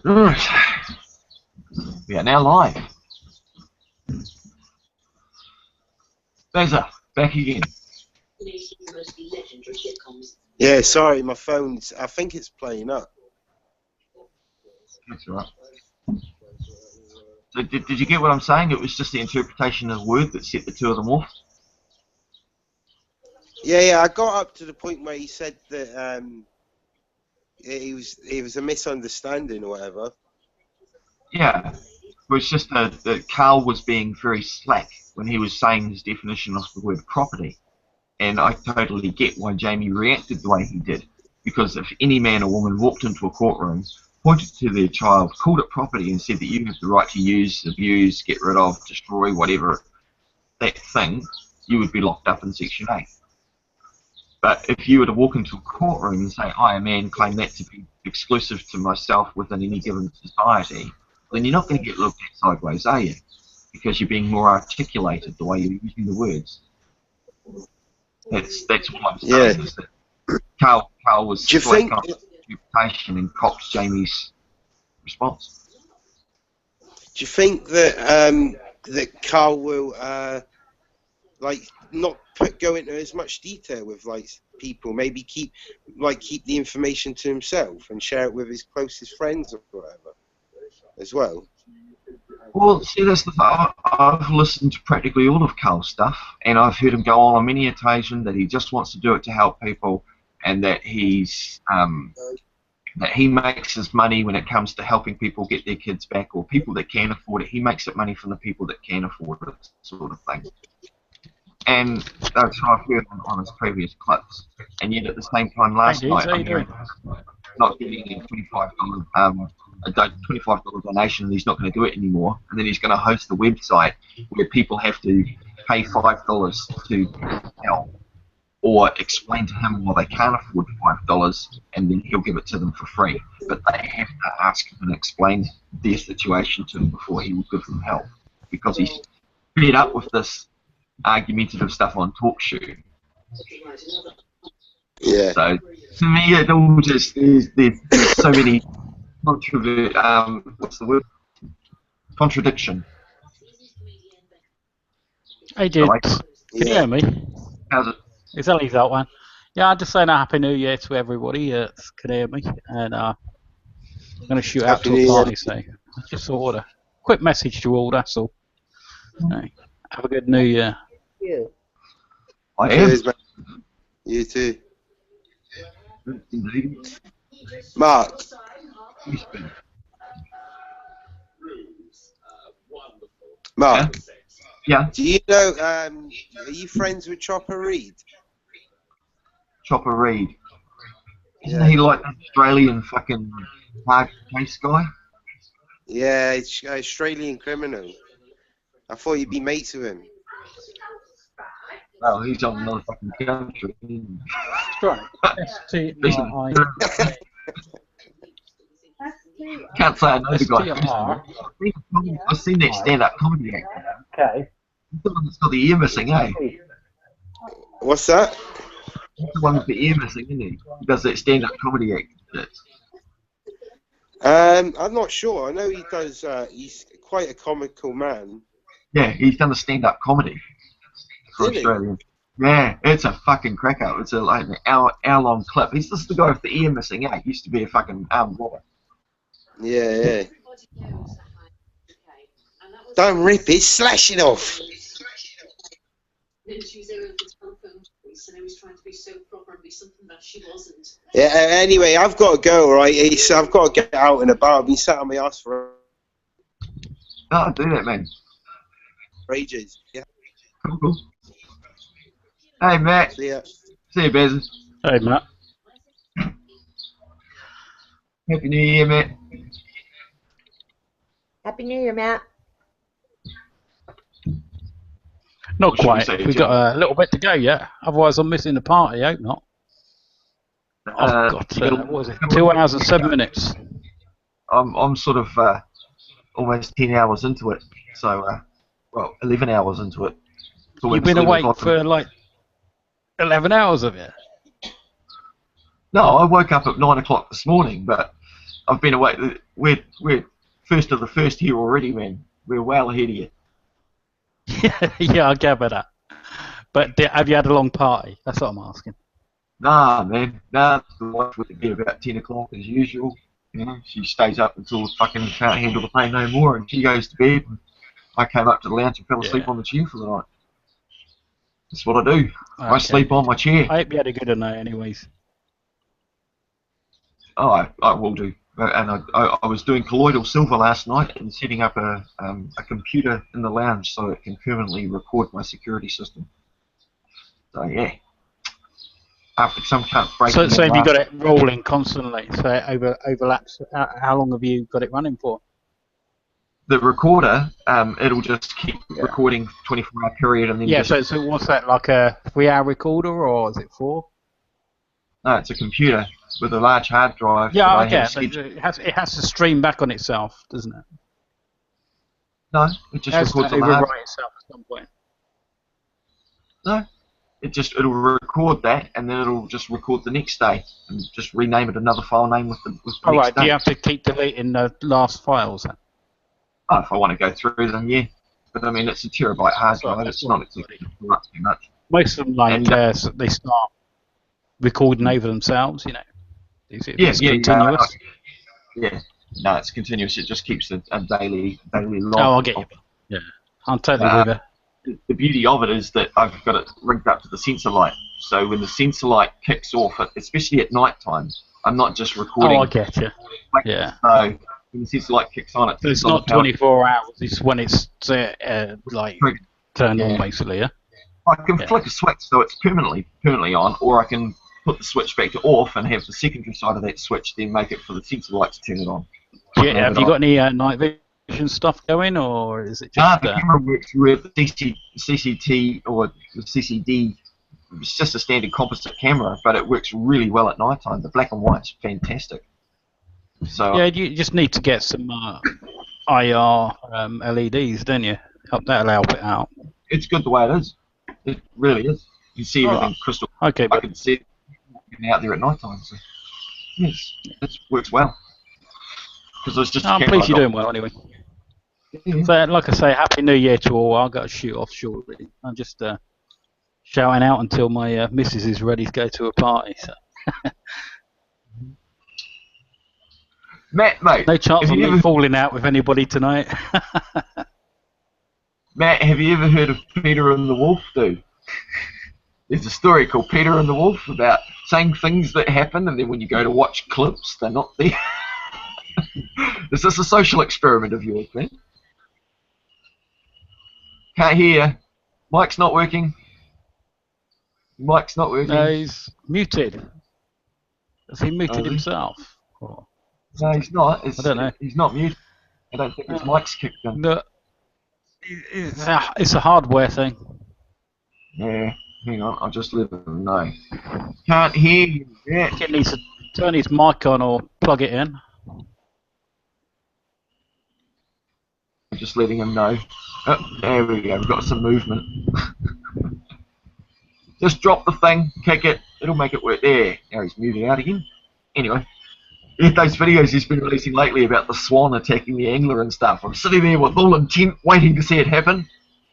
Alright. We are now live. Beza, back again. Yeah, sorry, my phone's... I think it's playing up. That's all right. So did you get what I'm saying? It was just the interpretation of the word that set the two of them off? Yeah, I got up to the point where he said that it was a misunderstanding or whatever. Yeah. It was just that Carl was being very slack when he was saying his definition of the word property. And I totally get why Jamie reacted the way he did. Because if any man or woman walked into a courtroom, pointed to their child, called it property, and said that you have the right to use, abuse, get rid of, destroy, whatever, that thing, you would be locked up in Section 8. But if you were to walk into a courtroom and say, I, a man, claim that to be exclusive to myself within any given society, then you're not going to get looked at sideways, are you? Because you're being more articulated the way you're using the words. That's what I'm saying, is that Carl was slack on interpretation and copped Jamie's response. Do you think that that Carl will not go into as much detail with people? Maybe keep the information to himself and share it with his closest friends or whatever, as well. Well, see, that's the thing. I've listened to practically all of Carl's stuff, and I've heard him go on many occasions that he just wants to do it to help people, and that he's that he makes his money when it comes to helping people get their kids back, or people that can afford it. He makes it money from the people that can afford it, sort of thing. And that's what I've heard on his previous clips. And yet at the same time, last night, I'm hearing not getting a $25 donation, and he's not going to do it anymore. And then he's going to host a website where people have to pay $5 to help, or explain to him why they can't afford $5, and then he'll give it to them for free. But they have to ask him and explain their situation to him before he will give them help, because he's fed up with this argumentative stuff on TalkShoe. Yeah. So to me, it all just there's so many contradiction. Hey, dude. Can you hear me? How's it? It's only that one. Yeah, I'm just saying a Happy New Year to everybody that can hear me, and I'm going to shoot out to a party, so just sort of a quick message to all, that's all. Right. Have a good New Year. Yeah. I am. Cheers, man. You too. Mark. Mark. Yeah. Do you know? Are you friends with Chopper Reed? Chopper Reed. Isn't he like an Australian fucking hard case guy? Yeah, it's an Australian criminal. I thought you'd be mates with him. Well, he's on another fucking country. That's right. S-T-R-I. Can't say I know the guy. I've seen that stand-up comedy actor. Okay. He's the one that's got the ear missing, eh? What's that? He's the one with the ear missing, isn't he? He does that stand-up comedy actor. I'm not sure. I know he does. He's quite a comical man. Yeah, he's done a stand-up comedy for Australian. Yeah, it's a fucking cracker. It's like an hour-long clip. He's just the guy with the ear missing, eh? He used to be a fucking robber. Yeah. Don't rip it, slash it off. Yeah, anyway, I've got to go, right? So I've got to get out and about. I've been sat on my ass for do that, man. ages. Yeah. Cool. Hey, Matt. See ya. See you, Bez. Hey, Matt. Happy New Year, Matt. Happy New Year, Matt. Not quite. We've got a little bit to go yet. Otherwise, I'm missing the party. I hope not. I've got, what is it, 2 hours and 7 minutes. I'm sort of almost 10 hours into it. So, 11 hours into it. So you've been awake for like 11 hours of it? No, I woke up at 9 o'clock this morning, but I've been away. We're first of the first here already, man. We're well ahead of you. Yeah, I gather that. But have you had a long party? That's what I'm asking. Nah, man. Nah, the wife would get about 10 o'clock as usual. You know, she stays up until fucking can't handle the pain no more, and she goes to bed. And I came up to the lounge and fell asleep on the chair for the night. That's what I do. Okay. I sleep on my chair. I hope you had a good night, anyways. Oh, I will do. And I was doing colloidal silver last night and setting up a computer in the lounge so it can permanently record my security system. So yeah. After some can't break. So have you got it rolling constantly? So it overlaps. How long have you got it running for? The recorder, it'll just keep recording 24-hour period, and then So what's that, like a 3-hour recorder, or is it 4? No, it's a computer with a large hard drive. Yeah, I get it. It has to stream back on itself, doesn't it? No, it just records on the hard drive. Itself at some point. No, it'll record that, and then it'll just record the next day, and just rename it another file name with the next day. Do you have to keep deleting the last files then? Oh, if I want to go through them, yeah. But I mean, it's a terabyte hard drive. It's not exactly too much. Most of them, they start recording over themselves, you know. It's continuous. Yeah. No, it's continuous. It just keeps a daily log. Oh, I'll get you. Yeah, I'm totally with you. The beauty of it is that I've got it rigged up to the sensor light. So when the sensor light kicks off, especially at night time, I'm not just recording. Oh, I get you. Yeah. So when the sensor light kicks on, it's not 24 hours. It's when it's turned on, basically. Yeah. I can flick a switch so it's permanently on, or I can put the switch back to off and have the secondary side of that switch, then make it for the sensor light to turn it on. Yeah. Have you got any night vision stuff going, or is it just? The camera works with the CCT or the CCD. It's just a standard composite camera, but it works really well at night time. The black and white's fantastic. So you just need to get some IR LEDs, don't you? That'll help it out. It's good the way it is. It really is. You see everything crystal. Okay, I can see it walking out there at night time. So yes, it works well. Because it's just. I'm pleased you're doing well anyway. Yeah. So, like I say, Happy New Year to all. I've got to shoot off shortly. I'm just shouting out until my missus is ready to go to a party. So. Matt, mate. No chance of me falling out with anybody tonight. Matt, have you ever heard of Peter and the Wolf, dude? There's a story called Peter and the Wolf about saying things that happen, and then when you go to watch clips, they're not there. Is this a social experiment of yours, man? Can't hear. Mic's not working. Mic's not working. No, he's muted. Has he muted himself? Or? No, he's not. I don't know. He's not muted. I don't think his mic's kicked in. No, it's a hardware thing. Yeah, hang on. I'll just let him know. Can't hear you yet. He needs to turn his mic on or plug it in. I'm just letting him know. Oh, there we go. We've got some movement. Just drop the thing, kick it. It'll make it work. There. Now he's moving out again. Anyway. Those videos he's been releasing lately about the swan attacking the angler and stuff. I'm sitting there with all intent, waiting to see it happen.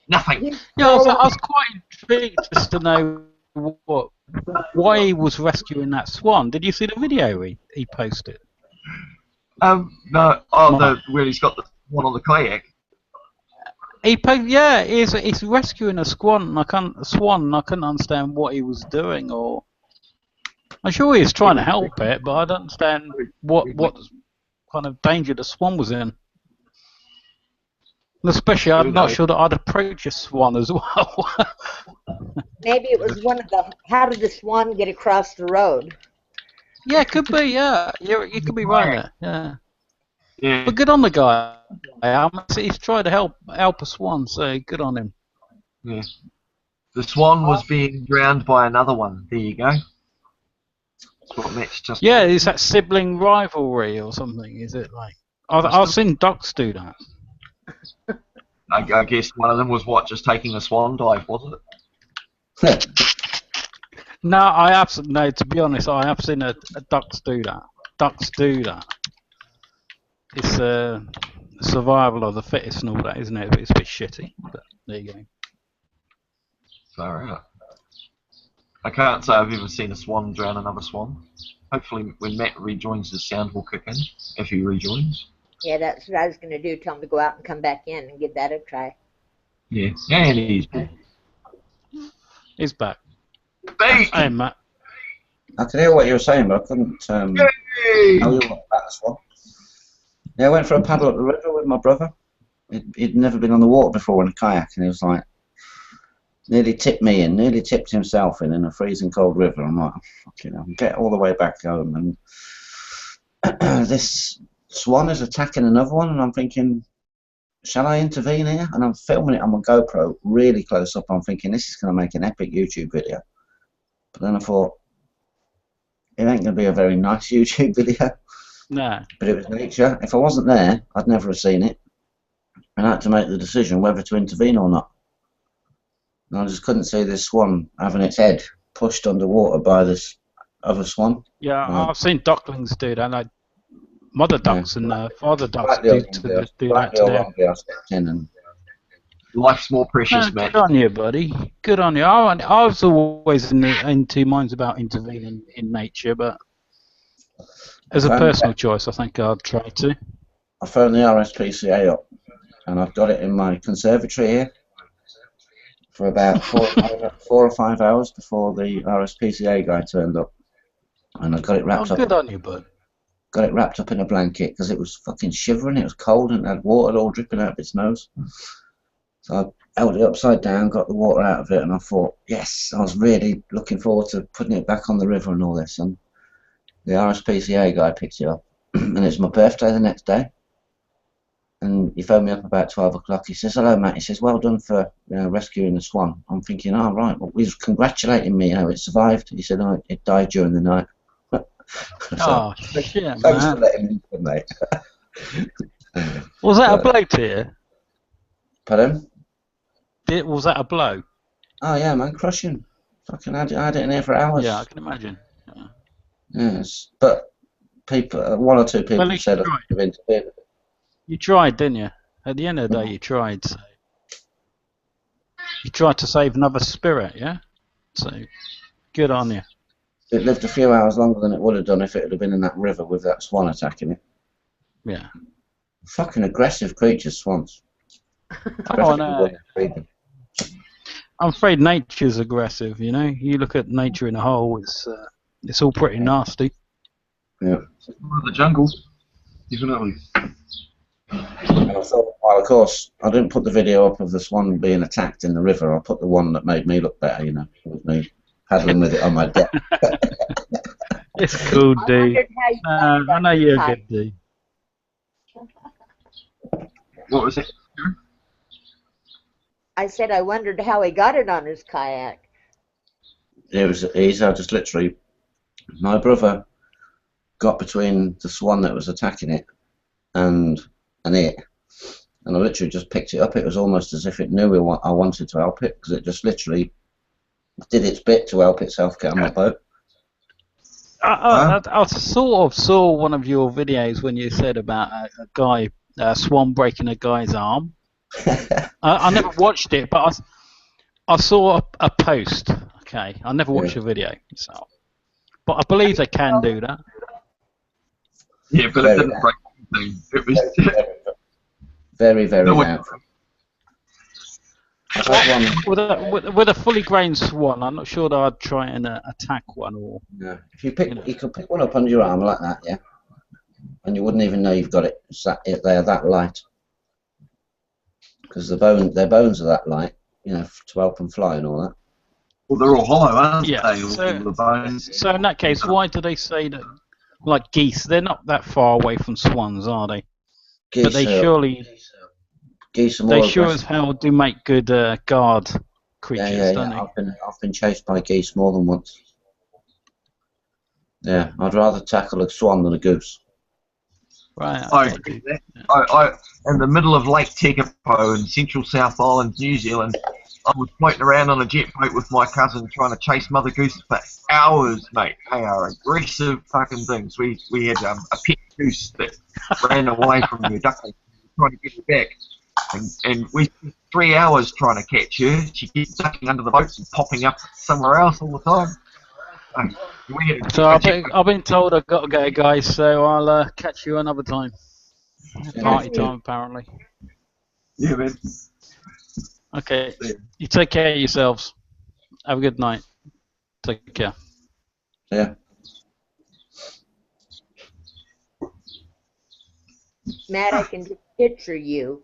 Nothing. Yeah, I was quite intrigued just to know why he was rescuing that swan. Did you see the video he posted? No. Oh, where he's got the swan on the kayak. He's rescuing a swan. I couldn't understand what he was doing, or I'm sure he was trying to help it, but I don't understand what kind of danger the swan was in. And especially, I'm not sure that I'd approach a swan as well. Maybe it was one of the. How did the swan get across the road? Yeah, it could be. Yeah, you could be right there. Yeah. But good on the guy. He's trying to help a swan, so good on him. Yeah. The swan was being drowned by another one. There you go. That's what Matt's just. Yeah, is that sibling rivalry or something? Is it like? I've seen ducks do that. I guess one of them was just taking a swan dive, wasn't it? No, to be honest, I have seen a ducks do that. Ducks do that. it's survival of the fittest and all that, isn't it? But it's a bit shitty. But there you go. Far out. I can't say I've ever seen a swan drown another swan. Hopefully, when Matt rejoins, the sound will kick in if he rejoins. Yeah, that's what I was going to do. Tell him to go out and come back in and give that a try. Yeah, and he's He's back. Hey! Hey, Matt. I could hear what you were saying, but I couldn't tell you what about this one. Yeah, I went for a paddle up the river with my brother. He'd never been on the water before in a kayak, and he was like, nearly tipped me in, nearly tipped himself in a freezing cold river. I'm like, fucking hell, get all the way back home, and this swan is attacking another one, and I'm thinking, shall I intervene here? And I'm filming it on my GoPro really close up. I'm thinking, this is going to make an epic YouTube video. But then I thought, it ain't going to be a very nice YouTube video. No. But it was nature. If I wasn't there, I'd never have seen it. And I had to make the decision whether to intervene or not. And I just couldn't see this swan having its head pushed underwater by this other swan. Yeah, I've seen ducklings do that. Like mother ducks and father ducks do that too. I stepped in and Life's more precious, man. Good on you, buddy. Good on you. I was always in two minds about intervening in nature, but as a personal choice, I think I'd try to. I phoned the RSPCA up, and I've got it in my conservatory here for about 4 or 5 hours before the RSPCA guy turned up, and I got it wrapped up. Good on you, bud. Got it wrapped up in a blanket because it was fucking shivering. It was cold and it had water all dripping out of its nose. So I held it upside down, got the water out of it, and I thought, yes, I was really looking forward to putting it back on the river and all this. And the RSPCA guy picked it up, and it's my birthday the next day. And he phoned me up about 12 o'clock. He says, hello, Matt. He says, well done for rescuing the swan. I'm thinking, oh, right. Well, he was congratulating me, it survived. He said, oh, it died during the night. Oh, shit, Thanks man. for letting me know, mate. Was that a blow to you? Pardon? Was that a blow? Oh, yeah, man, crushing. Fucking had it in here for hours. Yeah, I can imagine. Yeah. Yes, but people, one or two people said I should have interfered. You tried, didn't you? At the end of the day, you tried. So. You tried to save another spirit, yeah? So, good on you. It lived a few hours longer than it would have done if it had been in that river with that swan attacking it. Yeah. Fucking aggressive creatures, swans. Oh, no. I'm afraid nature's aggressive, you know? You look at nature in a whole, it's all pretty nasty. Yeah. The jungle, definitely. And I thought, well, of course, I didn't put the video up of the swan being attacked in the river. I put the one that made me look better, you know, with me paddling with it on my deck. It's cool, dude. I know you're a good dude. What was it? I said I wondered how he got it on his kayak. It was easy. I just literally, my brother got between the swan that was attacking it and it, and I literally just picked it up. It was almost as if it knew I wanted to help it, because it just literally did its bit to help itself get on my boat. I sort of saw one of your videos when you said about a swan breaking a guy's arm. I never watched it, but I saw a post. Okay, I never watched a video, so. But I believe they can do that. Yeah, but it didn't break anything. It was very doubtful. With a fully grown swan, I'm not sure that I'd try and attack one or. No, if you could pick one up under your arm like that, yeah, and you wouldn't even know you've got it. They're that light, because their bones are that light, you know, to help them fly and all that. Well, they're all hollow, aren't yeah. they? All the bones. So in that case, why do they say that? Like geese, they're not that far away from swans, are they? Geese, but they surely. Geese are more they sure as hell do make good guard creatures, don't they? I've been chased by geese more than once. Yeah, I'd rather tackle a swan than a goose. Right. I in the middle of Lake Tekapo in central South Island, New Zealand, I was floating around on a jet boat with my cousin trying to chase mother goose for hours, mate. They are aggressive fucking things. We had a pet goose that ran away from your duckling, trying to get her back. And we spent 3 hours trying to catch her. She keeps ducking under the boat and popping up somewhere else all the time. So I've been told I've got to go, guys. So I'll catch you another time. Party time, apparently. Yeah, man. Okay. You take care of yourselves. Have a good night. Take care. Yeah. Matt, I can just picture you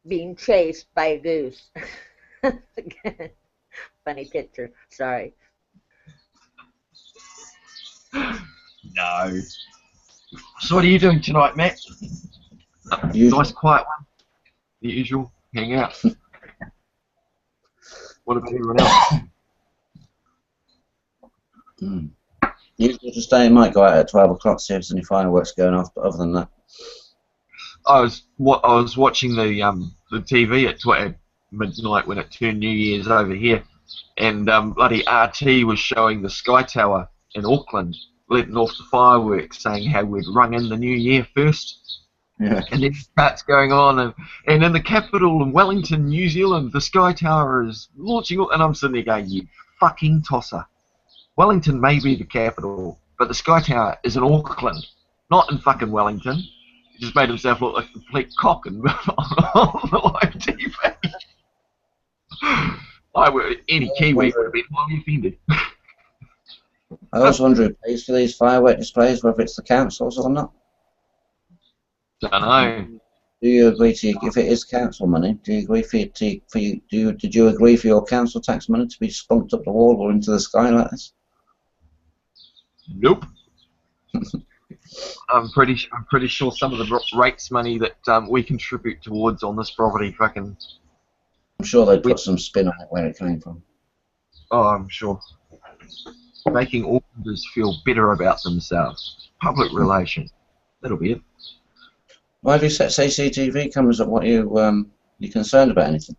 being chased by a goose. Funny picture. Sorry. No. So what are you doing tonight, Matt? Nice quiet one. The usual. Hang out. What about everyone else? Usual to stay. Might go out at 12 o'clock, see if there's any fireworks going off. But other than that, I was watching the TV at midnight when it turned New Year's over here, and bloody RT was showing the Sky Tower in Auckland letting off the fireworks, saying how we'd rung in the new year first. yeah. And then that's going on, and in the capital in Wellington, New Zealand, the Sky Tower is launching, and I'm sitting there going, you fucking tosser. Wellington may be the capital, but the Sky Tower is in Auckland, not in fucking Wellington. He just made himself look like a complete cock on the live TV. Any Kiwi would have been highly offended. I always wonder who pays for these firework displays, whether it's the councils or not. Don't know. Do you agree to, if it is council money, do you agree did you agree for your council tax money to be spunked up the wall or into the sky like this? Nope. I'm pretty sure some of the rates money that we contribute towards on this property fucking. I'm sure they put some spin on it where it came from. Oh, I'm sure. Making Aucklanders feel better about themselves. Public relations. That'll be it. Why have you set CCTV cameras up? What you concerned about anything?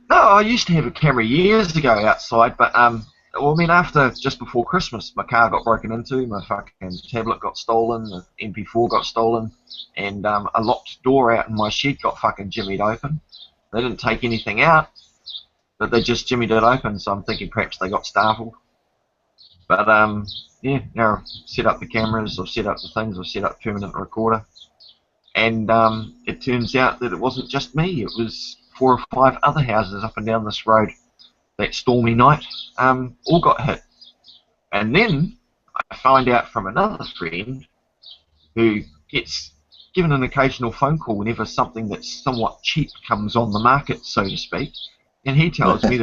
No, I used to have a camera years ago outside, but well, I mean, just before Christmas, my car got broken into, my fucking tablet got stolen, the MP4 got stolen, and a locked door out in my shed got fucking jimmied open. They didn't take anything out, but they just jimmied it open, so I'm thinking perhaps they got startled. But yeah, now I've set up the cameras, I've set up the things, I've set up permanent recorder, and it turns out that it wasn't just me, it was 4 or 5 other houses up and down this road that stormy night all got hit. And then I find out from another friend who gets given an occasional phone call whenever something that's somewhat cheap comes on the market, so to speak, and he tells me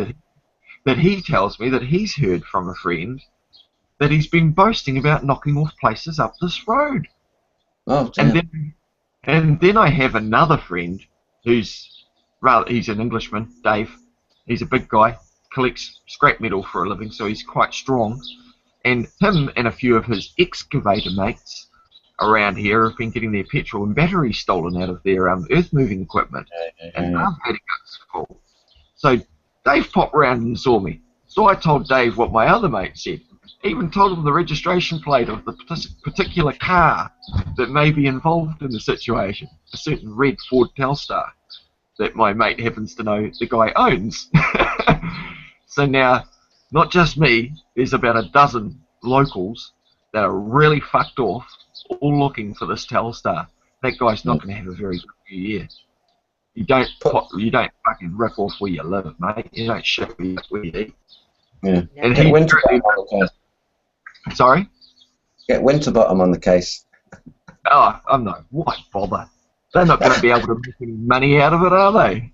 that he's heard from a friend that he's been boasting about knocking off places up this road. Oh, damn. And then I have another friend he's an Englishman, Dave. He's a big guy, collects scrap metal for a living, so he's quite strong. And him and a few of his excavator mates around here have been getting their petrol and batteries stolen out of their earth-moving equipment. And I've had guts full. So Dave popped round and saw me. So I told Dave what my other mate said. Even told him the registration plate of the particular car that may be involved in the situation. A certain red Ford Telstar that my mate happens to know the guy owns. So now, not just me, there's about a dozen locals that are really fucked off, all looking for this Telstar. That guy's not going to have a very good year. You don't fucking rip off where you live, mate. You don't shit where you eat. Yeah. And Get Winterbottom on the case. Sorry? Get Winterbottom on the case. Oh, I'm not. Why bother? They're not going to be able to make any money out of it, are they?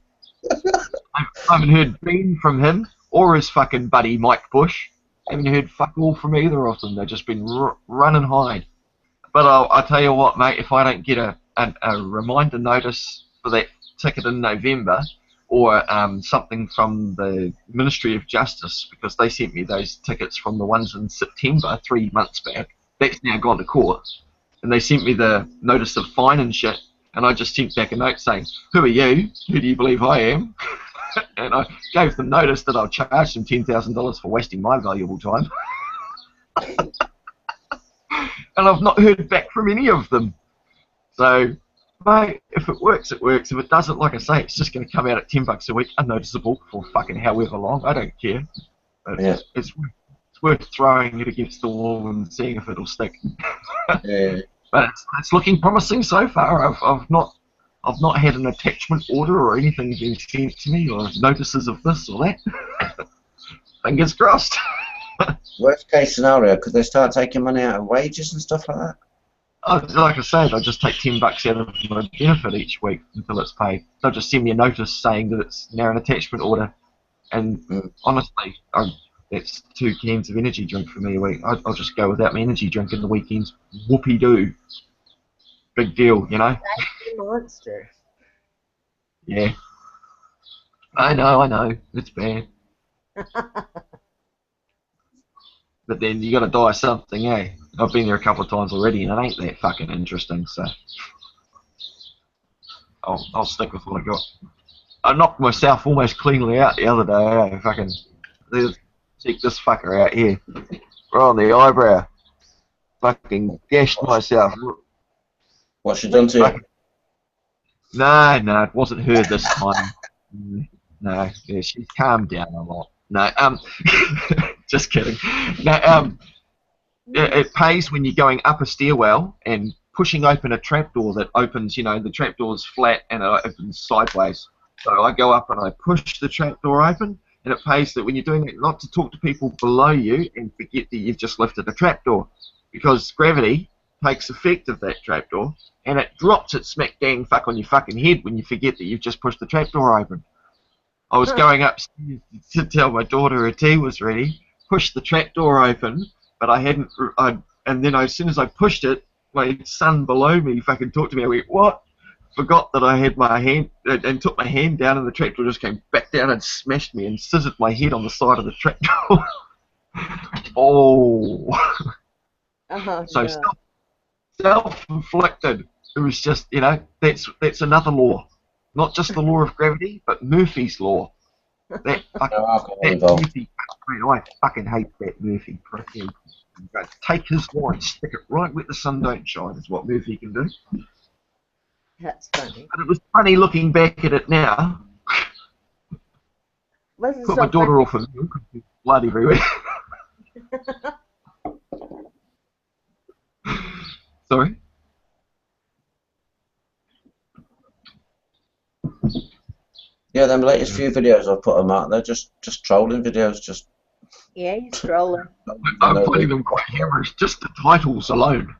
I haven't heard bean from him or his fucking buddy Mike Bush. I haven't heard fuck all from either of them. They've just been run and hide. But I'll tell you what, mate, if I don't get a reminder notice for that ticket in November, or something from the Ministry of Justice, because they sent me those tickets from the ones in September, 3 months back. That's now gone to court. And they sent me the notice of fine and shit, and I just sent back a note saying, who are you? Who do you believe I am? And I gave them notice that I'll charge them $10,000 for wasting my valuable time. and I've not heard back from any of them. So, mate, if it works, it works. If it doesn't, like I say, it's just going to come out at $10 a week, unnoticeable for fucking however long. I don't care. But Yeah. it's worth throwing it against the wall and seeing if it'll stick. Yeah. But it's looking promising so far. I've not had an attachment order or anything being sent to me or notices of this or that. Fingers crossed. Worst case scenario, could they start taking money out of wages and stuff like that? Like I said, I'll just take $10 out of my benefit each week until it's paid. They'll just send me a notice saying that it's now an attachment order. And honestly, that's 2 cans of energy drink for me a week. I'll just go without my energy drink in the weekends. Whoopee-doo. Big deal, you know? That's a monster. Yeah. I know. It's bad. But then you got to die something, eh? I've been there a couple of times already, and it ain't that fucking interesting. So I'll stick with what I got. I knocked myself almost cleanly out the other day. Eh? Fucking check this fucker out here, right on the eyebrow. Fucking gashed myself. What's she done to you? No, it wasn't her this time. No, yeah, she's calmed down a lot. No, just kidding. No, it pays when you're going up a stairwell and pushing open a trapdoor that opens, you know, the trapdoor's flat and it opens sideways. So I go up and I push the trapdoor open, and it pays that when you're doing it not to talk to people below you and forget that you've just lifted a trapdoor, because gravity takes effect of that trapdoor and it drops it smack dang fuck on your fucking head when you forget that you've just pushed the trapdoor open. I was going upstairs to tell my daughter her tea was ready, pushed the trapdoor open, but I hadn't. And then as soon as I pushed it, my son below me fucking talked to me. I went, "What?" Forgot that I had my hand and took my hand down, and the trapdoor just came back down and smashed me and scissored my head on the side of the trapdoor. Oh. So No. self-inflicted. It was just, you know, that's another law. Not just the law of gravity, but Murphy's law. That fucking Murphy, I fucking hate that Murphy prick. Take his law and stick it right where the sun don't shine is what Murphy can do. That's funny. But it was funny looking back at it now. Wasn't Put so my daughter funny. off of milk because there's blood everywhere. Sorry? Yeah, them latest few videos I've put on, Mark, they're just trolling videos, just... Yeah, he's trolling. I'm finding them quite humorous, just the titles alone.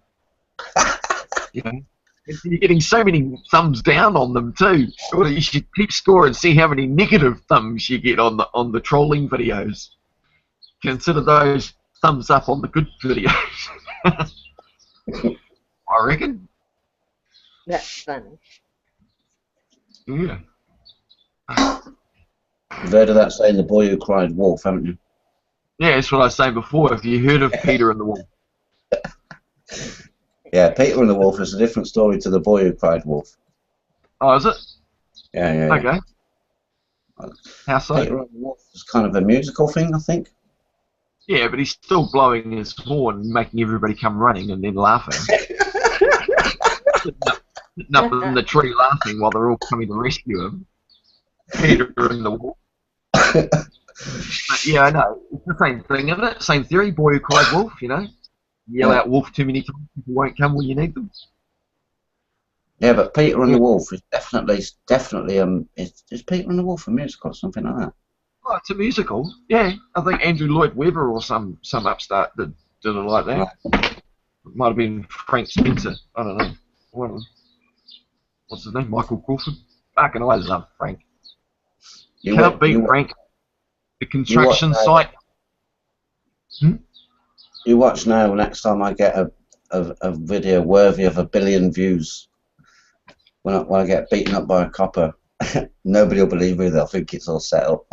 You know? And you're getting so many thumbs down on them too. You should keep score and see how many negative thumbs you get on the trolling videos. Consider those thumbs up on the good videos. I reckon. That's funny. Yeah. You've heard of that saying, the boy who cried wolf, haven't you? Yeah, that's what I was saying before. Have you heard of Peter and the Wolf? Yeah, Peter and the Wolf is a different story to the boy who cried wolf. Oh, is it? Yeah. Okay. How so? Peter and the Wolf is kind of a musical thing, I think. Yeah, but he's still blowing his horn, making everybody come running and then laughing. Sitting up in the tree laughing while they're all coming to rescue him. Peter and the Wolf. But yeah, I know. It's the same thing, isn't it? Same theory. Boy who cried wolf, you know? Yell out wolf too many times, people won't come when you need them. Yeah, but Peter and the Wolf is definitely is Peter and the Wolf a musical or something like that? Oh, it's a musical. Yeah, I think Andrew Lloyd Webber or some upstart did it like that. Right. It might have been Frank Spencer. I don't know. One of them. What's his name? Michael Crawford. Fucking I love Frank. You can't beat Frank. The construction site. You watch now. Next time I get a video worthy of 1 billion views, when I get beaten up by a copper, nobody will believe me. They'll think it's all set up.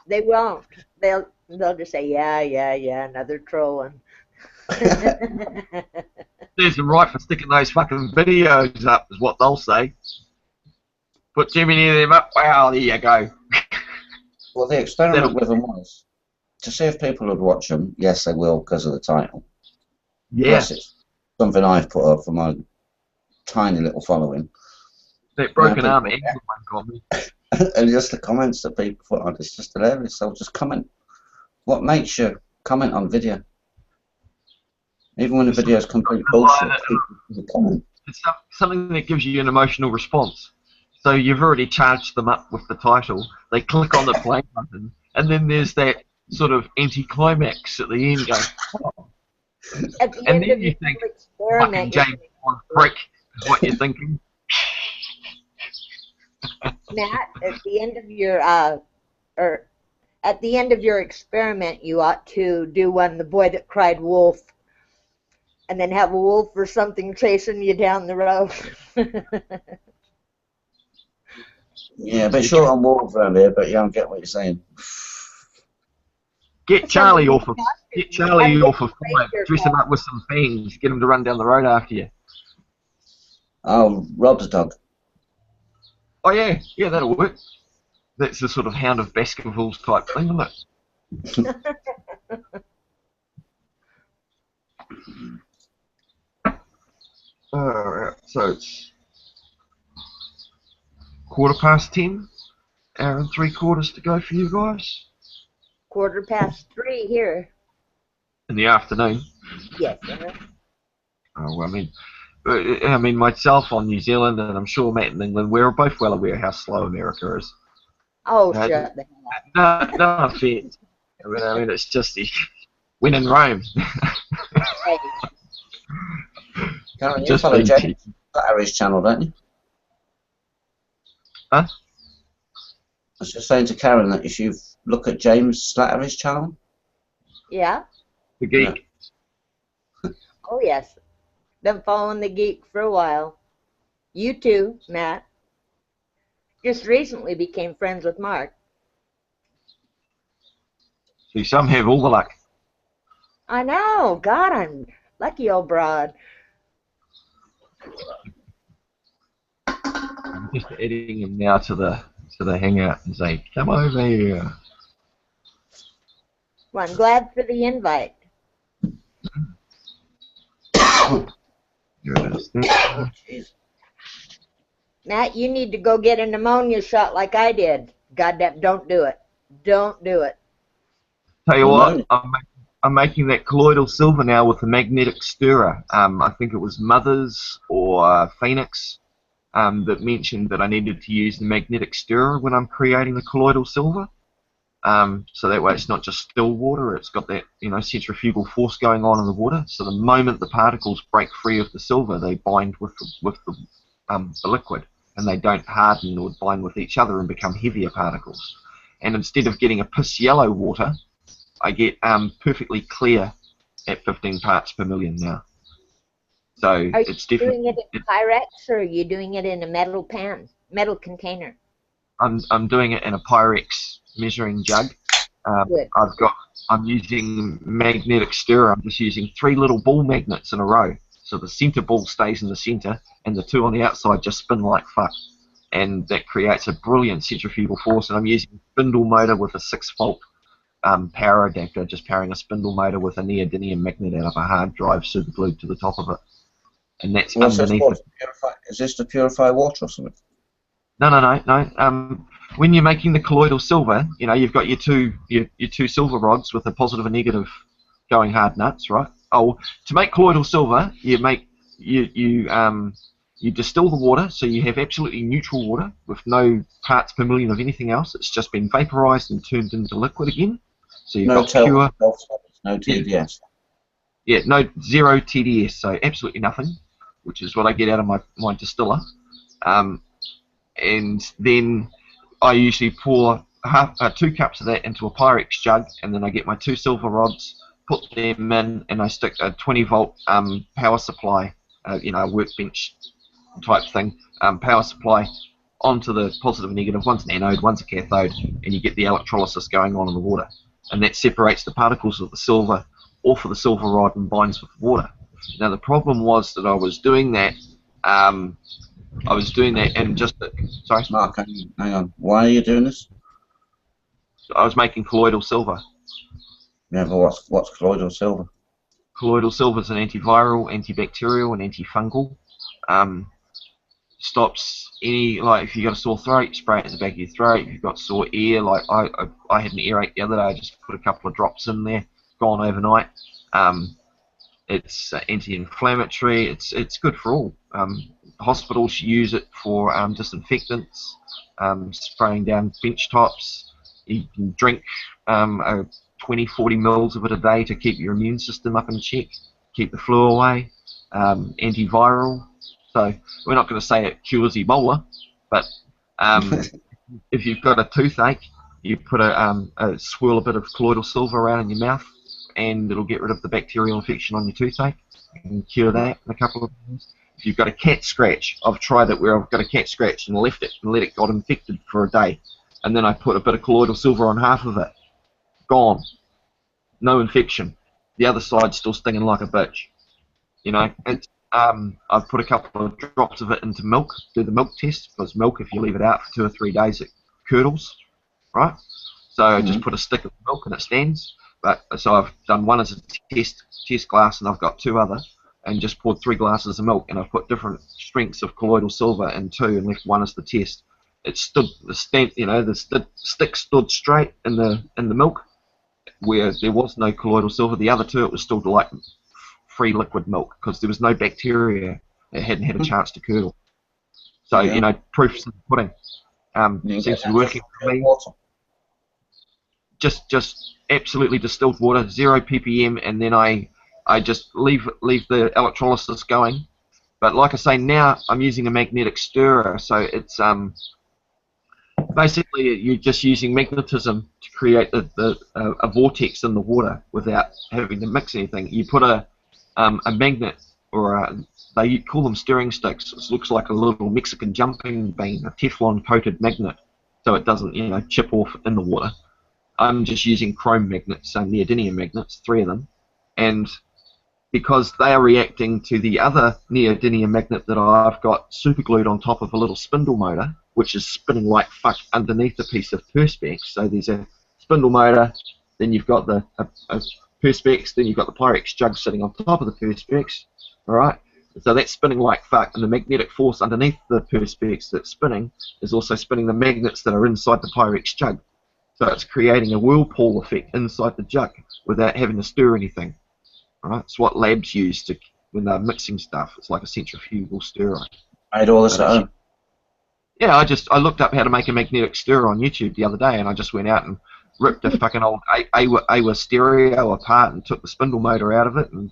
They won't. They'll just say, yeah, another trolling. There's them right for sticking those fucking videos up, is what they'll say. Put too many of them up. Wow, there you go. Well, the experiment with them was to see if people would watch them. Yes, they will because of the title. Yeah, It's something I've put up for my tiny little following. that broken Yeah, arm England one got me. And just the comments that people put on, it's just hilarious. They'll just comment. What makes you comment on video? Even when the video is complete bullshit, people comment. It's something that gives you an emotional response. So you've already charged them up with the title. They click on the play button, and then there's that sort of anticlimax at the end going, oh. At the And end then of you your think, experiment, fucking James Bond prick, is what you're thinking. Matt, at the end of your or at the end of your experiment, you ought to do one, The Boy That Cried Wolf, and then have a wolf or something chasing you down the road. Yeah, a bit short on wolves around here, but yeah, I get what you're saying. Get Charlie off of 5. Dress him up with some fangs. Get him to run down the road after you. Oh, Rob's dog. Oh yeah, that'll work. That's the sort of Hound of Baskervilles type thing, isn't it? Alright, so it's 10:15. Hour and 3/4 to go for you guys. 3:15 here. In the afternoon. Yes. Oh, well, I mean, myself on New Zealand, and I'm sure Matt in England, we're both well aware how slow America is. Oh, shut the hell up. No offense. I mean, it's just when in Rome. Hey, Karen, you Just follow being James cheeky. Slattery's channel, don't you? Huh? I was just saying to Karen that if you look at James Slattery's channel. yeah. The geek. Oh, yes. Been following the geek for a while. You too, Matt. Just recently became friends with Mark. See, some have all the luck. I know. God, I'm lucky old broad. I'm just adding him now to the hangout and say, come over here. Well, I'm glad for the invite. Here it is. Oh, jeez. Matt, you need to go get a pneumonia shot like I did. Goddamn, don't do it. Don't do it. Tell you what, I'm making that colloidal silver now with the magnetic stirrer. I think it was Mothers or Phoenix that mentioned that I needed to use the magnetic stirrer when I'm creating the colloidal silver. So that way it's not just still water, it's got that centrifugal force going on in the water. So the moment the particles break free of the silver, they bind with the liquid, and they don't harden or bind with each other and become heavier particles. And instead of getting a piss yellow water, I get perfectly clear at 15 parts per million now. So Are you it's definitely. doing it in Pyrex, or are you doing it in a metal container? I'm doing it in a Pyrex measuring jug. Good. I'm using magnetic stirrer. I'm just using 3 little ball magnets in a row. So the center ball stays in the center, and the 2 on the outside just spin like fuck. And that creates a brilliant centrifugal force. And I'm using a spindle motor with a 6-volt power adapter, just powering a spindle motor with a neodymium magnet out of a hard drive super glued to the top of it. And that's underneath it. Is this to purify water or something? No. When you're making the colloidal silver, you've got your two silver rods with a positive and negative going hard nuts, right? Oh, to make colloidal silver, you distill the water, so you have absolutely neutral water with no parts per million of anything else. It's just been vaporized and turned into liquid again. So you've got pure. No TDS. Yeah, no, 0 TDS, so absolutely nothing, which is what I get out of my distiller. And then I usually pour 2 cups of that into a Pyrex jug, and then I get my 2 silver rods, put them in, and I stick a 20-volt power supply, a workbench type thing, power supply onto the positive and negative. One's an anode, one's a cathode, and you get the electrolysis going on in the water. And that separates the particles of the silver off of the silver rod and binds with the water. Now the problem was that I was doing that and just... Sorry? Mark, hang on. Why are you doing this? I was making colloidal silver. Yeah, but what's colloidal silver? Colloidal silver is an antiviral, antibacterial, and antifungal. Stops any, like if you got a sore throat, spray it in the back of your throat. If you've got sore ear, like I had an earache the other day, I just put a couple of drops in there, gone overnight. It's anti-inflammatory. It's good for all. Hospitals use it for disinfectants, spraying down bench tops. You can drink 20-40 mils of it a day to keep your immune system up in check, keep the flu away. Antiviral. So we're not going to say it cures Ebola, but if you've got a toothache, you put swirl a bit of colloidal silver around in your mouth, and it'll get rid of the bacterial infection on your toothache and cure that in a couple of days. If you've got a cat scratch, I've tried it where I've got a cat scratch and left it and let it got infected for a day, and then I put a bit of colloidal silver on half of it. Gone. No infection. The other side's still stinging like a bitch. You know, it's, I've put a couple of drops of it into milk, do the milk test, because milk, if you leave it out for 2 or 3 days, it curdles, right? So I just put a stick of milk and it stands. But so I've done one as a test glass, and I've got 2 other, and just poured 3 glasses of milk, and I've put different strengths of colloidal silver in 2, and left 1 as the test. It stood the stick stood straight in the milk, where there was no colloidal silver. The other 2, it was still like free liquid milk because there was no bacteria. It hadn't had a chance to curdle. So you know, proof's in the pudding. Seems to be working for me. Just absolutely distilled water, 0 ppm, and then I just leave the electrolysis going. But like I say, now I'm using a magnetic stirrer, so it's basically you're just using magnetism to create a vortex in the water without having to mix anything. You put a magnet, or they call them stirring sticks. It looks like a little Mexican jumping bean, a Teflon coated magnet, so it doesn't, you know, chip off in the water. I'm just using chrome magnets, neodymium magnets, 3 of them, and because they are reacting to the other neodymium magnet that I've got superglued on top of a little spindle motor, which is spinning like fuck underneath a piece of Perspex. So there's a spindle motor, then you've got the Perspex, then you've got the Pyrex jug sitting on top of the Perspex, alright? So that's spinning like fuck, and the magnetic force underneath the Perspex that's spinning is also spinning the magnets that are inside the Pyrex jug. So it's creating a whirlpool effect inside the jug without having to stir anything. Right? It's what labs use when they're mixing stuff. It's like a centrifugal stirrer. Made all this at home. Yeah, I looked up how to make a magnetic stirrer on YouTube the other day, and I just went out and ripped a fucking old AWA stereo apart and took the spindle motor out of it and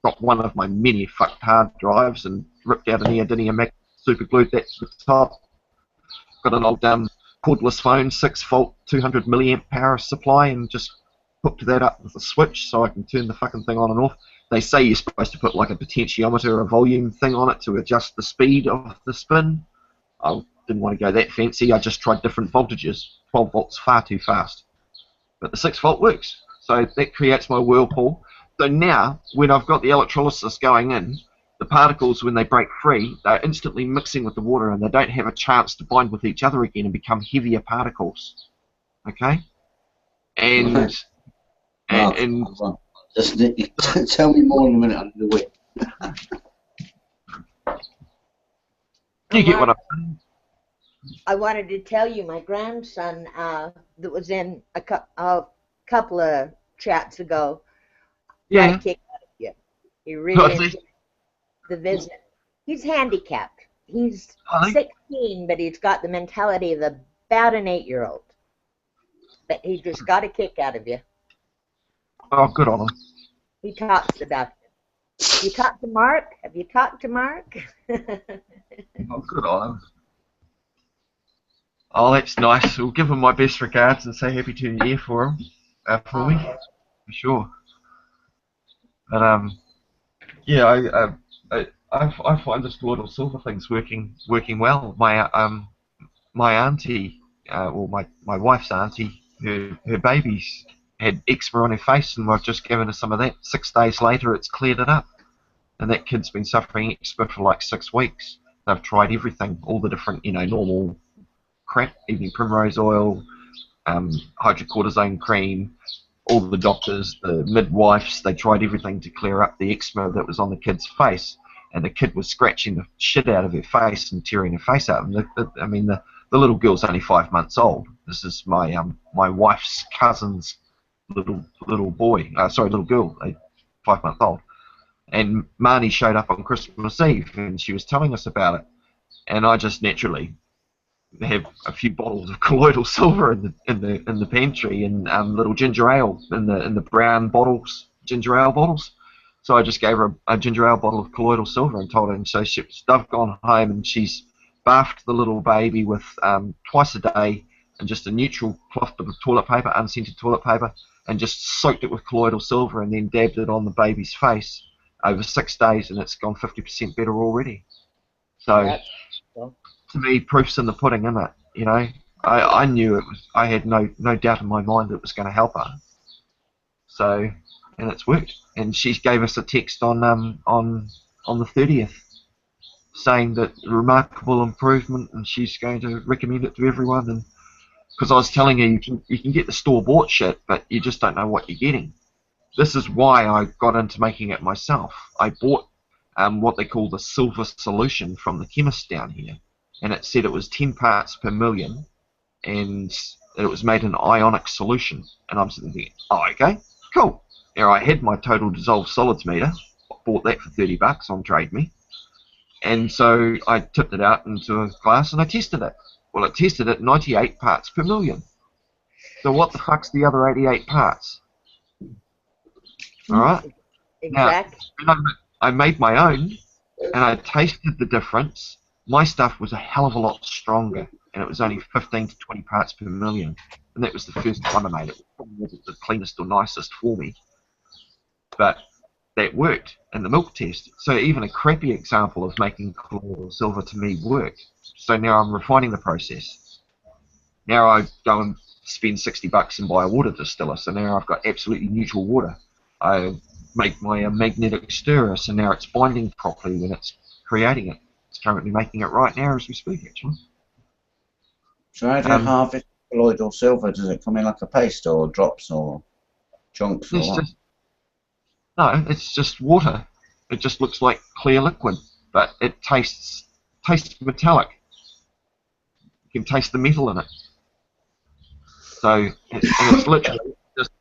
got one of my many fucked hard drives and ripped out a neodymium magnet, super glued that to the top. Got an old cordless phone, 6-volt, 200 milliamp power supply, and just hooked that up with a switch so I can turn the fucking thing on and off. They say you're supposed to put like a potentiometer or a volume thing on it to adjust the speed of the spin. I didn't want to go that fancy. I just tried different voltages. 12 volts far too fast. But the 6-volt works. So that creates my whirlpool. So now, when I've got the electrolysis going in, the particles, when they break free, they're instantly mixing with the water, and they don't have a chance to bind with each other again and become heavier particles. Okay? And just tell me more in a minute. Under the whip. You get what I'm saying? I wanted to tell you, my grandson that was in a couple of chats ago, got a kick out of you. He really enjoyed the visit. He's handicapped. He's 16, but he's got the mentality of about an 8-year-old. But he just got a kick out of you. Oh, good on him. He talks about it. You talked to Mark? Have you talked to Mark? Oh, good on him. Oh, that's nice. We'll give him my best regards and say Happy New Year for him, for me, for sure. But yeah, I find this colloidal silver thing's working well. My auntie, well, my wife's auntie, her baby's had eczema on her face, and I've just given her some of that. 6 days later, it's cleared it up, and that kid's been suffering eczema for like 6 weeks. They've tried everything, all the different, normal crap, evening primrose oil, hydrocortisone cream, all the doctors, the midwives, they tried everything to clear up the eczema that was on the kid's face, and the kid was scratching the shit out of her face and tearing her face out. And the little girl's only 5 months old. This is my my wife's cousin's little boy. Little girl, 5 months old. And Marnie showed up on Christmas Eve, and she was telling us about it. And I just naturally have a few bottles of colloidal silver in the pantry, and little ginger ale in the brown bottles, ginger ale bottles. So I just gave her a ginger ale bottle of colloidal silver and told her. And so I've gone home, and she's bathed the little baby with twice a day, and just a neutral cloth of toilet paper, unscented toilet paper, and just soaked it with colloidal silver, and then dabbed it on the baby's face over 6 days, and it's gone 50% better already. So, to me, proof's in the pudding, isn't it? You know, I knew it was. I had no doubt in my mind that it was going to help her. So, and it's worked. And she gave us a text on the 30th, saying that remarkable improvement, and she's going to recommend it to everyone. And because I was telling her you can get the store-bought shit, but you just don't know what you're getting. This is why I got into making it myself. I bought what they call the silver solution from the chemist down here, and it said it was 10 parts per million, and it was made in ionic solution. And I'm sitting thinking, oh, okay, cool. Now I had my total dissolved solids meter, bought that for $30 on Trade Me, and so I tipped it out into a glass and I tested it. Well, it tested at 98 parts per million. So what the fuck's the other 88 parts? All right. Exactly. Now, I made my own, and I tasted the difference. My stuff was a hell of a lot stronger, and it was only 15 to 20 parts per million. And that was the first time I made it. It probably wasn't the cleanest or nicest for me, but that worked in the milk test. So even a crappy example of making colloidal silver to me worked. So now I'm refining the process. Now I go and spend $60 and buy a water distiller. So now I've got absolutely neutral water. I make my magnetic stirrer, so now it's binding properly when it's creating it. It's currently making it right now as we speak, actually. So how do you harvest colloidal silver? Does it come in like a paste or drops or chunks or what? No, it's just water. It just looks like clear liquid, but it tastes metallic. You can taste the metal in it. So it's literally just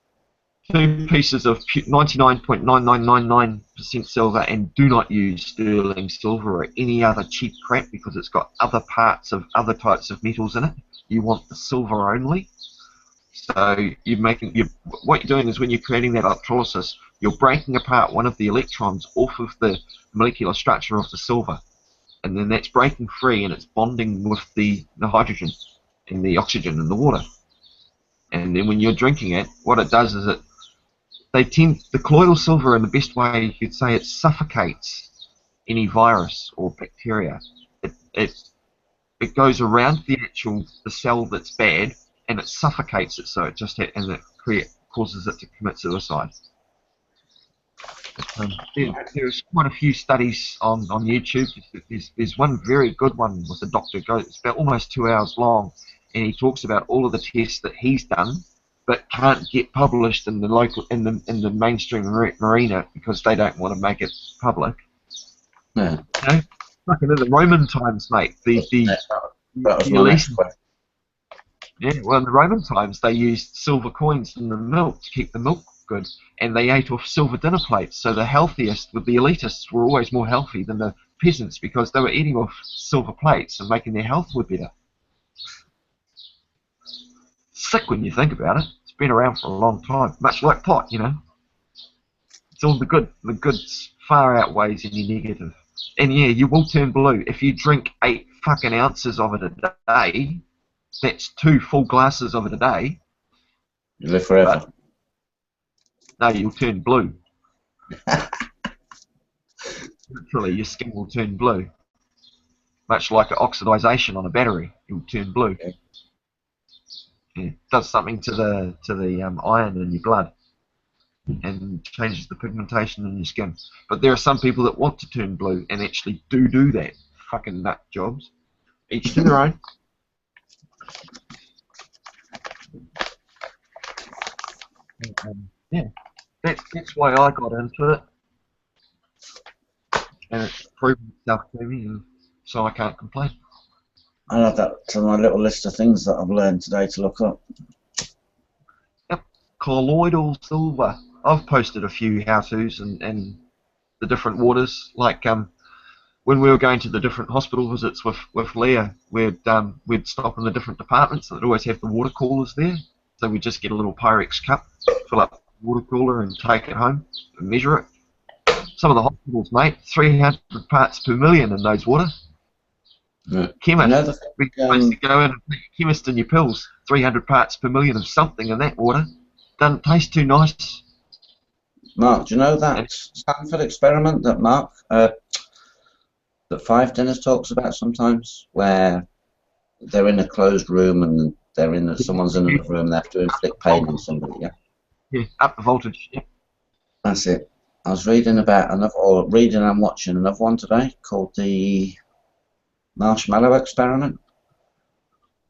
2 pieces of 99.9999% silver, and do not use sterling silver or any other cheap crap because it's got other parts of other types of metals in it. You want the silver only. So what you're doing is when you're creating that electrolysis, you're breaking apart one of the electrons off of the molecular structure of the silver, and then that's breaking free and it's bonding with the hydrogen and the oxygen in the water. And then when you're drinking it, what it does is the colloidal silver, in the best way you could say, it suffocates any virus or bacteria. It goes around the cell that's bad, and it suffocates it, so it just causes it to commit suicide. There's quite a few studies on YouTube. There's one very good one with a doctor. It's about almost 2 hours long, and he talks about all of the tests that he's done, but can't get published in the mainstream arena because they don't want to make it public. Yeah. You know, fucking in the Roman times, mate. That was my next question. Yeah, well, in the Roman times, they used silver coins in the milk to keep the milk good, and they ate off silver dinner plates. So the healthiest, with the elitists, were always more healthy than the peasants because they were eating off silver plates and making their health better. Sick when you think about it. It's been around for a long time, much like pot, you know. It's all the good. The good far outweighs any negative. And yeah, you will turn blue if you drink 8 fucking ounces of it a day. That's 2 full glasses of it a day. You live forever. But, no, you'll turn blue. Literally, your skin will turn blue. Much like oxidization on a battery, you'll turn blue. Okay. Yeah, it does something to the iron in your blood and changes the pigmentation in your skin. But there are some people that want to turn blue and actually do that. Fucking nut jobs. Each to their own. Yeah, that's why I got into it, and it's proven itself to me, and so I can't complain. I'll add that to my little list of things that I've learned today to look up. Yep, colloidal silver. I've posted a few how-tos and the different waters, like when we were going to the different hospital visits with Leah, we'd stop in the different departments, and they'd always have the water coolers there. So we'd just get a little Pyrex cup, fill up the water cooler, and take it home and measure it. Some of the hospitals, mate, 300 parts per million in those water. Yeah. Chemist, we used to go in and take a chemist in your pills, 300 parts per million of something in that water. Doesn't taste too nice. Mark, do you know that Stanford experiment that that Five Dinners talks about sometimes, where they're in a closed room and someone's in another room, they have to inflict pain on somebody, yeah? Yeah, up the voltage, yeah. That's it. I was reading about and watching another one today called the marshmallow experiment,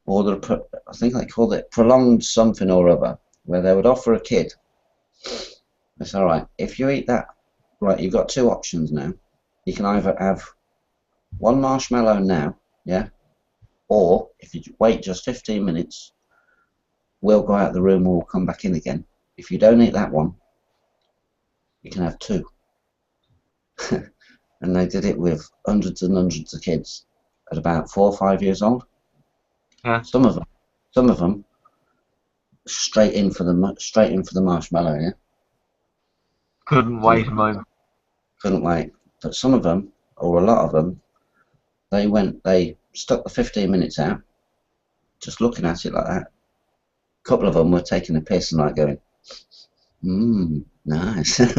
or I think they called it prolonged something or other, where they would offer a kid, it's alright, if you eat that, right, you've got two options now. You can either have one marshmallow now, yeah, or if you wait just 15 minutes, we'll go out the room and we'll come back in again. If you don't eat that one, you can have two. And they did it with hundreds and hundreds of kids at about 4 or 5 years old. Yeah. Some of them straight in for the marshmallow, yeah. Couldn't wait a moment. Couldn't wait. But some of them, or a lot of them, they stuck the 15 minutes out, just looking at it like that. A couple of them were taking a piss and like going, nice. And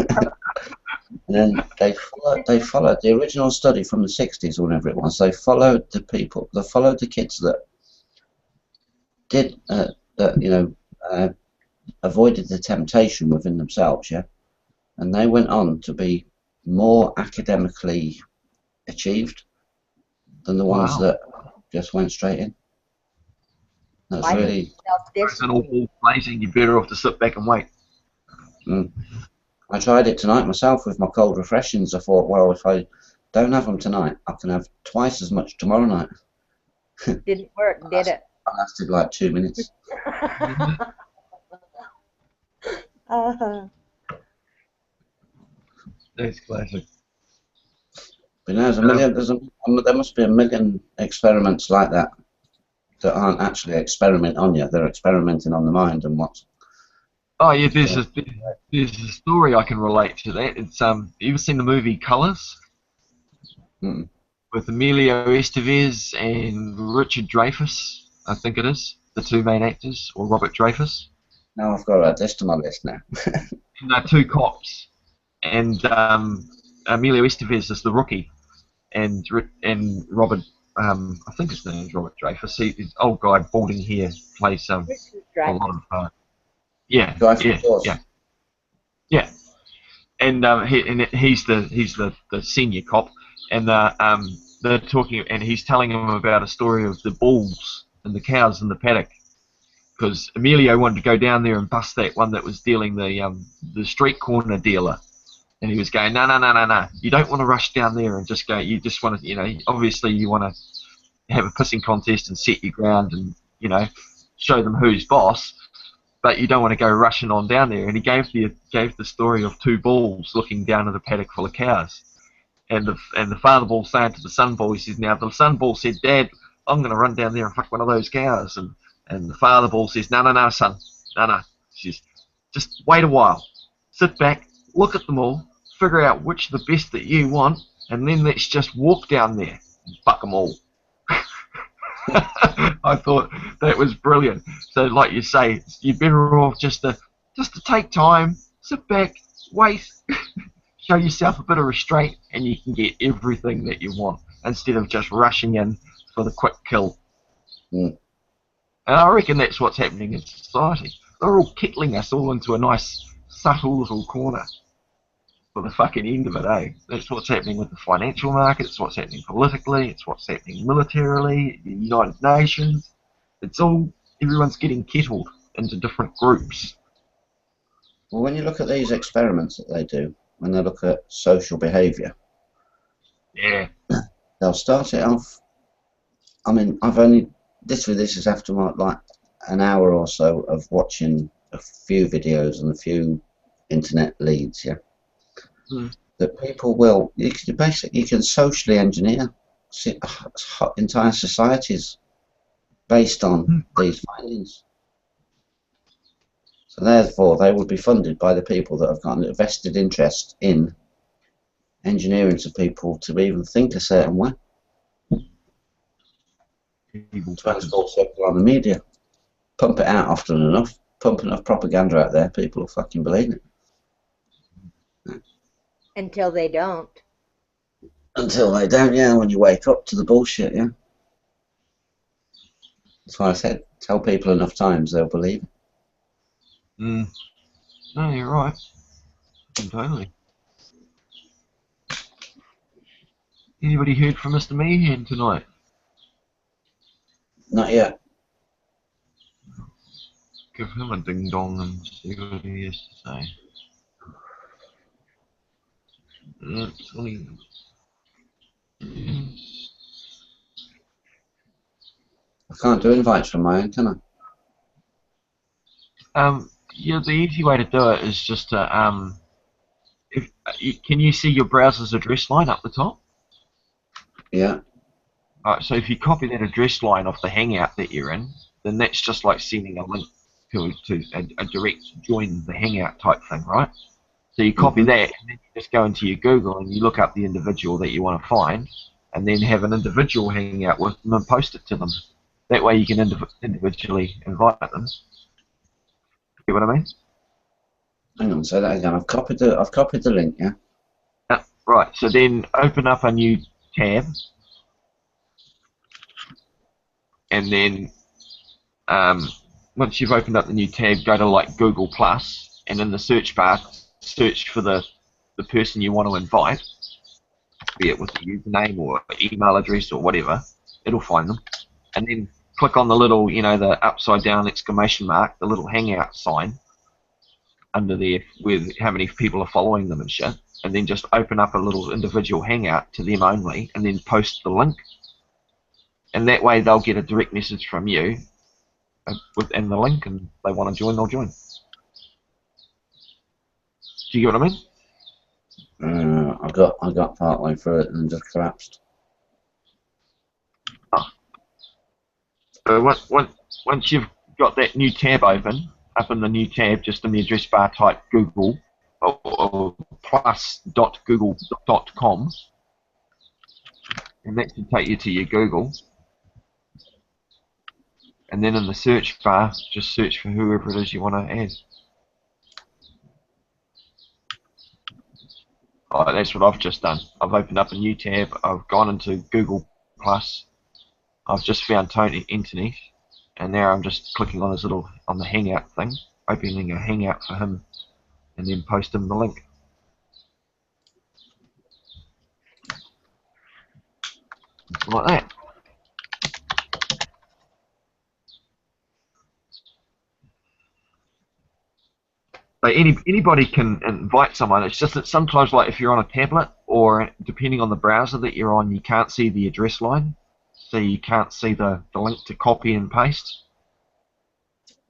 then they followed the original study from the 60s or whenever it was. They followed the kids that did avoided the temptation within themselves, yeah, and they went on to be more academically achieved than the ones that just went straight in. That's really. It's an awful blazing. You're better off to sit back and wait. I tried it tonight myself with my cold refreshings. I thought, well, if I don't have them tonight, I can have twice as much tomorrow night. Didn't work, did it? I lasted like 2 minutes. That's classic. But no, there must be a million experiments like that aren't actually experiment on you. They're experimenting on the mind and what's. Oh yeah, there's a story I can relate to that. It's you ever seen the movie Colours? With Emilio Estevez and Richard Dreyfuss, I think it is, the two main actors, or Robert Dreyfuss. Now I've got to add this to my list now. And they're two cops, and Emilio Estevez is the rookie, and Robert, I think his name is Robert Dreyfuss. He's old guy, balding hair, plays a lot of. Yeah. And he's the senior cop, and they're talking, and he's telling him about a story of the bulls and the cows in the paddock, because Emilio wanted to go down there and bust that one that was dealing the street corner dealer, and he was going, no, you don't want to rush down there and just go. You just want to, obviously you want to have a pissing contest and set your ground and show them who's boss. But you don't want to go rushing on down there. And he gave the story of two bulls looking down at a paddock full of cows, and the father bull saying to the son bull, he says, now the son bull said, Dad, I'm going to run down there and fuck one of those cows, and the father bull says, no, son, no. He says, just wait a while, sit back, look at them all, figure out which are the best that you want, and then let's just walk down there and fuck them all. I thought that was brilliant. So, like you say, you're better off just to take time, sit back, wait, show yourself a bit of restraint, and you can get everything that you want instead of just rushing in for the quick kill. And I reckon that's what's happening in society. They're all kittling us all into a nice, subtle little corner for the fucking end of it, eh? That's what's happening with the financial market, it's what's happening politically, it's what's happening militarily, the United Nations. It's all, everyone's getting kettled into different groups. Well, when you look at these experiments that they do, when they look at social behaviour, Yeah. they'll start it off. I mean, this is after like an hour or so of watching a few videos and a few internet leads, yeah. That people will, you can socially engineer entire societies based on these findings. So therefore, they would be funded by the people that have got a vested interest in engineering to people to even think a certain way. Transport circle on the media. Pump it out often enough. Pump enough propaganda out there, people will fucking believe it. Until they don't. Until they don't, yeah, when you wake up to the bullshit, yeah. That's why I said, tell people enough times, they'll believe it. No, you're right. Totally. Anybody heard from Mr. Meehan tonight? Not yet. Give him a ding dong and see what he has to say. I can't do invites from my end, can I? Yeah, the easy way to do it is just to can you see your browser's address line up the top? Yeah. Alright, so if you copy that address line off the Hangout that you're in, then that's just like sending a link to a direct join the Hangout type thing, right? So you copy that, and then you just go into your Google and you look up the individual that you want to find, and then have an individual Hangout with them and post it to them. That way you can individually invite them. See what I mean? Hang on, say that again. I've copied the link, yeah? Right, so then open up a new tab, and then once you've opened up the new tab, go to like Google Plus, and in the search bar, search for the person you want to invite, be it with a username or email address or whatever. It'll find them, and then click on the little, the upside down exclamation mark, the little Hangout sign under there with how many people are following them and shit, and then just open up a little individual Hangout to them only, and then post the link. And that way they'll get a direct message from you within the link, and they want to join, they'll join. Do you get what I mean? I got partway through it and just collapsed. So once you've got that new tab open, up in the new tab, just in the address bar, type Google or plus.google.com, and that should take you to your Google. And then in the search bar, just search for whoever it is you want to add. Alright, that's what I've just done. I've opened up a new tab, I've gone into Google Plus, I've just found Tony Internet, and now I'm just clicking on on the Hangout thing, opening a Hangout for him, and then post him the link. Like that. Like anybody can invite someone. It's just that sometimes, like if you're on a tablet or depending on the browser that you're on, you can't see the address line, so you can't see the link to copy and paste.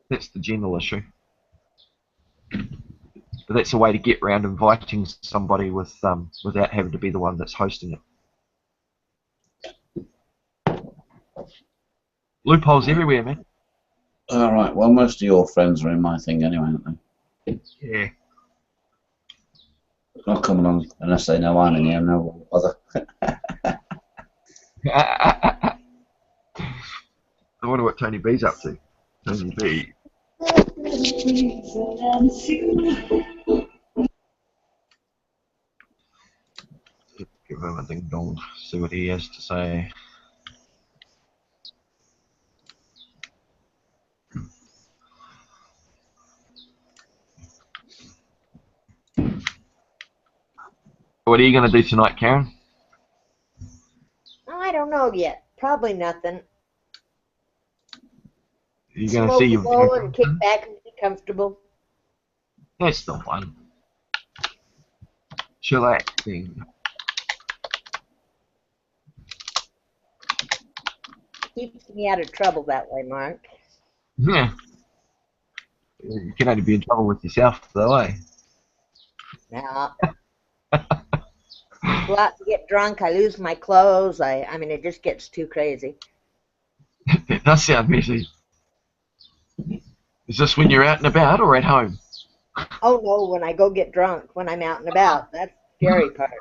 That's the general issue. But that's a way to get around inviting somebody without having to be the one that's hosting it. Loopholes everywhere, man. Alright, well most of your friends are in my thing anyway, aren't they? Yeah. Not coming on unless they know I'm in here, no bother. I wonder what Tony B's up to. Tony B. Give him a ding dong, see what he has to say. What are you going to do tonight, Karen? I don't know yet. Probably nothing. Are you going to see your bowl and kick back and be comfortable. That's the one. Chillaxing. Keeps me out of trouble that way, Mark. Yeah. You can only be in trouble with yourself, though, eh? Now, go out and get drunk, I lose my clothes. I mean, it just gets too crazy. It does sound messy. Is this when you're out and about or at home? Oh no, when I go get drunk, when I'm out and about, that's the scary part.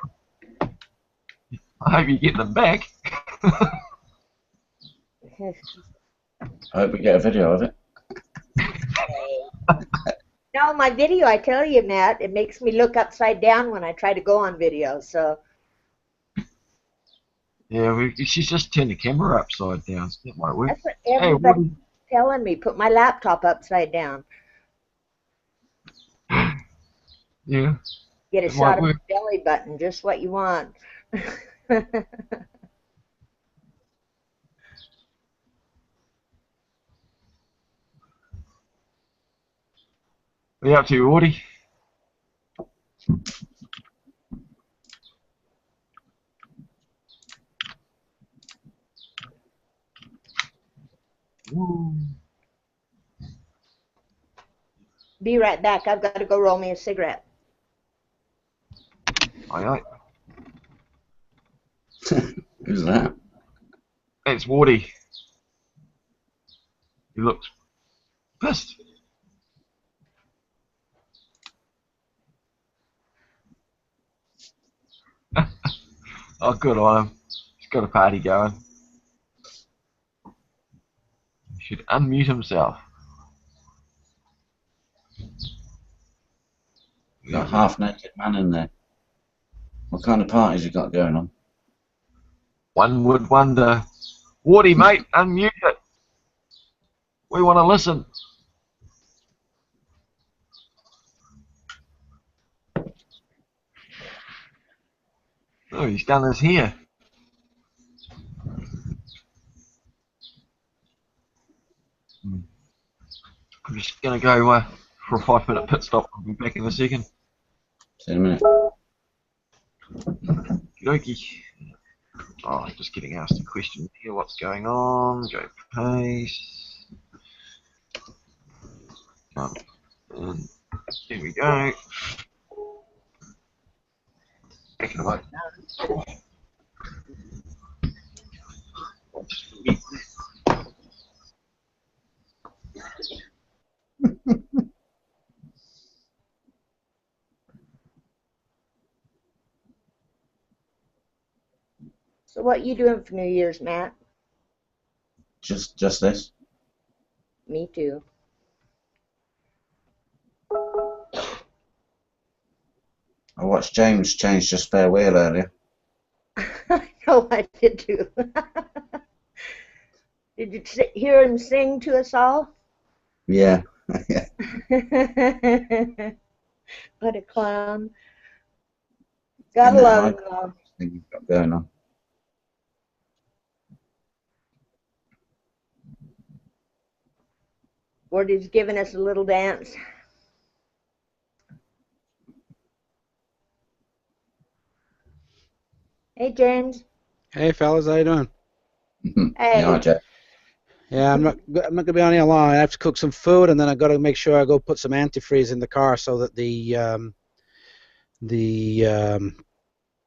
I hope you get them back. I hope we get a video of it. No, my video, I tell you, Matt, it makes me look upside down when I try to go on video. So Yeah, she's just turned the camera upside down. So that might work. that's what Hey, everybody's telling me. Put my laptop upside down. Yeah. Get a It shot might of my work. belly button, just what you want. What are you up to, Audie? Ooh. Be right back. I've got to go roll me a cigarette. Aye, aye. Who's that? That's Wardy. He looks pissed. Oh, good on him. He's got a party going. He should unmute himself. You got a half-naked man in there. What kind of parties you got going on? One would wonder. Wardy, mate, unmute it. We want to listen. Oh, he's done his hair. I'm just going to go for a 5-minute pit stop. I'll be back in a second. See you in a minute. Okey-dokey. Oh, just getting asked a question here. What's going on? Go paste. And there we go. Back in a moment. So what you doing for New Year's, Matt? Just this. Me too. I watched James change to spare wheel earlier. No, I did too. Did you hear him sing to us all? Yeah. What a clown. Gotta love him, though. Thing you've got going on. Gordy's giving us a little dance. Hey, James. Hey fellas, how you doing? Hey. Yeah, Jack. Yeah, I'm not gonna be on here long. I have to cook some food, and then I got to make sure I go put some antifreeze in the car so that the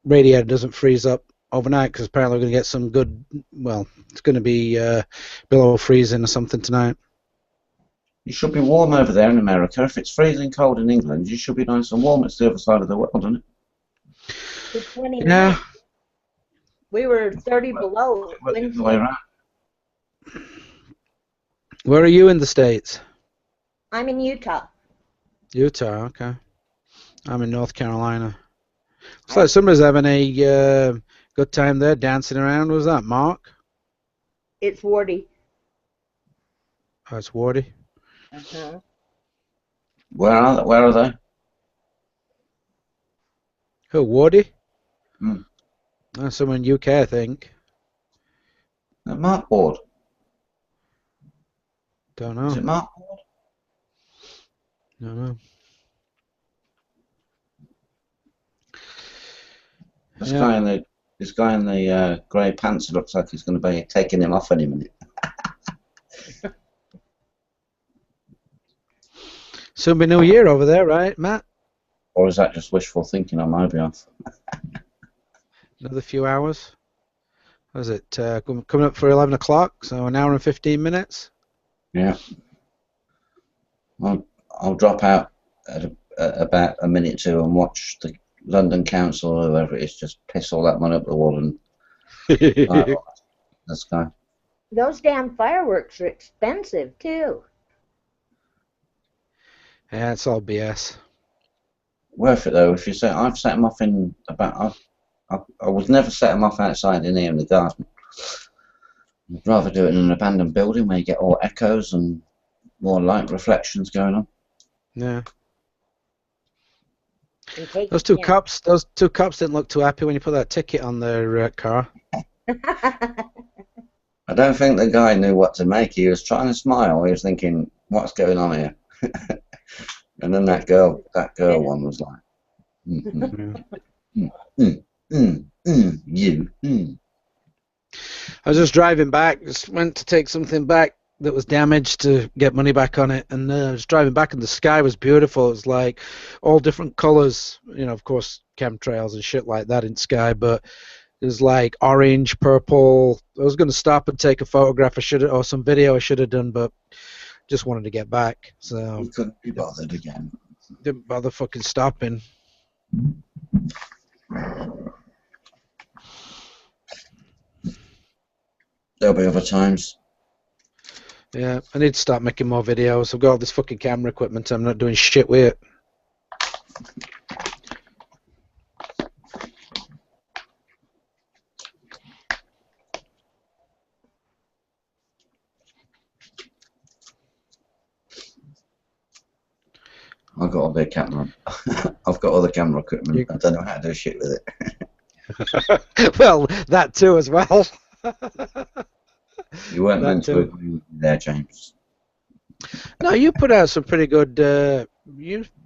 radiator doesn't freeze up overnight. Because apparently we're gonna get some good. Well, it's gonna be below freezing or something tonight. You should be warm over there in America. If it's freezing cold in England, you should be nice and warm. It's the other side of the world, isn't it? It's 29. Yeah. We were 30 below. Well, the other way around. Where are you in the States? I'm in Utah. Utah. Okay. I'm in North Carolina. Looks like somebody's having a good time there, dancing around. Was that Mark? It's Wardy. Oh, it's Wardy. Uh-huh. Where are they? Who, Wardy? Hmm. Someone in UK, I think. Mark Ward. Don't know. Is it Mark Ward? Don't know. This Yeah. guy in the grey pants looks like he's going to be taking him off any minute. Soon be New Year over there, right, Matt? Or is that just wishful thinking on my behalf? Another few hours. What is it? Coming up for 11 o'clock, so an hour and 15 minutes. Yeah. I'll drop out at about a minute or two and watch the London Council or whoever it is just piss all that money up the wall and this guy. Those damn fireworks are expensive too. Yeah, it's all BS. Worth it though. If you say I've set them off in about, I would never set them off outside in here in the garden. I'd rather do it in an abandoned building where you get all echoes and more light reflections going on. Yeah. And take Those it two in. cops didn't look too happy when you put that ticket on their car. I don't think the guy knew what to make. He was trying to smile. He was thinking, "What's going on here?" And then that girl one was like, "You." I was just driving back, just went to take something back that was damaged to get money back on it, and I was driving back and the sky was beautiful. It was like all different colours, you know, of course chemtrails and shit like that in sky, but it was like orange, purple. I was going to stop and take a photograph, or some video I should have done, but just wanted to get back, so You couldn't be bothered again. didn't bother fucking stopping. There'll be other times. Yeah, I need to start making more videos. I've got all this fucking camera equipment. I'm not doing shit with it. I've got all the camera. I've got all the camera equipment. I don't know how to do shit with it. Well, that too as well. You weren't That meant to too. agree with me there, James. No, you put out some pretty good,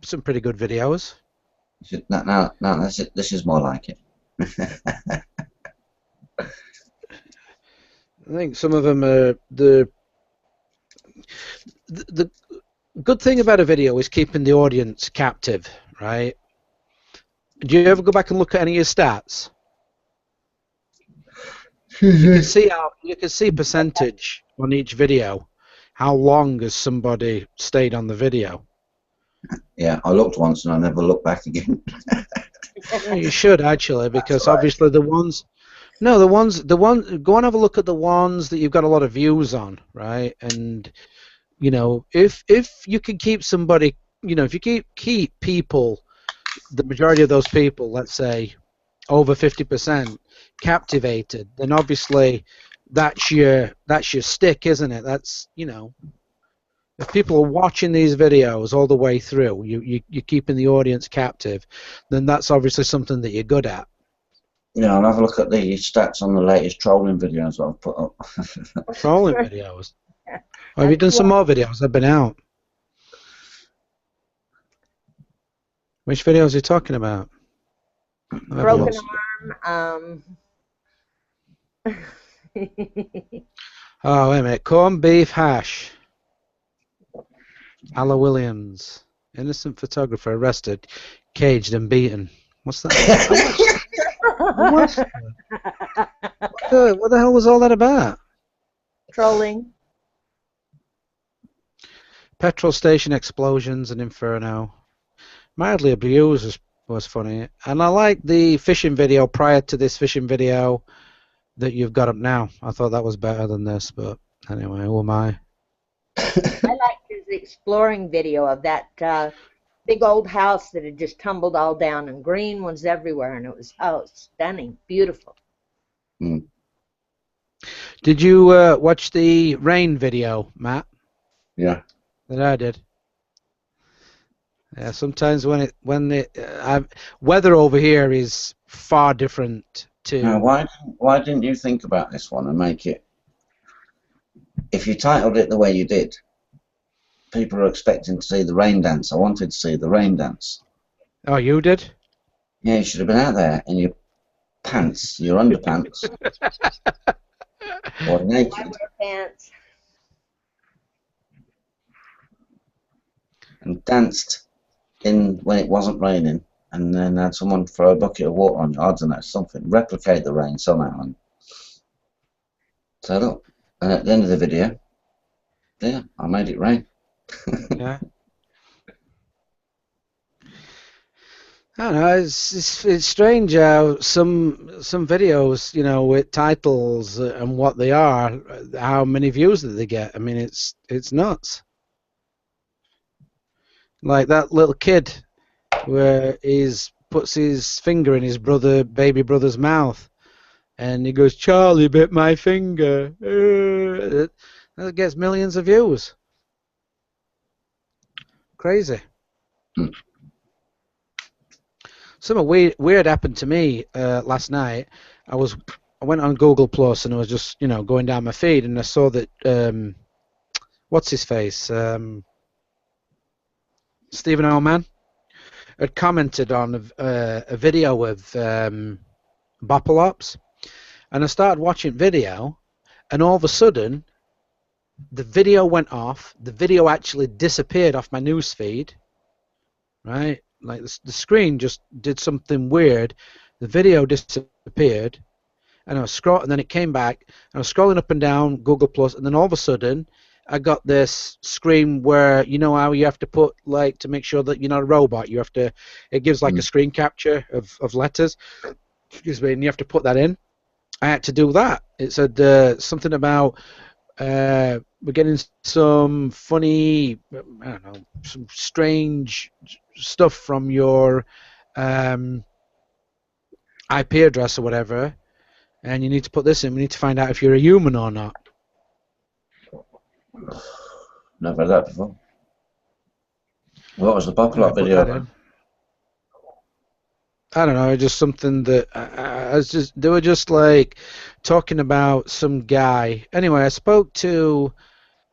some pretty good videos. Now, this is more like it. I think some of them are the good thing about a video is keeping the audience captive, right? Do you ever go back and look at any of your stats? You can see percentage on each video. How long has somebody stayed on the video? Yeah, I looked once and I never looked back again. Yeah, you should actually, because right. obviously the ones go and have a look at the ones that you've got a lot of views on, right? And you know, if you can keep somebody, you know, if you keep people, the majority of those people, let's say over 50% captivated, then obviously that's your stick, isn't it? That's, you know, if people are watching these videos all the way through, you're keeping the audience captive, then that's obviously something that you're good at. Yeah, I'll have a look at the stats on the latest trolling videos that I've put up. Trolling videos. Oh, have you done some more videos? I've been out. Which videos are you talking about? Broken arm. Oh, wait a minute. Corned beef hash. Alla Williams. Innocent photographer arrested, caged and beaten. What's that? What the hell was all that about? Trolling. Petrol station explosions and inferno. Mildly abused was funny. And I like the fishing video prior to this fishing video that you've got up now. I thought that was better than this, but anyway, who am I? I liked his exploring video of that big old house that had just tumbled all down and green was everywhere, and it was stunning, beautiful. Mm. Did you watch the rain video, Matt? Yeah. That I did. Yeah, sometimes when weather over here is far different to. Now, why didn't you think about this one and make it? If you titled it the way you did, people are expecting to see the rain dance. I wanted to see the rain dance. Oh, you did? Yeah, you should have been out there in your pants, your underpants, or naked, Pants. and danced in when it wasn't raining, and then had someone throw a bucket of water on you. I don't know, something. Replicate the rain somehow. And so look, and at the end of the video, yeah, I made it rain. Yeah. I don't know. It's strange how some videos, you know, with titles and what they are, how many views that they get. I mean, it's nuts. Like that little kid where he's puts his finger in his baby brother's mouth, and he goes, "Charlie bit my finger." That gets millions of views. Crazy. Something weird happened to me last night. I went on Google Plus and I was just, you know, going down my feed, and I saw that what's his face, Stephen Oman, had commented on a video of Bopalops, and I started watching video, and all of a sudden the video went off. The video actually disappeared off my news feed, right? Like the screen just did something weird. The video disappeared, and I was and then it came back. I was scrolling up and down Google Plus, and then all of a sudden, I got this screen where, you know how you have to put, like, to make sure that you're not a robot, you have to. It gives like a screen capture of letters. Excuse me, and you have to put that in. I had to do that. It said something about we're getting some funny, I don't know, some strange stuff from your IP address or whatever, and you need to put this in. We need to find out if you're a human or not. Never heard that before. What was the Bopalop video? I don't know, just something that I was just, they were just like talking about some guy. Anyway, we were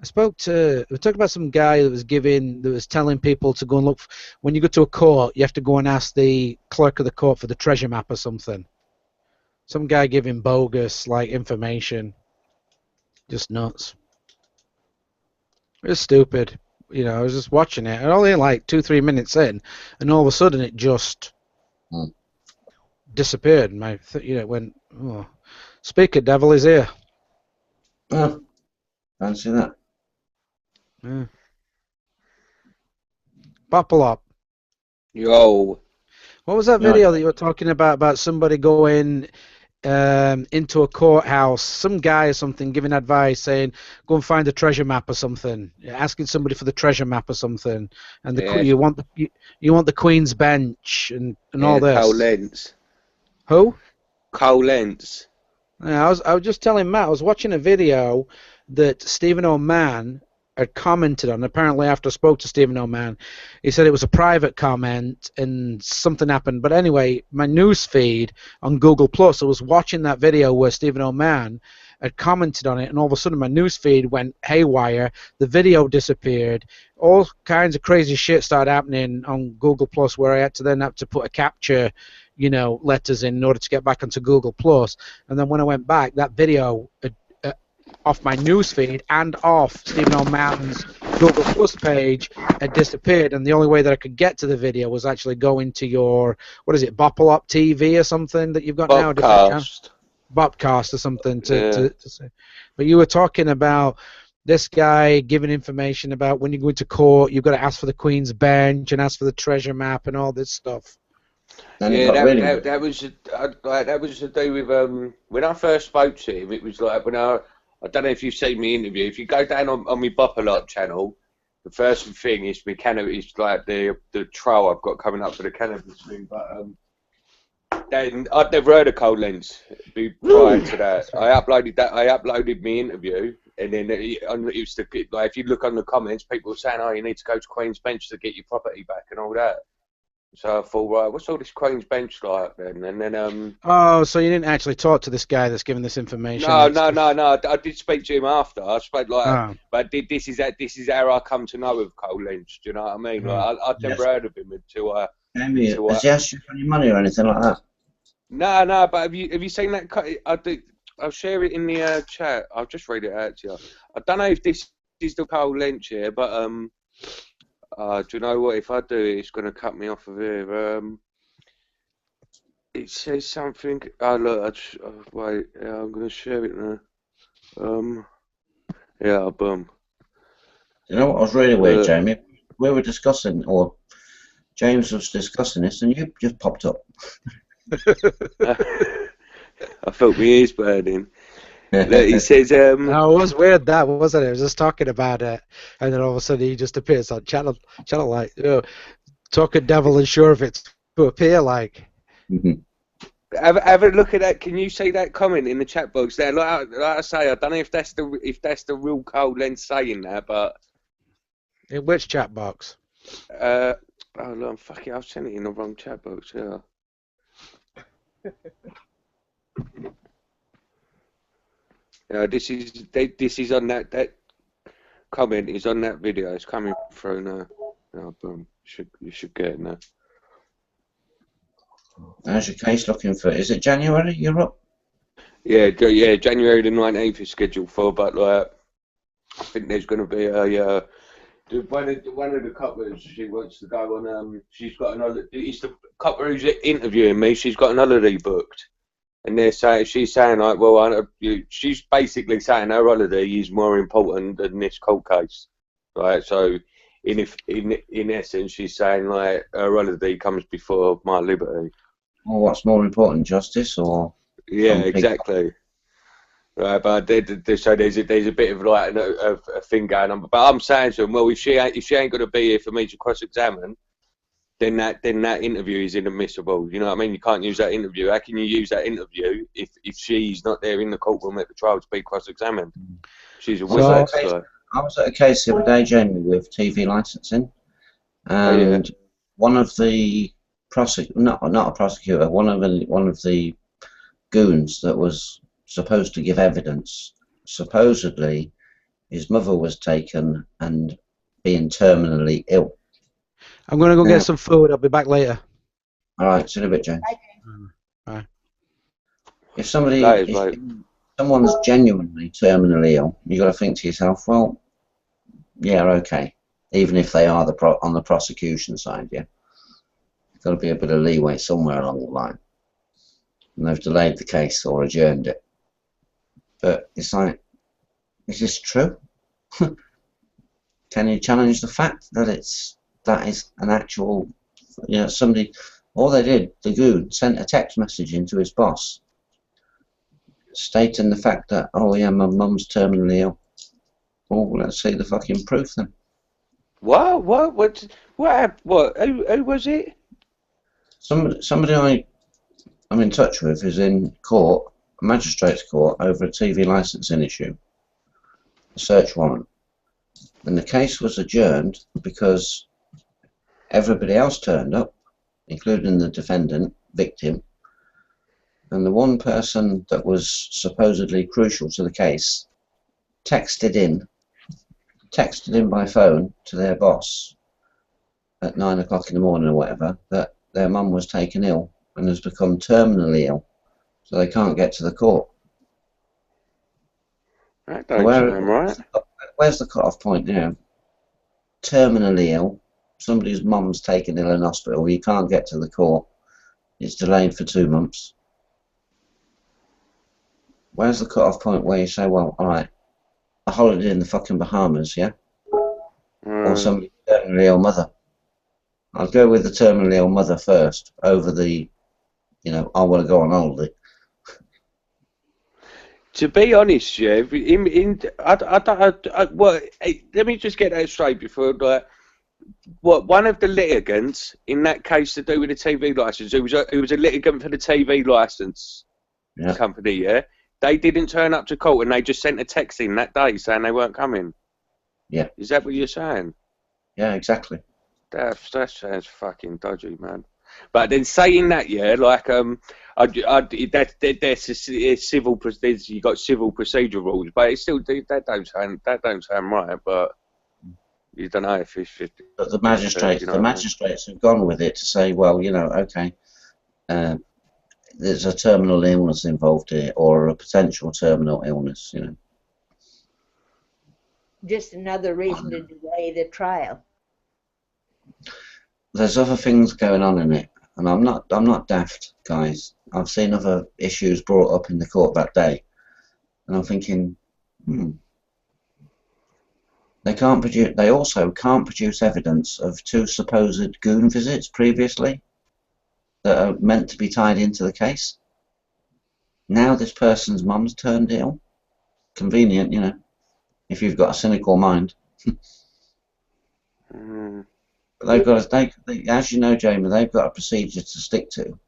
talking about some guy that was telling people to go and look, when you go to a court, you have to go and ask the clerk of the court for the treasure map or something. Some guy giving bogus, like, information. Just nuts. It was stupid. You know, I was just watching it, and only like 2-3 minutes in, and all of a sudden it just disappeared. And it went, oh. Speaker devil is here. Oh, fancy that. Yeah. Bopalop. Yo. What was that video that you were talking about somebody going into a courthouse, some guy or something giving advice saying, go and find the treasure map or something, asking somebody for the treasure map or something, and you want the Queen's Bench and all this. Cole Lentz. Who? Cole Lentz. Yeah, I was just telling Matt, I was watching a video that Stephen Oman had commented on. Apparently, after I spoke to Stephen Oman, he said it was a private comment and something happened. But anyway, my news feed on Google Plus, I was watching that video where Stephen Oman had commented on it, and all of a sudden my news feed went haywire. The video disappeared. All kinds of crazy shit started happening on Google Plus, where I had to put a capture, you know, letters in order to get back onto Google Plus. And then when I went back, that video off my newsfeed and off Stephen Oman's Google Plus page had disappeared, and the only way that I could get to the video was actually go into your, what is it, Bopalop TV or something that you've got now? Bopcast or something to say. But you were talking about this guy giving information about when you go into court, you've got to ask for the Queen's Bench and ask for the treasure map and all this stuff. Yeah, that was to do with when I first spoke to him. It was like when I don't know if you've seen me interview. If you go down on my Bopalop channel, the first thing is my cannabis, like the trail I've got coming up for the cannabis thing. But then I'd never heard of Cole Lentz prior to that. I uploaded my interview, and then it was like, if you look on the comments, people were saying, "Oh, you need to go to Queen's Bench to get your property back and all that." So I thought, right, what's all this Queen's Bench like then? And then oh, so you didn't actually talk to this guy that's giving this information? No. I did speak to him after. I spoke but this is how I come to know of Cole Lentz. Do you know what I mean? Like, I'd never heard of him until has he asked you for any money or anything like that? No, but have you seen that? I'll share it in the chat. I'll just read it out to you. I don't know if this is the Carl Lynch here, but do you know what? If I do it, it's going to cut me off of here. It says something. Oh look, wait. Yeah, I'm going to share it now. Yeah, boom. You know what was really weird, Jamie? We were discussing, or James was discussing this, and you just popped up. I felt my ears burning. Look, he says, No, it was weird, that, wasn't it? I was just talking about it, and then all of a sudden he just appears on channel like, talking devil and sure if it's to appear like. Have a look at that. Can you see that comment in the chat box there? Like I say, I don't know if that's the real Carl Lentz saying that, but In which chat box? oh look, fuck it, I've sent it in the wrong chat box. Yeah. This is on that comment is on that video. It's coming through now. Oh, boom. You should get it now. How's your case looking for? Is it January you're up? Yeah, January the 19th is scheduled for, but like, I think there's going to be a one of the couples. She wants to go on. She's got another. It's the couple who's interviewing me. She's got an holiday booked, and she's saying like, well, she's basically saying her holiday is more important than this court case, right? So, in essence, she's saying like her holiday comes before my liberty. Well, what's more important, justice or? Yeah, exactly. Right, but so there's a bit of like a thing going on. But I'm saying to them, well, if she ain't going to be here for me to cross-examine, then that interview is inadmissible. You know what I mean? You can't use that interview. How can you use that interview if she's not there in the courtroom at the trial to be cross-examined? She's a witness. I was at a case the other day, Jamie, with TV licensing, and one of the not a prosecutor, one of the goons that was supposed to give evidence, supposedly his mother was taken and being terminally ill. I'm going to go get some food. I'll be back later. All right, see you in a bit, James. Bye. If someone's genuinely terminally ill, you got to think to yourself, well, yeah, okay. Even if they are on the prosecution side, yeah, there's got to be a bit of leeway somewhere along the line. And they've delayed the case or adjourned it. But it's like, is this true? Can you challenge the fact that that is an actual, somebody, all they did, the goon, sent a text message into his boss stating the fact that, oh yeah, my mum's terminally ill. Oh, let's see the fucking proof then. What? Who was it? Somebody I'm in touch with is in court, a magistrate's court, over a TV licensing issue, a search warrant. And the case was adjourned because everybody else turned up, including the defendant, victim, and the one person that was supposedly crucial to the case texted in by phone to their boss at 9 o'clock in the morning or whatever that their mum was taken ill and has become terminally ill, so they can't get to the court. That don't sound right. Where's the cut-off point now? Terminally ill, somebody's mum's taken ill in hospital, you can't get to the court, it's delayed for 2 months. Where's the cut-off point where you say, well, alright, a holiday in the fucking Bahamas, yeah? Or somebody's terminally ill mother? I'll go with the terminally ill mother first, over the, I want to go on holiday. To be honest, yeah, let me just get that straight before, one of the litigants in that case to do with the TV license, who was a litigant for the TV license company, yeah, they didn't turn up to court and they just sent a text in that day saying they weren't coming. Yeah. Is that what you're saying? Yeah, exactly. That sounds fucking dodgy, man. But then saying that, yeah, like that's civil. You got civil procedure rules, but it's still that don't sound right. But you don't know if it's. But the magistrates have gone with it to say, well, okay, there's a terminal illness involved here, or a potential terminal illness, you know. Just another reason to delay the trial. There's other things going on in it, and I'm not daft, guys. I've seen other issues brought up in the court that day, and I'm thinking, They also can't produce evidence of 2 supposed goon visits previously that are meant to be tied into the case. Now this person's mum's turned ill. Convenient, you know, if you've got a cynical mind. But they've got, as you know, Jamie, they've got a procedure to stick to.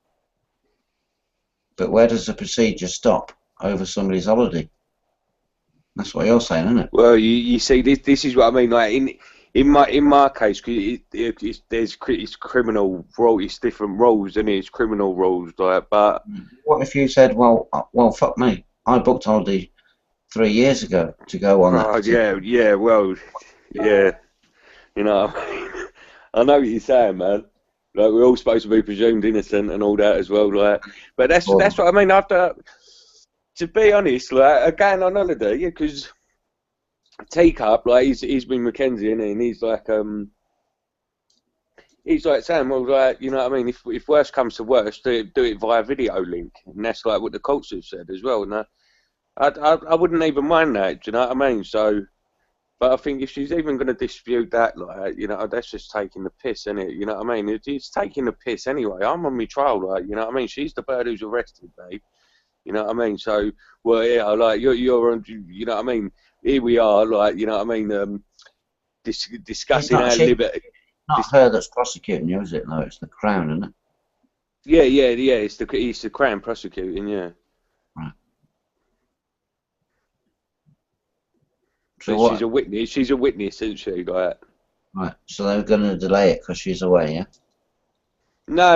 But where does the procedure stop? Over somebody's holiday. That's what you're saying, isn't it? Well, you see, this is what I mean. Like in my case, it's criminal rule. It's different rules, and it's criminal rules. Like, but what if you said, well, fuck me, I booked holiday 3 years ago to go on that. Yeah, well, yeah, you know, I know what you're saying, man. Like, we're all supposed to be presumed innocent and all that as well. Like, but that's what I mean. After, to be honest, like, going on holiday, yeah, because Teacup, like, he's been Mackenzie, and he's like saying, well, like, you know what I mean, if worst comes to worst, do it via video link, and that's like what the courts have said as well. And I wouldn't even mind that, do you know what I mean? So, but I think if she's even going to dispute that, like, you know, that's just taking the piss, isn't it? You know what I mean? It's taking the piss anyway. I'm on my trial, like, you know what I mean? She's the bird who's arrested, babe. You know what I mean? So, well, yeah, like, you're on, you know what I mean? Here we are, like, you know what I mean, discussing our liberty. Not her that's prosecuting you, is it? No, it's the Crown, isn't it? Yeah, it's the Crown prosecuting, yeah. Right. So she's a witness. She's a witness, isn't she? Like. Right. So they're going to delay it because she's away, yeah? No.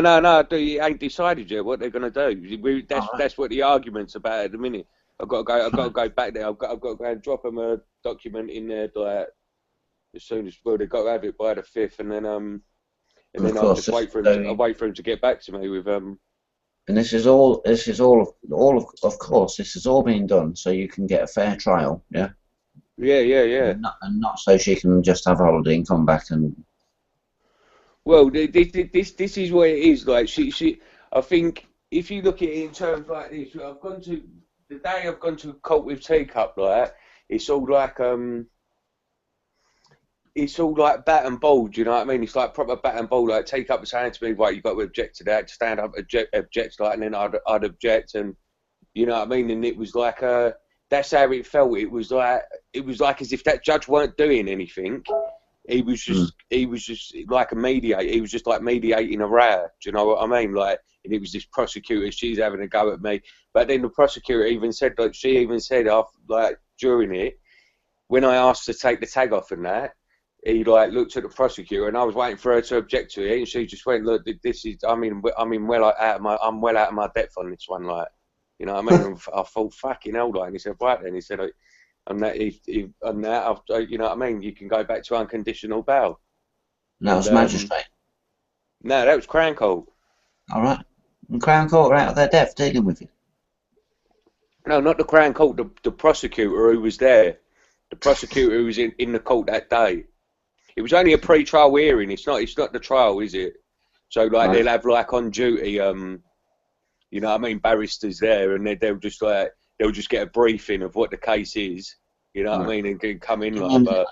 You ain't decided yet what they're going to do. That's what the argument's about at the minute. I've got to go back there. I've got to go and drop them a document in there, like, as soon as they've got to have it by the 5th, and then I'll just wait for him to get back to me with And this is all of course, this has all been done so you can get a fair trial, yeah. Yeah. And not so she can just have a holiday and come back and. Well, this is what it is. Like, she. I think if you look at it in terms like this, the day I've gone to court with Teacup, like, it's all like bat and ball. Do you know what I mean? It's like proper bat and ball. Like, Teacup was saying to me, right, you've got to object to that, stand up, object, like, and then I'd object, and you know what I mean. And it was like that's how it felt. It was like as if that judge weren't doing anything. He was just like a mediator. He was just like mediating a row. Do you know what I mean? Like, and it was this prosecutor. She's having a go at me. But then the prosecutor even said, like, she even said, like, during it, when I asked to take the tag off and that, he like looked at the prosecutor, and I was waiting for her to object to it, and she just went, look, this is, I'm well out of my depth on this one, like, you know what I mean? I thought, fucking hell, like, and he said, right then, he said, on that, you know what I mean, you can go back to unconditional bail. No, it was magistrate. No, that was Crown Court. All right. And Crown Court are out of their depth dealing with you. No, not the Crown Court, the prosecutor who was there. The prosecutor who was in the court that day. It was only a pre-trial hearing. It's not the trial, is it? So, like, they'll have, like, on duty, you know what I mean, barristers there, and they'll just get a briefing of what the case is, you know what I mean, and can come in like that.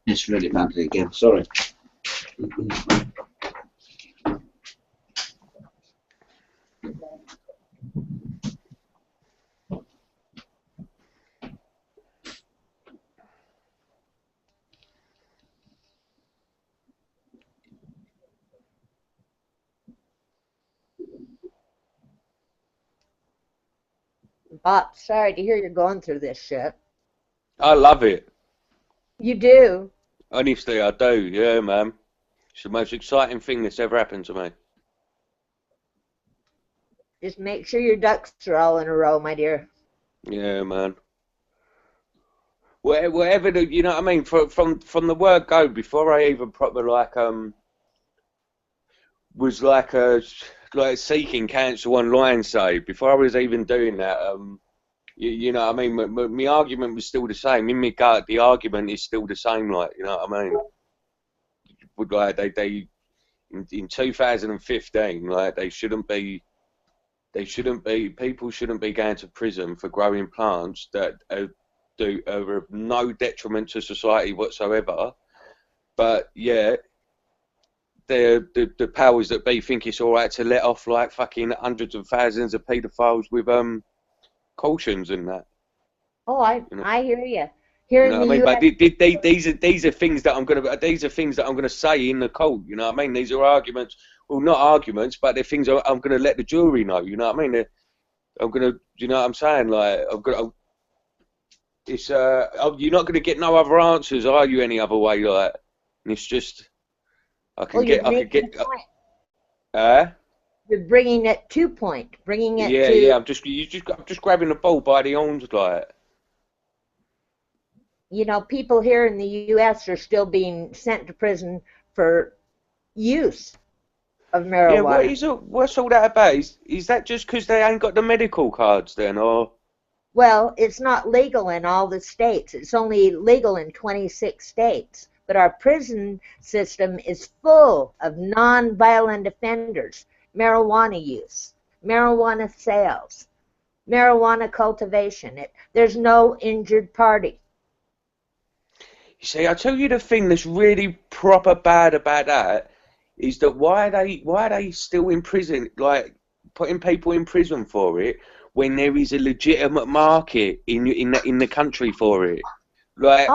It's really badly again. Sorry. Bob, sorry to hear you're going through this shit. I love it. You do? Honestly, I do. Yeah, man. It's the most exciting thing that's ever happened to me. Just make sure your ducks are all in a row, my dear. Yeah, man. Whatever, you know what I mean? From the word go, before I even proper, like, was like like seeking counsel online, say, before I was even doing that, you know what I mean? My argument was still the same. In my gut, the argument is still the same, like, you know what I mean? Would like they in 2015, like people shouldn't be going to prison for growing plants that are of no detriment to society whatsoever. But yeah, the powers that be think it's all right to let off like fucking hundreds of thousands of paedophiles with cautions and that. Oh, I hear you. Here You know in what I the mean? U.S. But these are things that I'm gonna say in the court. You know what I mean? These are arguments. Well, not arguments, but they're things I'm gonna let the jury know. You know what I mean? I'm gonna. You know what I'm saying? Like it's you're not gonna get no other answers, are you? Any other way? Like, and it's just I could get. You're bringing it to point. Bringing it to. Yeah. I'm just grabbing the ball by the horns, like. You know, people here in the U.S. are still being sent to prison for use of marijuana. Yeah, what's all that about? Is that just because they ain't got the medical cards then, or? Well, it's not legal in all the states. It's only legal in 26 states. But our prison system is full of non-violent offenders, marijuana use, marijuana sales, marijuana cultivation. There's no injured party. You see, I tell you the thing that's really proper bad about that is that why are they still in prison, like putting people in prison for it when there is a legitimate market in the country for it? Like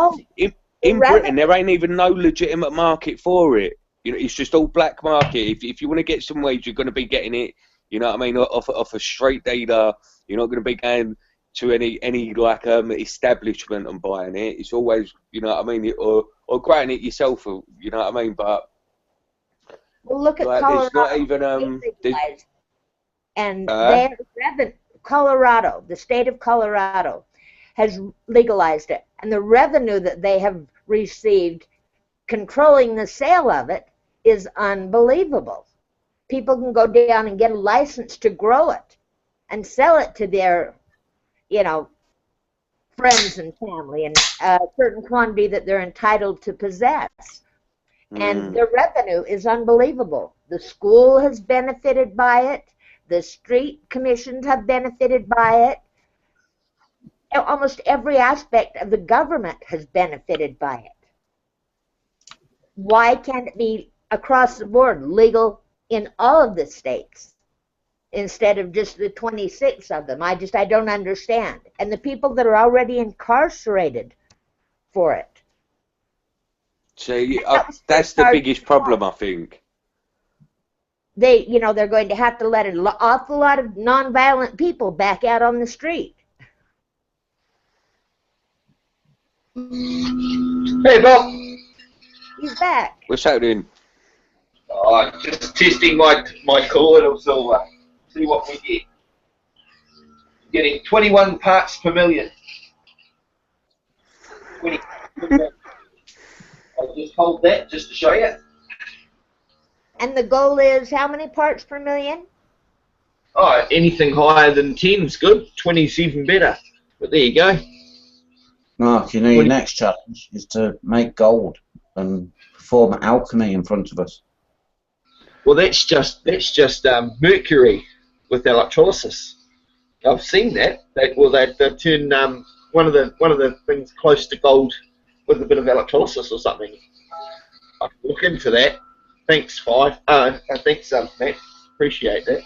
in Britain, there ain't even no legitimate market for it. You know, it's just all black market. If you want to get some weed, you're going to be getting it. You know what I mean? Off a street dealer. You're not going to be going to any like establishment and buying it. It's always, you know what I mean, or growing it yourself, you know what I mean. But well, look at like, Colorado. there's not even and Colorado, the state of Colorado, has legalized it, and the revenue that they have received controlling the sale of it is unbelievable. People can go down and get a license to grow it and sell it to their friends and family in a certain quantity that they're entitled to possess. And the revenue is unbelievable. The school has benefited by it. The street commissions have benefited by it. Almost every aspect of the government has benefited by it. Why can't it be across the board legal in all of the states? Instead of just the 26 of them. I don't understand. And the people that are already incarcerated for it. See, that's the biggest problem, I think. They're going to have to let an awful lot of non-violent people back out on the street. Hey, Bob. He's back. What's happening? Oh, just testing my colloidal silver. See what we get. Getting 21 parts per million. 20. I'll just hold that just to show you. And the goal is how many parts per million? Oh, anything higher than 10 is good. 20's even better. But there you go. Mark, your next challenge is to make gold and perform alchemy in front of us. Well, that's just mercury with electrolysis. I've seen that. They turn one of the things close to gold with a bit of electrolysis or something. I can look into that. Thanks, Five. Thanks, Matt. Appreciate that.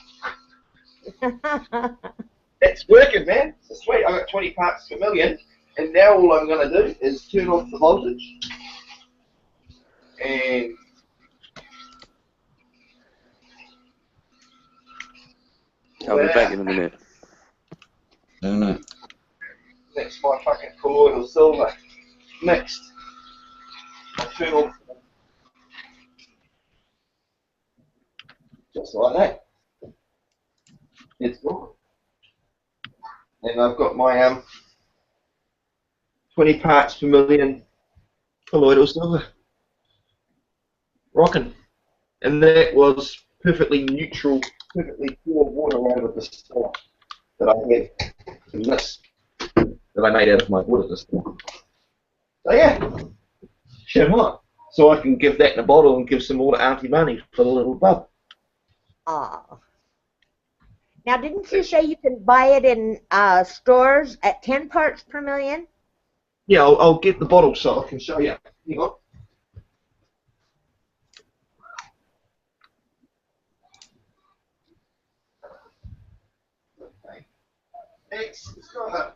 It's working, man. It's sweet. I got 20 parts per million, and now all I'm going to do is turn off the voltage and I'll be back in a minute. No. That's my fucking colloidal silver mixed. I'll turn off just like that. It's gone. And I've got my 20 parts per million colloidal silver. Rocking. And that was perfectly neutral, perfectly pure water out of the store that I had in this, that I made out of my water distiller. So yeah, shit hot. So I can give that in a bottle and give some more to Auntie Money for the little bub. Oh. Now, didn't you say you can buy it in stores at 10 parts per million? Yeah, I'll get the bottle so I can show you. Hang on.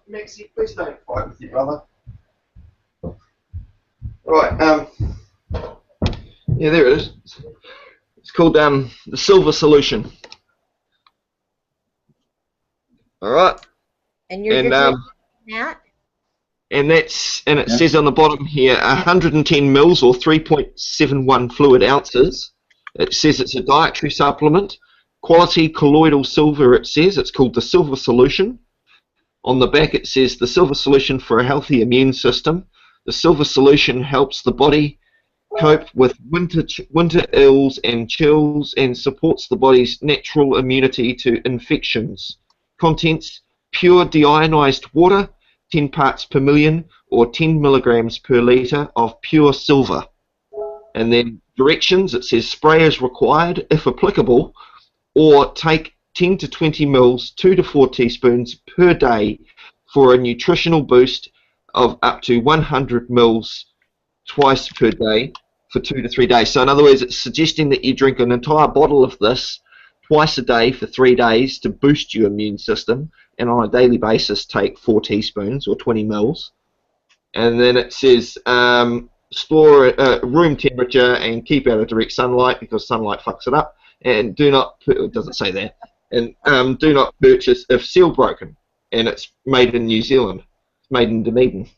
Maxie, please don't fight with your brother. Right, yeah, there it is. It's called the Silver Solution. All right. And you're just that? And it says on the bottom here 110 mils or 3.71 fluid ounces. It says it's a dietary supplement. Quality colloidal silver, it says. It's called the Silver Solution. On the back it says the Silver Solution for a healthy immune system. The Silver Solution helps the body cope with winter ills and chills and supports the body's natural immunity to infections. Contents: pure deionized water, 10 parts per million or 10 milligrams per litre of pure silver. And then directions, it says spray is required if applicable, or take 10 to 20 mils, 2 to 4 teaspoons per day for a nutritional boost of up to 100 mils twice per day for 2 to 3 days. So in other words, it's suggesting that you drink an entire bottle of this twice a day for 3 days to boost your immune system, and on a daily basis take 4 teaspoons or 20 mils. And then it says store room temperature and keep out of direct sunlight because sunlight fucks it up. And do not, it doesn't say that, and do not purchase if seal broken. And it's made in New Zealand. It's made in Dunedin.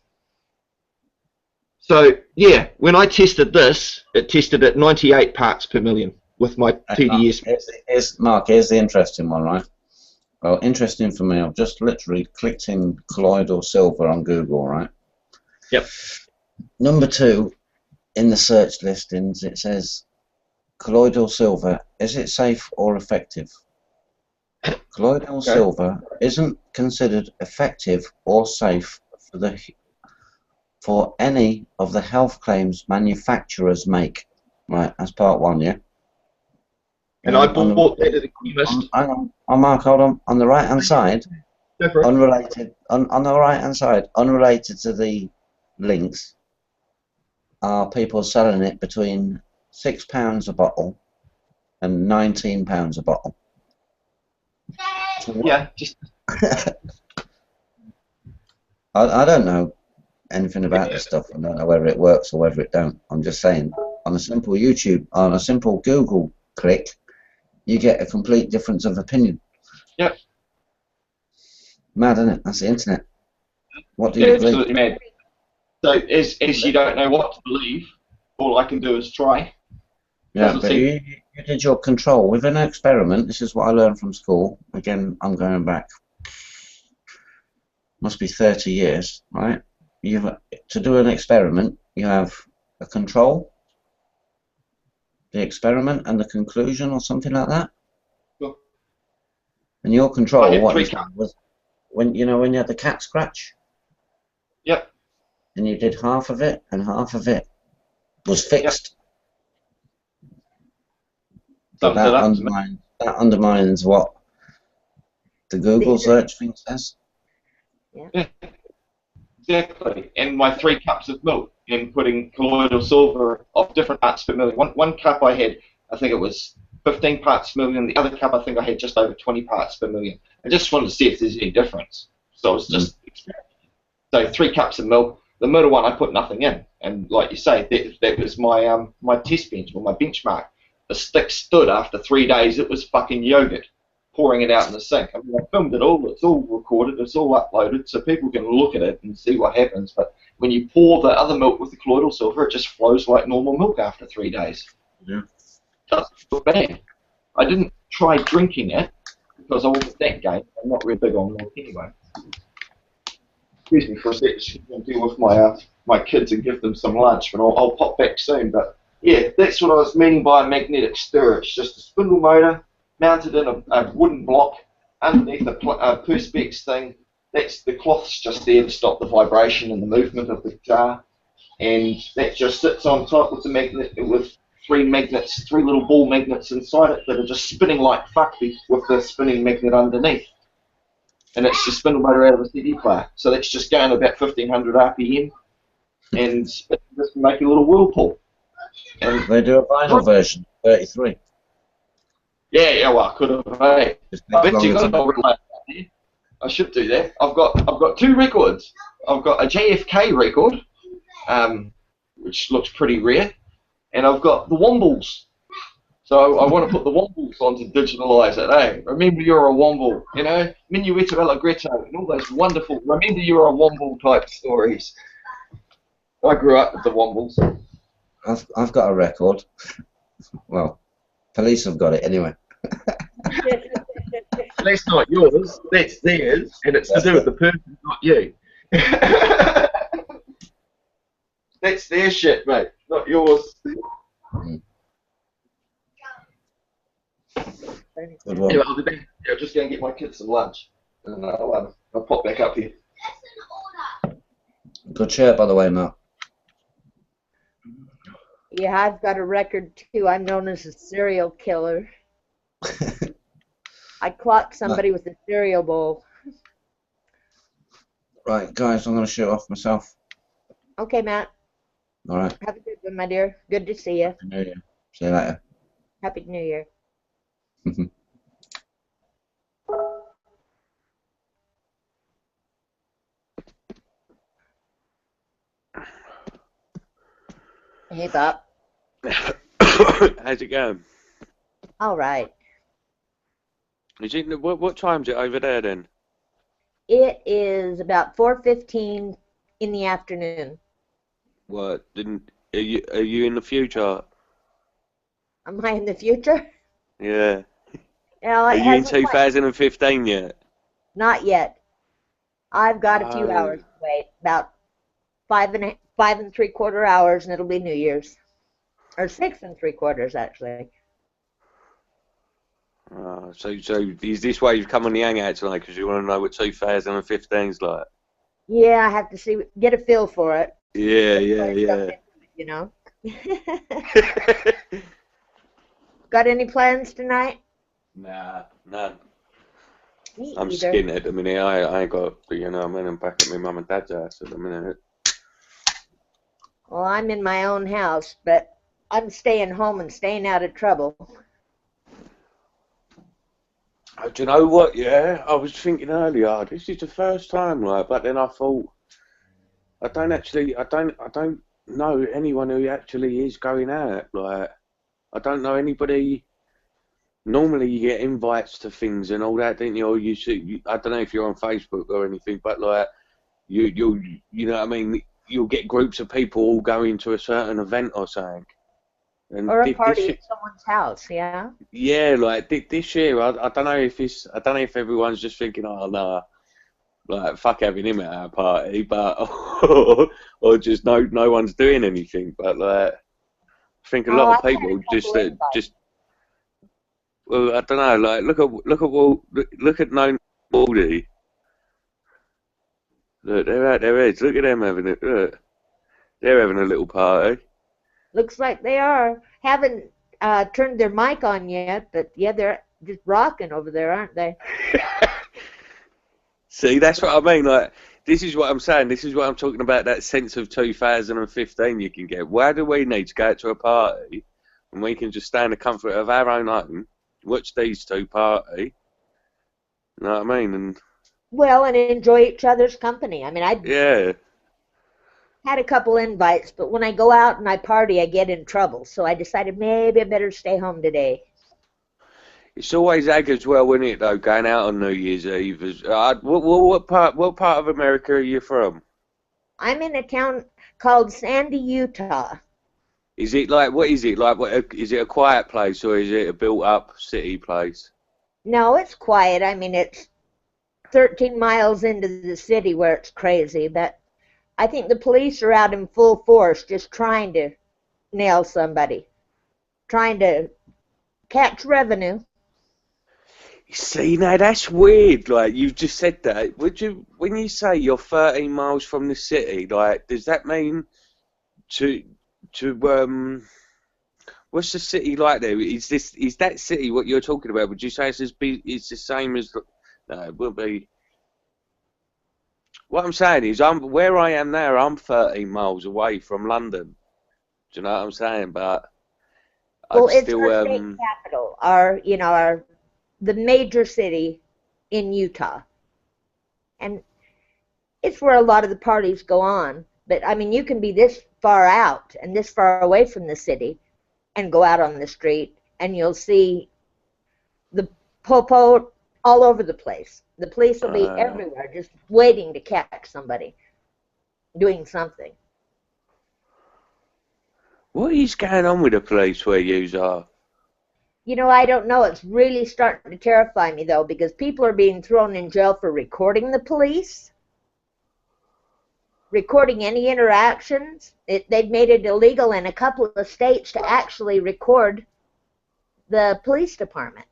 So yeah, when I tested this, it tested at 98 parts per million with my TDS. Mark, here's the interesting one, right? Well, interesting for me, I've just literally clicked in colloidal silver on Google, right? Yep. Number 2 in the search listings, it says colloidal silver, is it safe or effective? Colloidal silver isn't considered effective or safe for any of the health claims manufacturers make. Right, that's part 1, yeah? And I bought that at a chemist. Hang on, Mark, hold on. On the right-hand side, unrelated, on the right-hand side, unrelated to the links, are people selling it between £6 a bottle and £19 a bottle. Yeah, just. I don't know anything about this stuff. I don't know whether it works or whether it don't. I'm just saying, on a simple on a simple Google click, you get a complete difference of opinion. Yep. Mad, isn't it? That's the internet. What do you believe? Absolutely mad. So, as you don't know what to believe, all I can do is try. Yeah, but you did your control with an experiment. This is what I learned from school. Again, I'm going back. Must be 30 years, right? To do an experiment, you have a control, the experiment, and the conclusion, or something like that. Sure. And your control, was when you had the cat scratch. Yep. And you did half of it, and half of it was fixed. Yep. That undermines what the Google search thing says. Yeah, exactly. And my 3 cups of milk and putting colloidal silver of different parts per million. One cup I had, I think it was 15 parts per million. The other cup I think I had just over 20 parts per million. I just wanted to see if there's any difference. So it was just experimenting. So 3 cups of milk. The middle one I put nothing in, and like you say, that was my my test bench or my benchmark. The stick stood after 3 days. It was fucking yogurt, pouring it out in the sink. I mean, I filmed it all. It's all recorded. It's all uploaded, so people can look at it and see what happens. But when you pour the other milk with the colloidal silver, it just flows like normal milk after 3 days. Yeah. It doesn't feel bad. I didn't try drinking it because I wasn't that game. I'm not really big on milk anyway. Excuse me for a sec. I'm going to deal with my kids and give them some lunch, but I'll pop back soon. But Yeah, that's what I was meaning by a magnetic stirrer. It's just a spindle motor mounted in a wooden block underneath a perspex thing. That's the cloth's just there to stop the vibration and the movement of the jar, and that just sits on top with the magnet with three little ball magnets inside it that are just spinning like fuck with the spinning magnet underneath. And it's the spindle motor out of a CD player. So that's just going about 1500 RPM, and it just make a little whirlpool. And they do a vinyl version, 33. Yeah, well, I could have. Hey, I bet you got I should do that. I've got 2 records. I've got a JFK record, which looks pretty rare, and I've got the Wombles. So I want to put the Wombles on to digitalise it, eh? Remember you're a Womble, you know? Minuetto Allegretto and all those wonderful remember you're a Womble type stories. I grew up with the Wombles. I've got a record. Well, police have got it anyway. That's not yours, that's theirs, and it's to do with the person, not you. That's their shit, mate, not yours. Good one. Anyway, I'll be back. Yeah, I'm just going to get my kids some lunch, and I'll pop back up here. Good shirt, by the way, Matt. Yeah, I've got a record too. I'm known as a serial killer. I clocked somebody with a cereal bowl. Right, guys, I'm going to shoot off myself. Okay, Matt. All right. Have a good one, my dear. Good to see you. Happy New Year. See you later. Happy New Year. Hey, Bob. How's it going? All right. Is it what time's it over there then? It is about 4:15 in the afternoon. What? Are you in the future? Am I in the future? Yeah. No, Are you in 2015 yet? Not yet. I've got a few hours to wait. About 5 3/4 hours, and it'll be New Year's, or 6 3/4 actually. So is this why you've come on the hangout tonight? Because you want to know what 2015's like? Yeah, I have to get a feel for it. Yeah. You know. Got any plans tonight? Nah, none. Me I'm either. skinny at the minute. I ain't got, you know, I'm back at my mum and dad's house at the minute. Well, I'm in my own house, but I'm staying home and staying out of trouble. Oh, do you know what? Yeah, I was thinking earlier. This is the first time, like, but then I thought, I don't know anyone who actually is going out. Like, I don't know anybody. Normally, you get invites to things and all that, don't you? Or you see, I don't know if you're on Facebook or anything, but like, you know what I mean. You'll get groups of people all going to a certain event or something. And or a party at someone's house, yeah. Yeah, like this year, I don't know if everyone's just thinking, oh no, like fuck having him at our party, but or just no one's doing anything. But like, I think a lot of people just. Well, I don't know. Like, look at known Baldy. Look, they're out their heads. Look at them having it. Look, they're having a little party. Looks like they are. Haven't turned their mic on yet, but yeah, they're just rocking over there, aren't they? See, that's what I mean. Like, this is what I'm saying. This is what I'm talking about. That sense of 2015 you can get. Why do we need to go to a party when we can just stay in the comfort of our own home, watch these two party? You know what I mean? And well, and enjoy each other's company. I mean, yeah. Had a couple invites, but when I go out and I party, I get in trouble. So I decided maybe I better stay home today. It's always ag as well, isn't it, though, going out on New Year's Eve? What part of America are you from? I'm in a town called Sandy, Utah. Is it like, what is it? Like, is it a quiet place or is it a built-up city place? No, it's quiet. I mean, it's 13 miles into the city where it's crazy, but I think the police are out in full force just trying to nail somebody, trying to catch revenue. See, now that's weird. Like, you've just said that. When you say you're 13 miles from the city, like, does that mean to what's the city like there? Is that city what you're talking about? Would you say it's the same as? No, it will be. What I'm saying is, where I am now. I'm 13 miles away from London. Do you know what I'm saying? But well, I'm it's still, our state capital, the major city in Utah, and it's where a lot of the parties go on. But I mean, you can be this far out and this far away from the city, and go out on the street, and you'll see the popo all over the place. The police will be everywhere, just waiting to catch somebody doing something. What is going on with the police where yous are? You know, I don't know. It's really starting to terrify me, though, because people are being thrown in jail for recording the police, recording any interactions. They've made it illegal in a couple of states to actually record the police department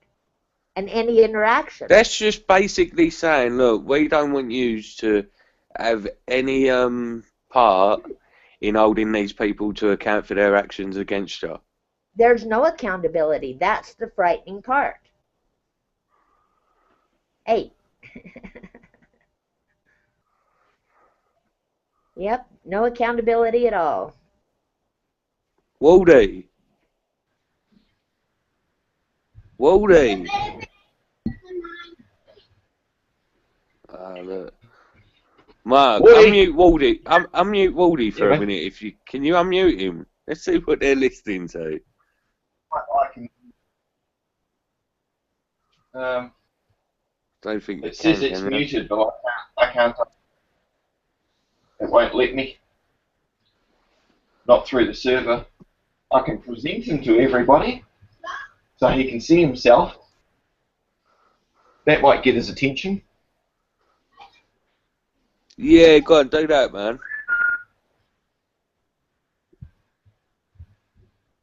and any interaction. That's just basically saying, look, we don't want you to have any part in holding these people to account for their actions against you. There's no accountability. That's the frightening part. Hey. Yep, no accountability at all. Waldy. Look. Mark, unmute Waldy. Unmute Waldy for a minute. If you can, you unmute him. Let's see what they're listening to. I can. Don't think it says it's muted, but I can't. It won't let me. Not through the server. I can present him to everybody, so he can see himself. That might get his attention. Yeah, go on, do that, man.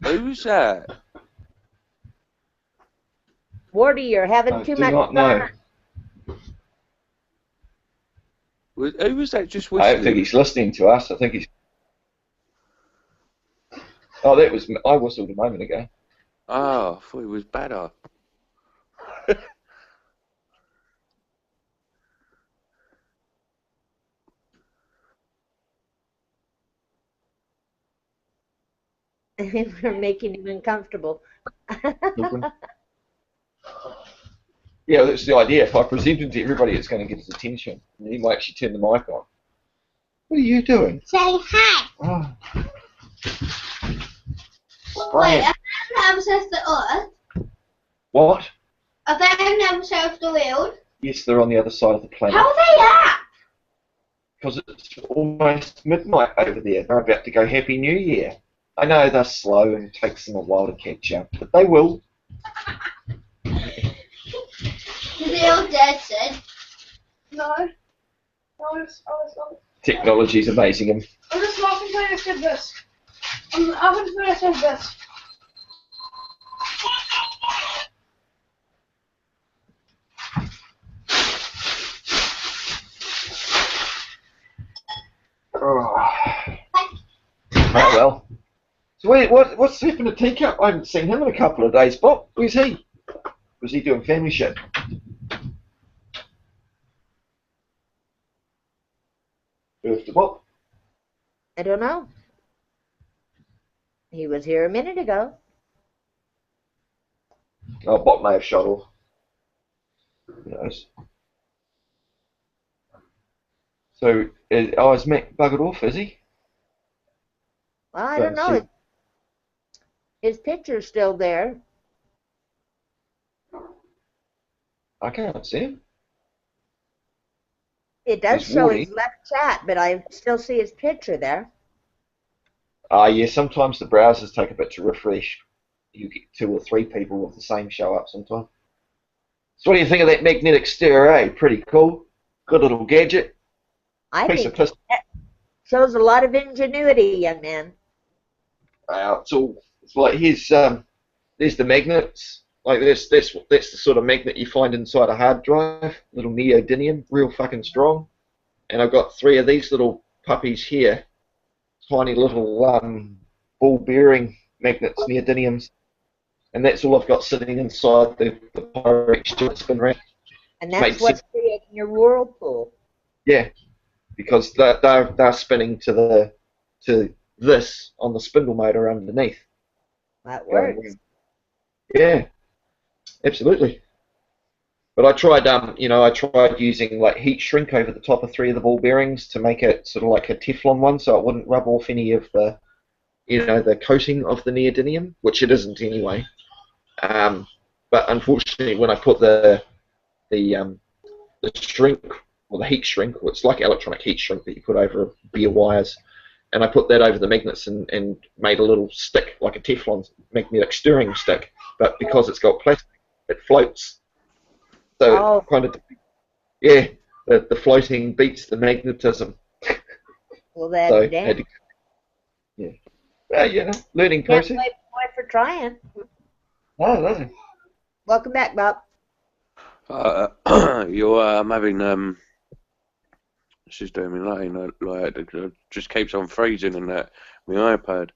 Who's that? Wardy, you're having too much fun. Who was that just whistling? I don't think he's listening to us. I think he's... Oh, that was... I whistled a moment ago. Oh, I thought it was better. We're making him uncomfortable. Yeah, that's the idea. If I present him to everybody, it's going to get his attention. And he might actually turn the mic on. What are you doing? Saying hi. Oh. Wait, have they ever saved the Earth? What? Have they never saved the world? Yes, they're on the other side of the planet. How are they that? Because it's almost midnight over there. They're about to go Happy New Year. I know they're slow and it takes them a while to catch up, but they will. Did the old dad said? No. I was Technology's amazing him. I'm just laughing when I said this. I'm laughing when I said this. Oh well. So wait, what's happened to Teacup? I haven't seen him in a couple of days. Bob, where's he? Was he doing family shit? Where's the Bob? I don't know. He was here a minute ago. Oh, Bob may have shot off. Who knows? So, is Mac buggered off, is he? Well, I don't know. His picture's still there. I can't see him. It does show his left chat, but I still see his picture there. Yeah, sometimes the browsers take a bit to refresh. You get 2 or 3 people with the same show up sometimes. So what do you think of that magnetic stir, eh? Pretty cool. Good little gadget. I think that shows a lot of ingenuity, young man. It's like there's the magnets. Like that's the sort of magnet you find inside a hard drive, little neodymium, real fucking strong. And I've got 3 of these little puppies here, tiny little ball bearing magnets, neodymiums, and that's all I've got sitting inside the Pyrex spin rack. And that's what's creating your whirlpool. Yeah, because they're spinning to this on the spindle motor underneath. That works. Yeah, absolutely. But I tried, I tried using like heat shrink over the top of 3 of the ball bearings to make it sort of like a Teflon one, so it wouldn't rub off any of the, the coating of the neodymium, which it isn't anyway. But unfortunately, when I put the shrink, or the heat shrink, or it's like electronic heat shrink that you put over bare wires, and I put that over the magnets and made a little stick, like a Teflon magnetic stirring stick, but because it's got plastic, it floats. So kind of, yeah, the floating beats the magnetism. Well, that's damn. Yeah. Well, learning process. Can't blame the boy for trying. Oh, no. Welcome back, Bob. I'm having she's doing me like it just keeps on freezing and that. My iPad.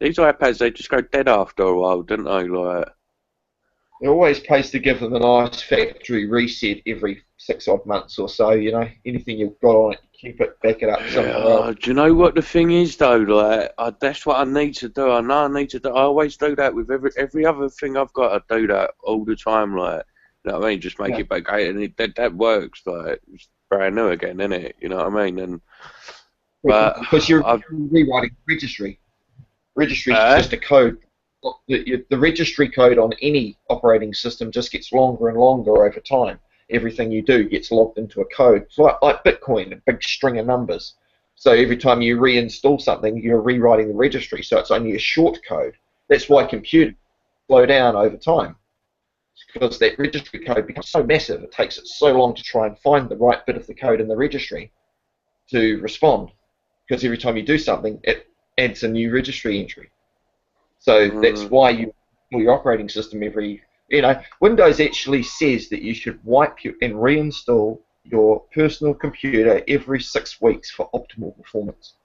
These iPads, they just go dead after a while, don't they? Like. It always pays to give them a nice factory reset every 6 odd months or so. Anything you've got on it, keep it, back it up somewhere else. Do you know what the thing is though? Like, that's what I need to do. I know I need to do. I always do that with every other thing I've got. I do that all the time. Like, you know what I mean? Just make it back, and that works. Like, it's brand new again, isn't it? You know what I mean? And because you're rewriting the registry. Registry is just a code. The registry code on any operating system just gets longer and longer over time. Everything you do gets logged into a code. It's like Bitcoin, a big string of numbers. So every time you reinstall something, you're rewriting the registry, so it's only a short code. That's why computers slow down over time. Because that registry code becomes so massive, it takes it so long to try and find the right bit of the code in the registry to respond. Because every time you do something, it adds a new registry entry. So that's why you install your operating system Windows actually says that you should wipe and reinstall your personal computer every 6 weeks for optimal performance.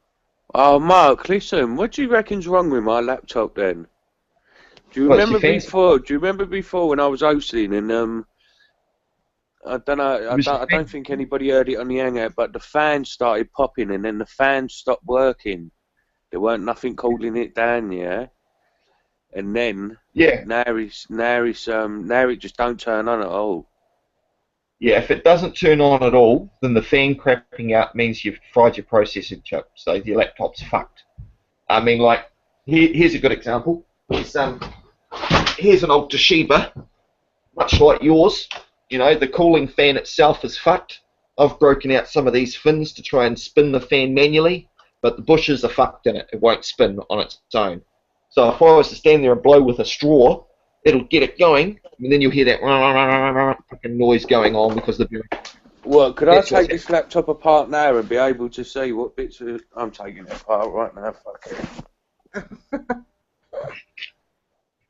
Oh, Mark, listen, what do you reckon's wrong with my laptop then? Do you remember before? Do you remember before when I was hosting and I don't know. I don't think anybody heard it on the hangout, but the fan started popping and then the fan stopped working. There weren't nothing cooling it down, yeah. And then now it just don't turn on at all. Yeah, if it doesn't turn on at all, then the fan crapping out means you've fried your processing chip, so your laptop's fucked. I mean, like, here's a good example. Here's an old Toshiba, much like yours. The cooling fan itself is fucked. I've broken out some of these fins to try and spin the fan manually, but the bushes are fucked in it. It won't spin on its own. So if I was to stand there and blow with a straw, it'll get it going, and then you'll hear that fucking noise going on because the bearing. Well, could I take this laptop apart now and be able to see what bits of... I'm taking it apart right now, fuck it.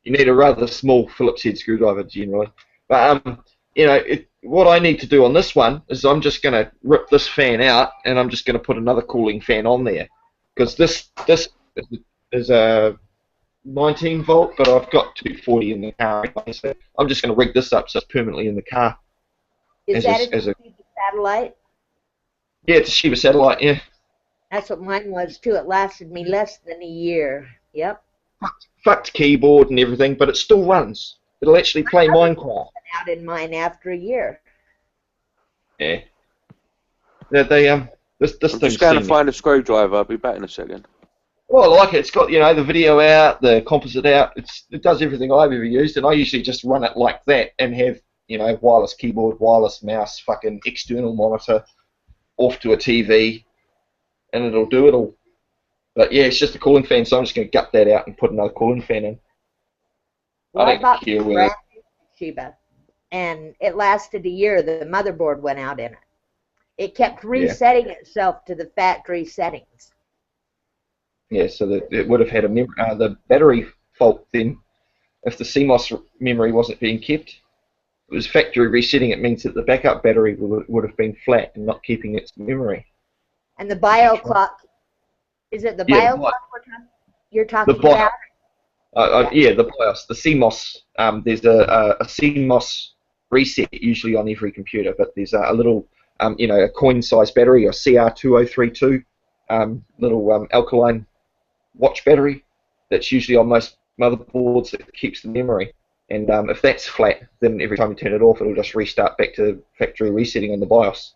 You need a rather small Phillips head screwdriver generally. But, what I need to do on this one is I'm just going to rip this fan out and I'm just going to put another cooling fan on there. Because this is a 19 volt, but I've got 240 in the car. So I'm just going to rig this up so it's permanently in the car. Is that a Toshiba satellite? Yeah, it's a Toshiba satellite, yeah. That's what mine was too. It lasted me less than a year. Yep. Fucked keyboard and everything, but it still runs. It'll actually play Minecraft. Out in mine after a year. Yeah. This I'm just going to find a screwdriver. I'll be back in a second. Well, I like it. It's got the video out, the composite out. It does everything I've ever used, and I usually just run it like that and have wireless keyboard, wireless mouse, fucking external monitor, off to a TV, and it'll do it all. But yeah, it's just a cooling fan, so I'm just going to gut that out and put another cooling fan in. Well, I bought the brand new Toshiba, and it lasted a year. The motherboard went out in it. It kept resetting itself to the factory settings. Yeah, so that it would have had the battery fault then. If the CMOS memory wasn't being kept, it was factory resetting. It means that the backup battery would have been flat and not keeping its memory. And the bio clock, is it the Yeah, bio clock you're talking the BIOS. about? Yeah, the BIOS, the CMOS. There's a CMOS reset usually on every computer, but there's a little, a coin-sized battery, or CR2032, little alkaline watch battery that's usually on most motherboards that keeps the memory. And if that's flat, then every time you turn it off, it'll just restart back to factory resetting on the BIOS,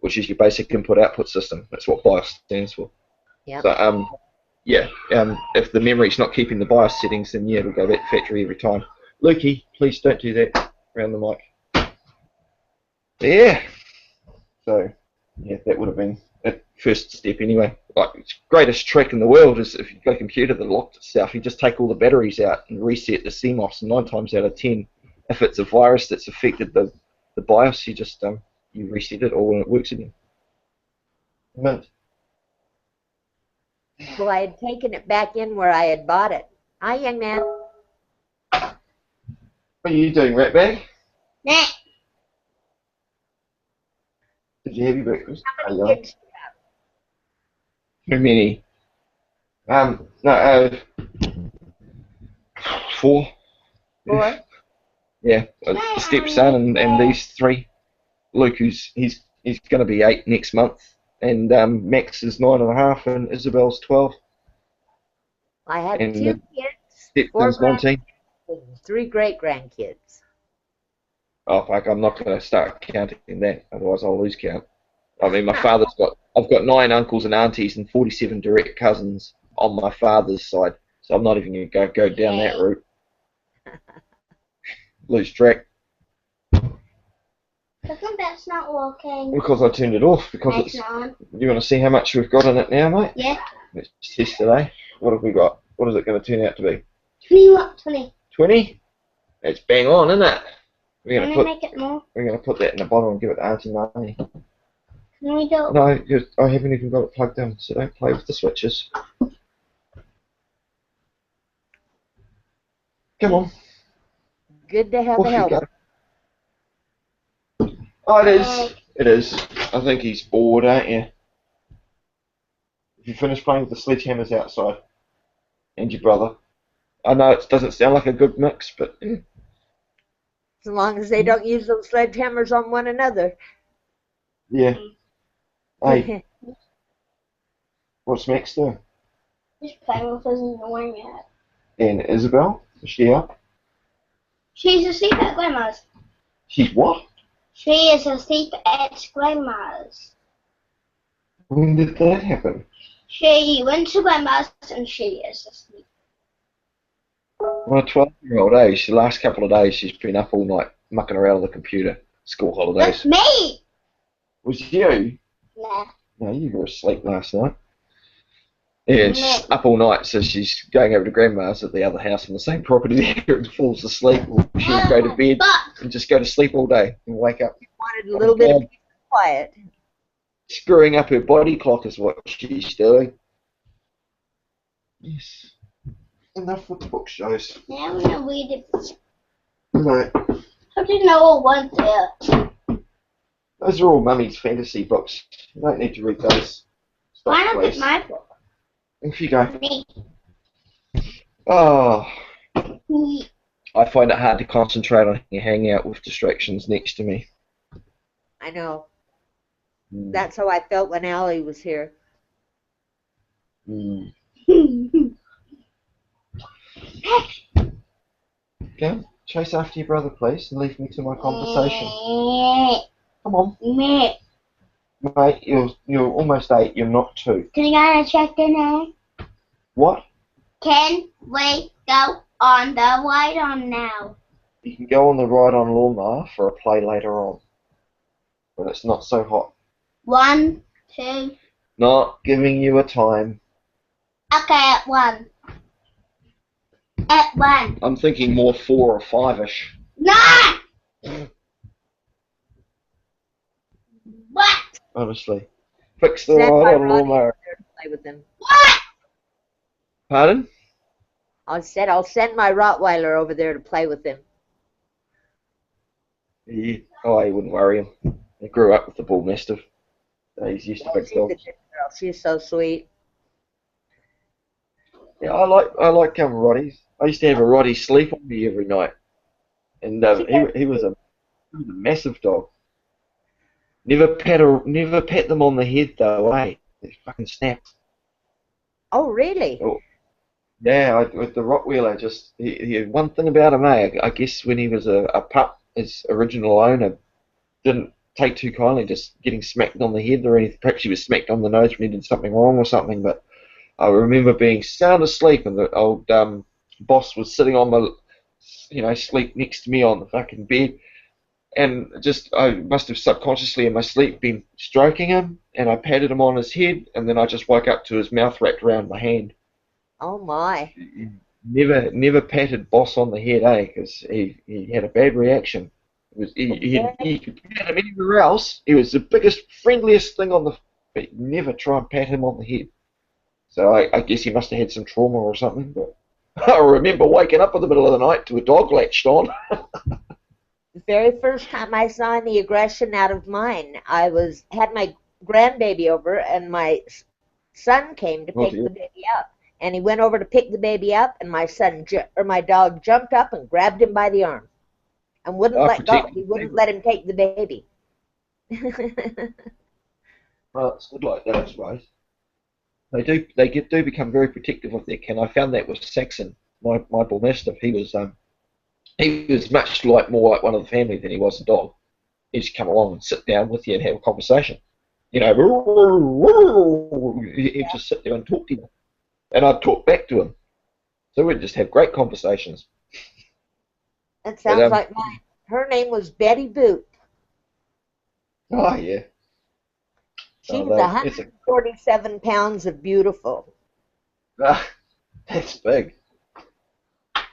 which is your basic input-output system. That's what BIOS stands for. Yeah. So, if the memory's not keeping the BIOS settings, then yeah, it'll go back to factory every time. Lukey, please don't do that around the mic. Yeah. So, yeah, that would have been a first step anyway. Like, its greatest trick in the world is if you've got a computer that locked itself, you just take all the batteries out and reset the CMOS. And 9 times out of 10, if it's a virus that's affected the BIOS, you just you reset it all and it works again. Mint. Well, I had taken it back in where I had bought it. Hi, young man. What are you doing, Ratbag? Nah. Did you have your breakfast? How many kids Too many. No, 4. 4? Yeah, a stepson and these 3. Luke, he's going to be 8 next month, and Max is 9.5, and Isabel's 12. I had And 2 kids, 4 stepson's 19. grandkids, 3 great-grandkids. Oh fuck! I'm not going to start counting that, otherwise I'll lose count. I mean, I've got 9 uncles and aunties and 47 direct cousins on my father's side, so I'm not even going to go down that route. Lose track. How come that's not working? Because I turned it off. Because It's not. You want to see how much we've got in it now, mate? Yeah. Let's test today. What have we got? What is it going to turn out to be? 20. 20? That's bang on, isn't it? We're Can going we to make it more? put that in a bottle and give it to Auntie Marnie. Can we do it? No, I haven't even got it plugged in, so don't play with the switches. Come on. Good to have Off a you help. go. Oh, it is. It is. I think he's bored, aren't you? Have you finished playing with the sledgehammers outside? And your brother? I know it doesn't sound like a good mix, but... As long as they don't use those sledgehammers on one another. Yeah. Hey, what's Max doing? Just playing with us in the one yet. And Isabel? Is she up? She's asleep at Grandma's. She's what? She is asleep at Grandma's. When did that happen? She went to Grandma's and she is asleep. My 12-year-old age, the last couple of days she's been up all night mucking around on the computer. School holidays. That's me! Was you? Nah. No, you were asleep last night. Yeah, and she's up all night, so she's going over to Grandma's at the other house on the same property there and falls asleep. Or she'll go to bed and just go to sleep all day and wake up. Wanted a little bit of peace and quiet. Screwing up her body clock is what she's doing. Yes. Enough with the book shows. Now I'm gonna read it. No, How do you know all one's there? those are all Mummy's fantasy books. You don't need to read those. Stop, Why not please. with my book? Off you go. Me. Oh, Me. I find it hard to concentrate on hanging out with distractions next to me. I know. That's how I felt when Allie was here. Mm. Go, chase after your brother, please, and leave me to my conversation. Come on. Me. Mate, you're almost 8, you're not 2. Can you go check the name? What? Can we go on the ride on now? You can go on the ride on Lawnmower for a play later on. When it's not so hot. 1, 2. Not giving you a time. Okay, at 1. At 1. I'm thinking more 4 or 5-ish. No! What? Honestly. Fix the Stand by ride on Ronnie Lawnmower. there to play with them. What? Pardon? I said I'll send my Rottweiler over there to play with him. Yeah. Oh, I wouldn't worry him. He grew up with the bull mastiff. He's used to big She's a good dogs. girl. She's so sweet. Yeah, I like Roddies. I used to have a Roddie sleep on me every night, and he was a massive dog. Never pat them on the head though, eh? They fucking snap. Oh, really? Oh, yeah, with the Rottweiler, just he had one thing about him, eh? I guess when he was a pup, his original owner didn't take too kindly just getting smacked on the head or anything. Perhaps he was smacked on the nose when he did something wrong or something, but I remember being sound asleep and the old boss was sitting on my, sleep next to me on the fucking bed, and just I must have subconsciously in my sleep been stroking him, and I patted him on his head, and then I just woke up to his mouth wrapped around my hand. Oh my! Never patted boss on the head, eh? Because he had a bad reaction. He could pat him anywhere else. He was the biggest, friendliest thing on the. But never try and pat him on the head. So I guess he must have had some trauma or something. But I remember waking up in the middle of the night to a dog latched on. The very first time I saw any aggression out of mine, I had my grandbaby over, and my son came to pick the baby up. And he went over to pick the baby up, and my dog jumped up and grabbed him by the arm, and wouldn't let go. He wouldn't let him take the baby. Well, it's good like that, I suppose. They do become very protective of their kin. I found that with Saxon, my bull mastiff. He was much more like one of the family than he was a dog. He'd just come along and sit down with you and have a conversation. He'd just sit there and talk to you. And I'd talk back to him. So we'd just have great conversations. That sounds like mine. Her name was Betty Boot. Oh, yeah. She was 147 pounds of beautiful. That's big.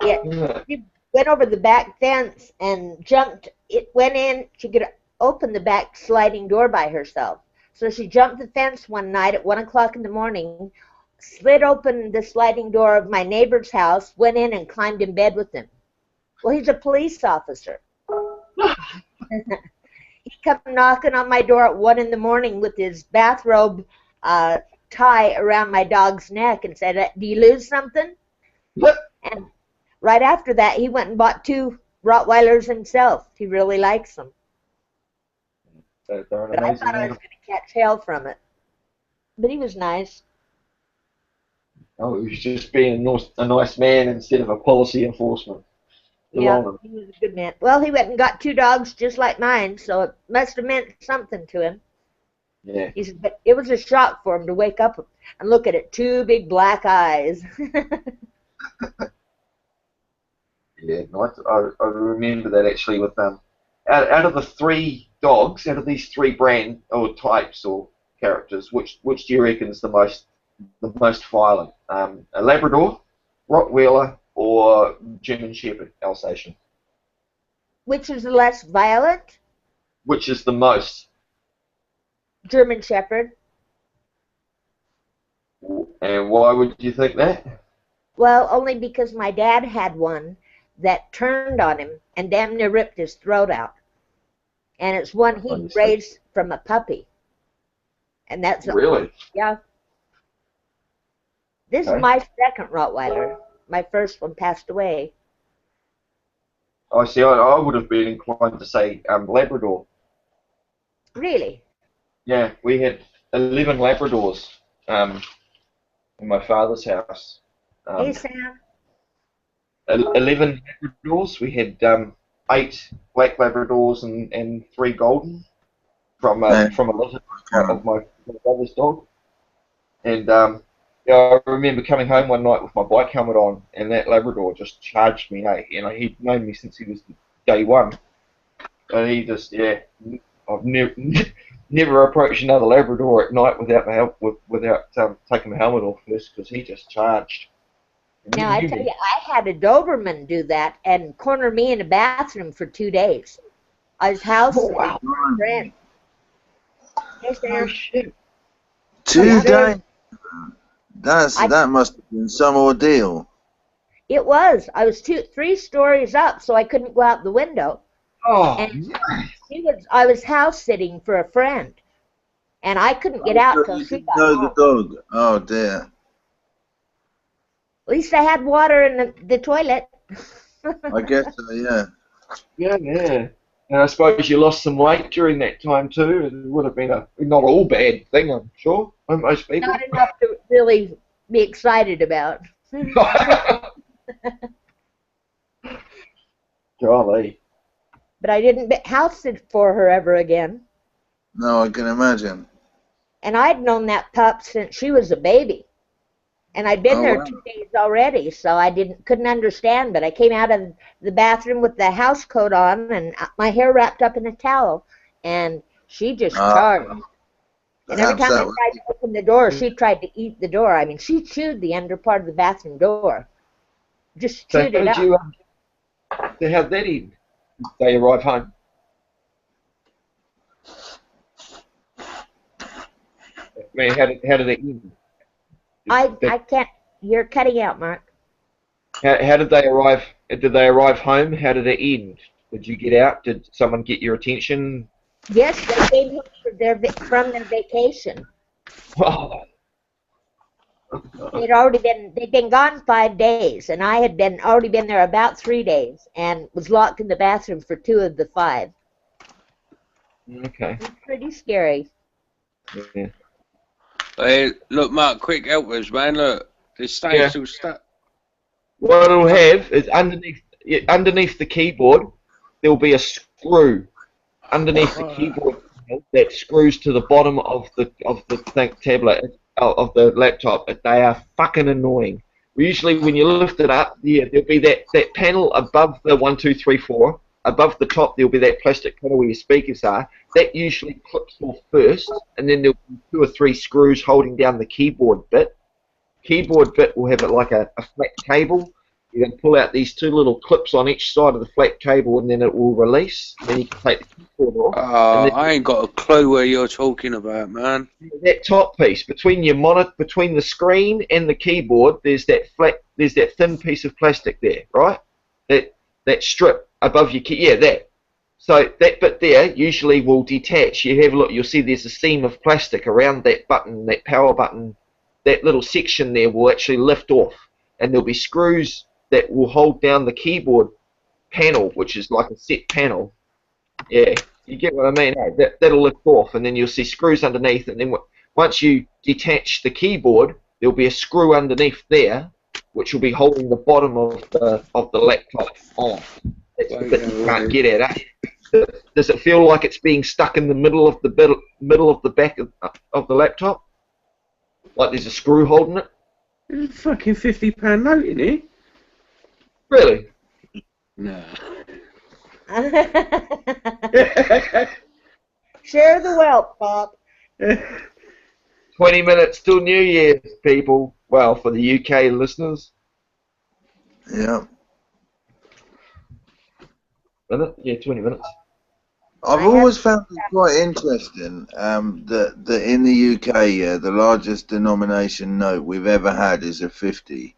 Yeah. She went over the back fence and jumped. It went in. She could open the back sliding door by herself. So she jumped the fence one night at 1 o'clock in the morning, slid open the sliding door of my neighbor's house, went in and climbed in bed with him. Well, he's a police officer. He come knocking on my door at 1 in the morning with his bathrobe tie around my dog's neck and said, "Do you lose something?" And right after that, he went and bought 2 Rottweilers himself. He really likes them. But I thought I was going to catch hell from it. But he was nice. Oh, he was just being a nice man instead of a policy enforcement. Yeah, he was a good man. Well, he went and got 2 dogs just like mine, so it must have meant something to him. Yeah. He said, but it was a shock for him to wake up and look at it, 2 big black eyes. Yeah, I remember that actually with out of the 3 dogs, out of these 3 brand or types or characters, which do you reckon is the most violent? A Labrador, Rottweiler, or German Shepherd, Alsatian? Which is the less violent? Which is the most? German Shepherd. And why would you think that? Well, only because my dad had one that turned on him and damn near ripped his throat out. And it's one he raised from a puppy. And that's really? Yeah. This is my second Rottweiler. My first one passed away. I see. I would have been inclined to say Labrador. Really? Yeah, we had 11 Labradors in my father's house. Hey, Sam. 11 Labradors. We had 8 black Labradors and 3 golden from a litter of my brother's dog. And I remember coming home one night with my bike helmet on, and that Labrador just charged me. Hey, he'd known me since he was day one, and he just I've never approached another Labrador at night without taking my helmet off first, because he just charged. Now, I tell you, I had a Doberman do that and corner me in a bathroom for 2 days. I was house friend. Yes, Sam. Oh, shit. 2 days. That must have been some ordeal. It was. I was 3 stories up, so I couldn't go out the window. Oh, And I was house sitting for a friend, and I couldn't get out till she got home. The dog. Oh dear. At least I had water in the toilet. I guess so, yeah. Yeah. And I suppose you lost some weight during that time too. It would have been a not all bad thing, I'm sure, for most people. Not enough to really be excited about. Golly. But I didn't house sit for her ever again. No, I can imagine. And I'd known that pup since she was a baby. And I'd been there 2 days already, so I couldn't understand. But I came out of the bathroom with the house coat on and my hair wrapped up in a towel, and she just charged. And every time I tried to open the door, she tried to eat the door. I mean, she chewed the under part of the bathroom door. Just chewed it up. How'd that end? They arrive home. Man, how did it end? I can't. You're cutting out, Mark. How did they arrive? Did they arrive home? How did it end? Did you get out? Did someone get your attention? Yes, they came home from their vacation. Oh. They'd been gone 5 days, and I had already been there about 3 days, and was locked in the bathroom for 2 of the 5. Okay. It's pretty scary. Yeah. Hey, look, Mark, quick help us, man. Look, this state's still stuck. What it'll have is underneath the keyboard, there'll be a screw underneath the keyboard that screws to the bottom of the tablet of the laptop. They are fucking annoying. Usually, when you lift it up, there'll be that panel above the 1, 2, 3, 4. Above the top, there'll be that plastic panel where your speakers are. That usually clips off first, and then there'll be 2 or 3 screws holding down the keyboard bit. Keyboard bit will have it like a flat cable. You can pull out these 2 little clips on each side of the flat cable, and then it will release. And then you can take the keyboard off. Oh, I ain't got a clue where you're talking about, man. That top piece between your monitor, between the screen and the keyboard, there's that thin piece of plastic there, right? That strip above your key, that. So that bit there usually will detach. You have a look, you'll see there's a seam of plastic around that button, that power button. That little section there will actually lift off, and there'll be screws that will hold down the keyboard panel, which is like a set panel. Yeah, you get what I mean? That'll lift off, and then you'll see screws underneath, and then once you detach the keyboard, there'll be a screw underneath there, which will be holding the bottom of the laptop off. That's the bit you can't get at, eh? Does it feel like it's being stuck in the middle of the back of the laptop? Like there's a screw holding it? There's a fucking £50 note in here. Really? No. Share the wealth, Bob. 20 minutes till New Year's, people. Well, for the UK listeners. Yeah. Minute? Yeah, 20 minutes. I've always found it quite interesting that in the UK, the largest denomination note we've ever had is a 50.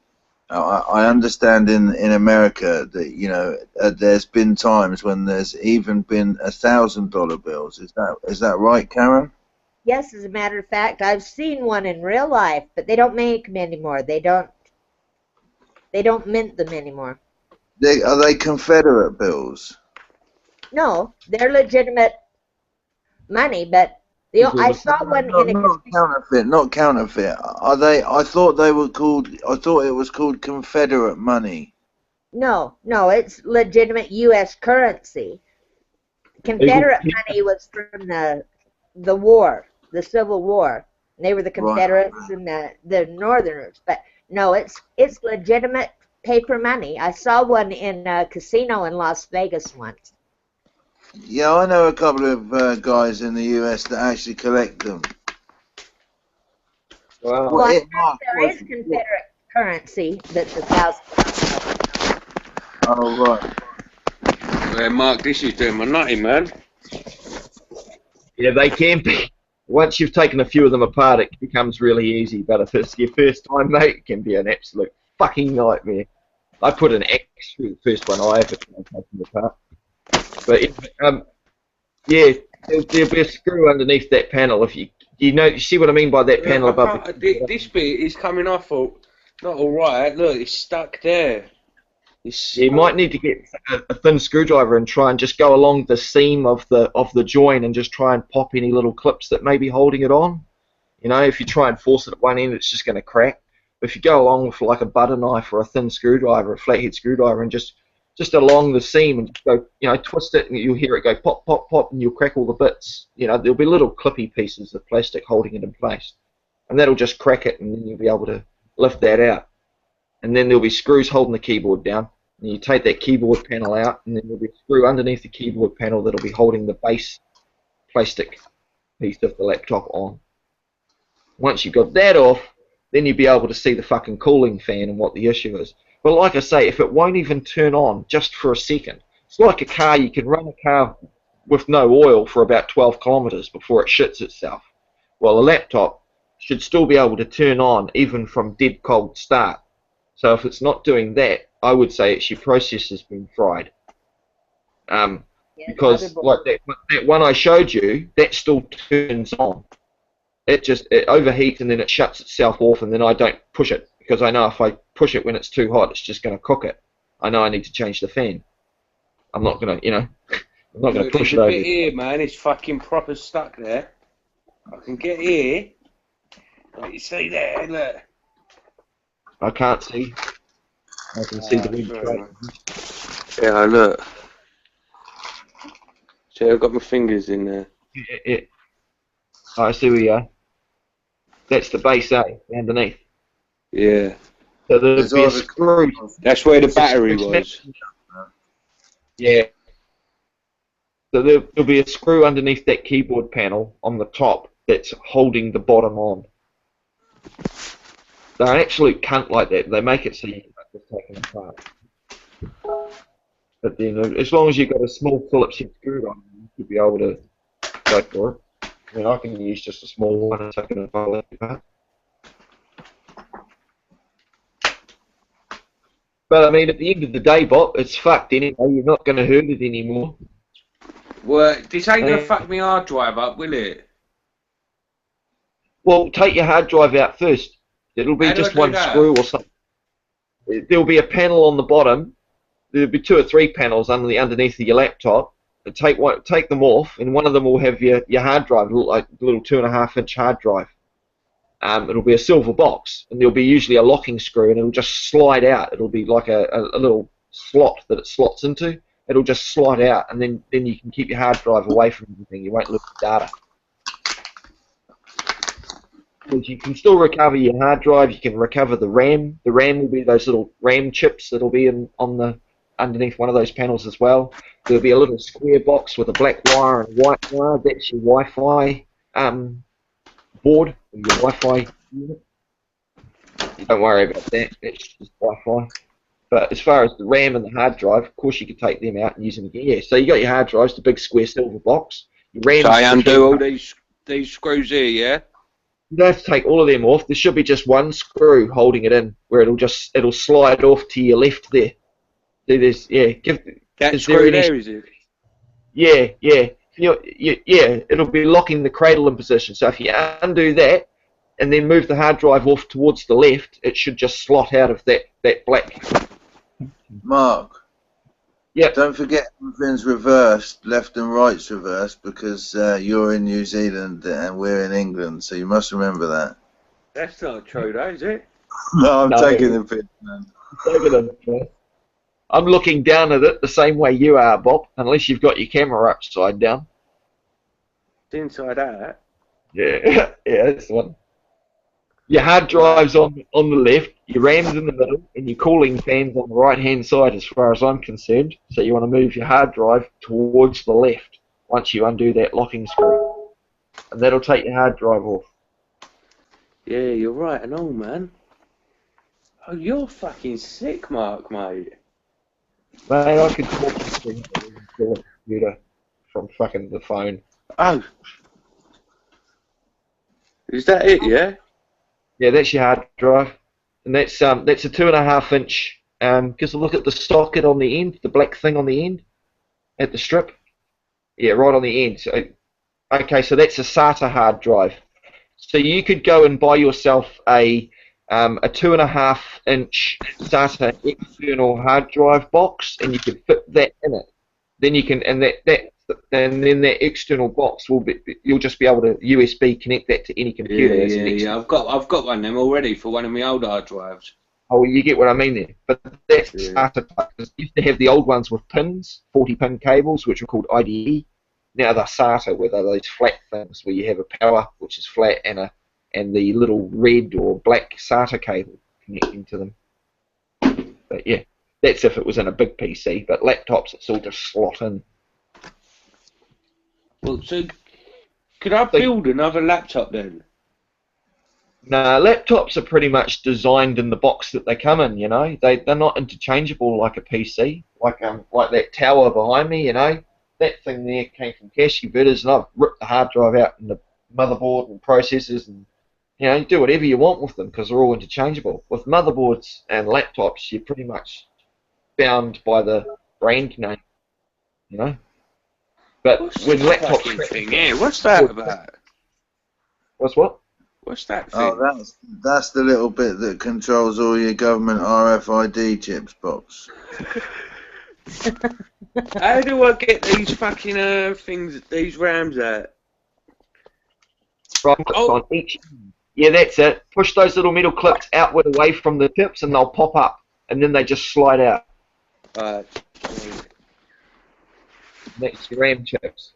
I understand in America that there's been times when there's even been $1,000 bills. Is that right, Karen? Yes, as a matter of fact, I've seen one in real life, but they don't make them anymore. They don't mint them anymore. Are they Confederate bills? No, they're legitimate money, but I saw one in a not counterfeit. Are they? I thought they were called. I thought it was called Confederate money. No, it's legitimate U.S. currency. Confederate money was from the war, the Civil War. They were the Confederates and the Northerners. But no, it's legitimate paper money. I saw one in a casino in Las Vegas once. Yeah, I know a couple of guys in the US that actually collect them. Wow. Well, there is Confederate currency that's $1,000. Oh, right. Well, Mark, this is doing my nutty, man. Yeah, they can be. once you've taken a few of them apart, it becomes really easy. But if it's your first time, mate, it can be an absolute fucking nightmare. I put an X through the first one I ever tried taking apart. But yeah, there'll be a screw underneath that panel. If you see what I mean by that panel above. This bit is coming off. Not all right. Look, it's stuck there. You might need to get a thin screwdriver and try and just go along the seam of the joint and just try and pop any little clips that may be holding it on. You know, if you try and force it at one end, it's just going to crack. But if you go along with like a butter knife or a thin screwdriver, a flathead screwdriver, and just along the seam and just go, you know, twist it, and you'll hear it go pop, pop, pop, and you'll crack all the bits. You know, there'll be little clippy pieces of plastic holding it in place, and that'll just crack it, and then you'll be able to lift that out. And then there'll be screws holding the keyboard down. And you take that keyboard panel out, and then there'll be a screw underneath the keyboard panel that'll be holding the base plastic piece of the laptop on. Once you've got that off, then you'll be able to see the fucking cooling fan and what the issue is. But like I say, if it won't even turn on just for a second, it's like a car. You can run a car with no oil for about 12 kilometers before it shits itself. Well, a laptop should still be able to turn on even from dead cold start. So if it's not doing that, I would say it's your processor's been fried. Because like that one I showed you, that still turns on. It overheats and then it shuts itself off, and then I don't push it because I know if I push it when it's too hot, it's just going to cook it. I know I need to change the fan. I'm not going to, I'm not going to push it over. Bit here, man, it's fucking proper stuck there. I can get here. Like you see there, look. I can't see. I can see the wind. Yeah, look. See, I've got my fingers in there. Yeah. I see where you are. That's the base A, underneath. Yeah. So there'll be a screw. That's where the battery was. Yeah. So there'll be a screw underneath that keyboard panel on the top that's holding the bottom on. They're an absolute cunt like that. They make it so you can't just take them apart. But then, as long as you've got a small Phillips head screw on, you should be able to go for it. I mean, I can use just a small one and take it apart. But I mean, at the end of the day, Bob, it's fucked anyway. You're not going to hurt it anymore. Well, this ain't going to fuck me hard drive up, will it? Well, take your hard drive out first. It'll be just one screw or something. There'll be a panel on the bottom. There'll be 2 or 3 panels underneath of your laptop. Take them off, and one of them will have your hard drive, like a little 2.5-inch hard drive. It'll be a silver box, and there'll be usually a locking screw, and it'll just slide out. It'll be like a little slot that it slots into. It'll just slide out, and then you can keep your hard drive away from everything. You won't lose the data. Because you can still recover your hard drive. You can recover the RAM. The RAM will be those little RAM chips that'll be underneath one of those panels as well. There'll be a little square box with a black wire and white wire. That's your Wi-Fi board, or your Wi-Fi unit. Don't worry about that. That's just Wi-Fi. But as far as the RAM and the hard drive, of course you can take them out and use them again. Yeah. So you got your hard drives, the big square silver box. Your RAM. So I undo all these screws here, yeah. You don't have to take all of them off. There should be just one screw holding it in, where it'll slide off to your left there. There's that screw there, is it? Yeah. It'll be locking the cradle in position. So if you undo that and then move the hard drive off towards the left, it should just slot out of that black. Mark. Yeah. Don't forget everything's reversed, left and right's reversed, because you're in New Zealand and we're in England, so you must remember that. That's not true, though, is it? No, I'm taking the piss, man. I'm looking down at it the same way you are, Bob, unless you've got your camera upside down. It's inside out. Yeah, that's the one. Your hard drive's on the left, your RAM's in the middle, and your cooling fan's on the right-hand side as far as I'm concerned. So you want to move your hard drive towards the left once you undo that locking screw. And that'll take your hard drive off. Yeah, you're right and all, man. Oh, you're fucking sick, Mark, mate. Man, I can talk to things on the computer from fucking the phone. Oh. Is that it? Yeah. Yeah, that's your hard drive, and that's a 2.5 inch. Because look at the socket on the end, the black thing on the end, at the strip. Yeah, right on the end. So, okay, so that's a SATA hard drive. So you could go and buy yourself a 2.5 inch SATA external hard drive box, and you could fit that in it. Then you can, and then that external box you'll just be able to USB connect that to any computer. Yeah. I've got one of them already for one of my old hard drives. Oh, you get what I mean there. But that's SATA type. You used to have the old ones with pins, 40-pin cables, which were called IDE. Now they're SATA, where they're those flat things where you have a power, which is flat, and the little red or black SATA cable connecting to them. But yeah, that's if it was in a big PC. But laptops, it's all just slot in. Well, so could I build another laptop then? No, laptops are pretty much designed in the box that they come in. You know, they're not interchangeable like a PC. Like that tower behind me. You know, that thing there came from cache converters, and I've ripped the hard drive out and the motherboard and processors, and you know, you do whatever you want with them because they're all interchangeable. With motherboards and laptops, you're pretty much bound by the brand name. You know. But what's when that laptops thing? Yeah, what's that about? What's what? What's that thing? Oh, that's the little bit that controls all your government RFID chips, box. How do I get these fucking things, these RAMs out? Right, on each. Yeah, that's it. Push those little metal clips outward away from the tips, and they'll pop up, and then they just slide out. That's your RAM chips.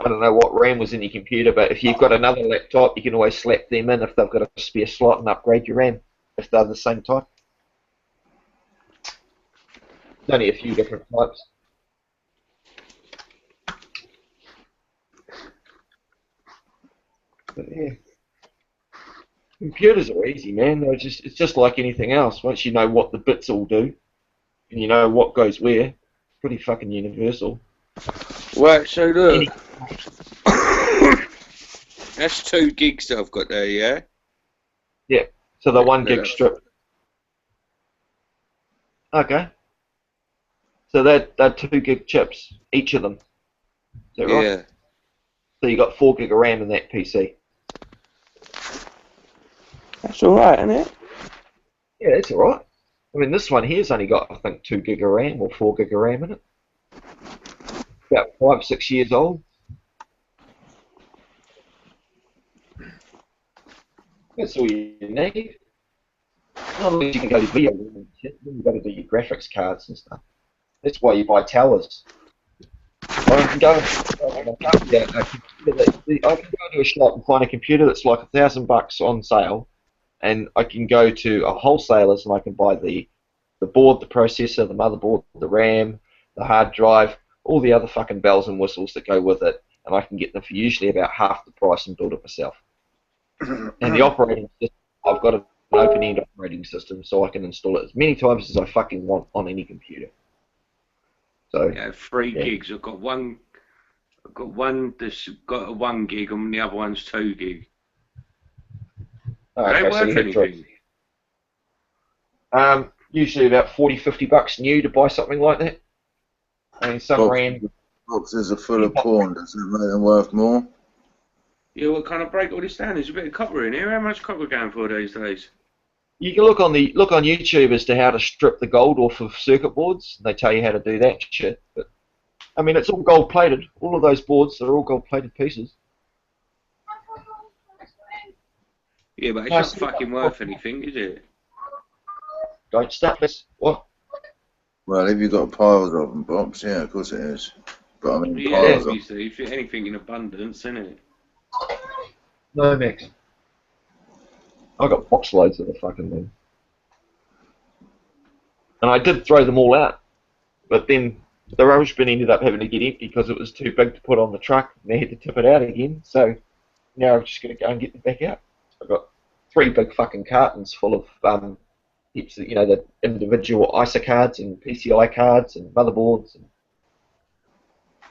I don't know what RAM was in your computer, but if you've got another laptop, you can always slap them in if they've got a spare slot and upgrade your RAM if they're the same type. There's only a few different types. But yeah, computers are easy, man. It's just like anything else. Once you know what the bits all do, and you know what goes where, pretty fucking universal. Right, so look. That's 2 gigs that I've got there, yeah? Yeah, so the 1 gig strip. Okay. So they're 2 gig chips, each of them. Is that right? Yeah. So you got 4 gig of RAM in that PC. That's alright, isn't it? Yeah, that's alright. I mean, this one here's only got, I think, 2 gig of RAM or 4 gig of RAM in it. About 5-6 years old. That's all you need. Not unless you can go to video and shit, then you've got to do your graphics cards and stuff. That's why you buy towers. I can go to a shop and find a computer that's like $1,000 on sale, and I can go to a wholesaler's and I can buy the board, the processor, the motherboard, the RAM, the hard drive, all the other fucking bells and whistles that go with it, and I can get them for usually about half the price and build it myself. And the operating system, I've got an open-end operating system, so I can install it as many times as I fucking want on any computer. So yeah, 3 gigs. I've got one that's got a 1 gig, and the other one's 2 gig. Okay, they worth anything? Usually about $40-50 new to buy something like that. I mean, some RAM boxes are full of porn. Does that make them worth more? Yeah, what kind of break all this down? There's a bit of copper in here. How much copper going for these days? You can look on YouTube as to how to strip the gold off of circuit boards. They tell you how to do that shit. But I mean, it's all gold plated. All of those boards are all gold plated pieces. Yeah, but it's not fucking worth anything, is it? Don't start this. What? Well, if you've got piles of them, Box, yeah, of course it is. But I mean, Yeah, piles of obviously, if anything in abundance, isn't it? No mix. I got box loads of the fucking thing. And I did throw them all out. But then the rubbish bin ended up having to get empty because it was too big to put on the truck, and they had to tip it out again. So now I'm just going to go and get them back out. I've got 3 big fucking cartons full of heaps of, the individual ISA cards and PCI cards and motherboards. And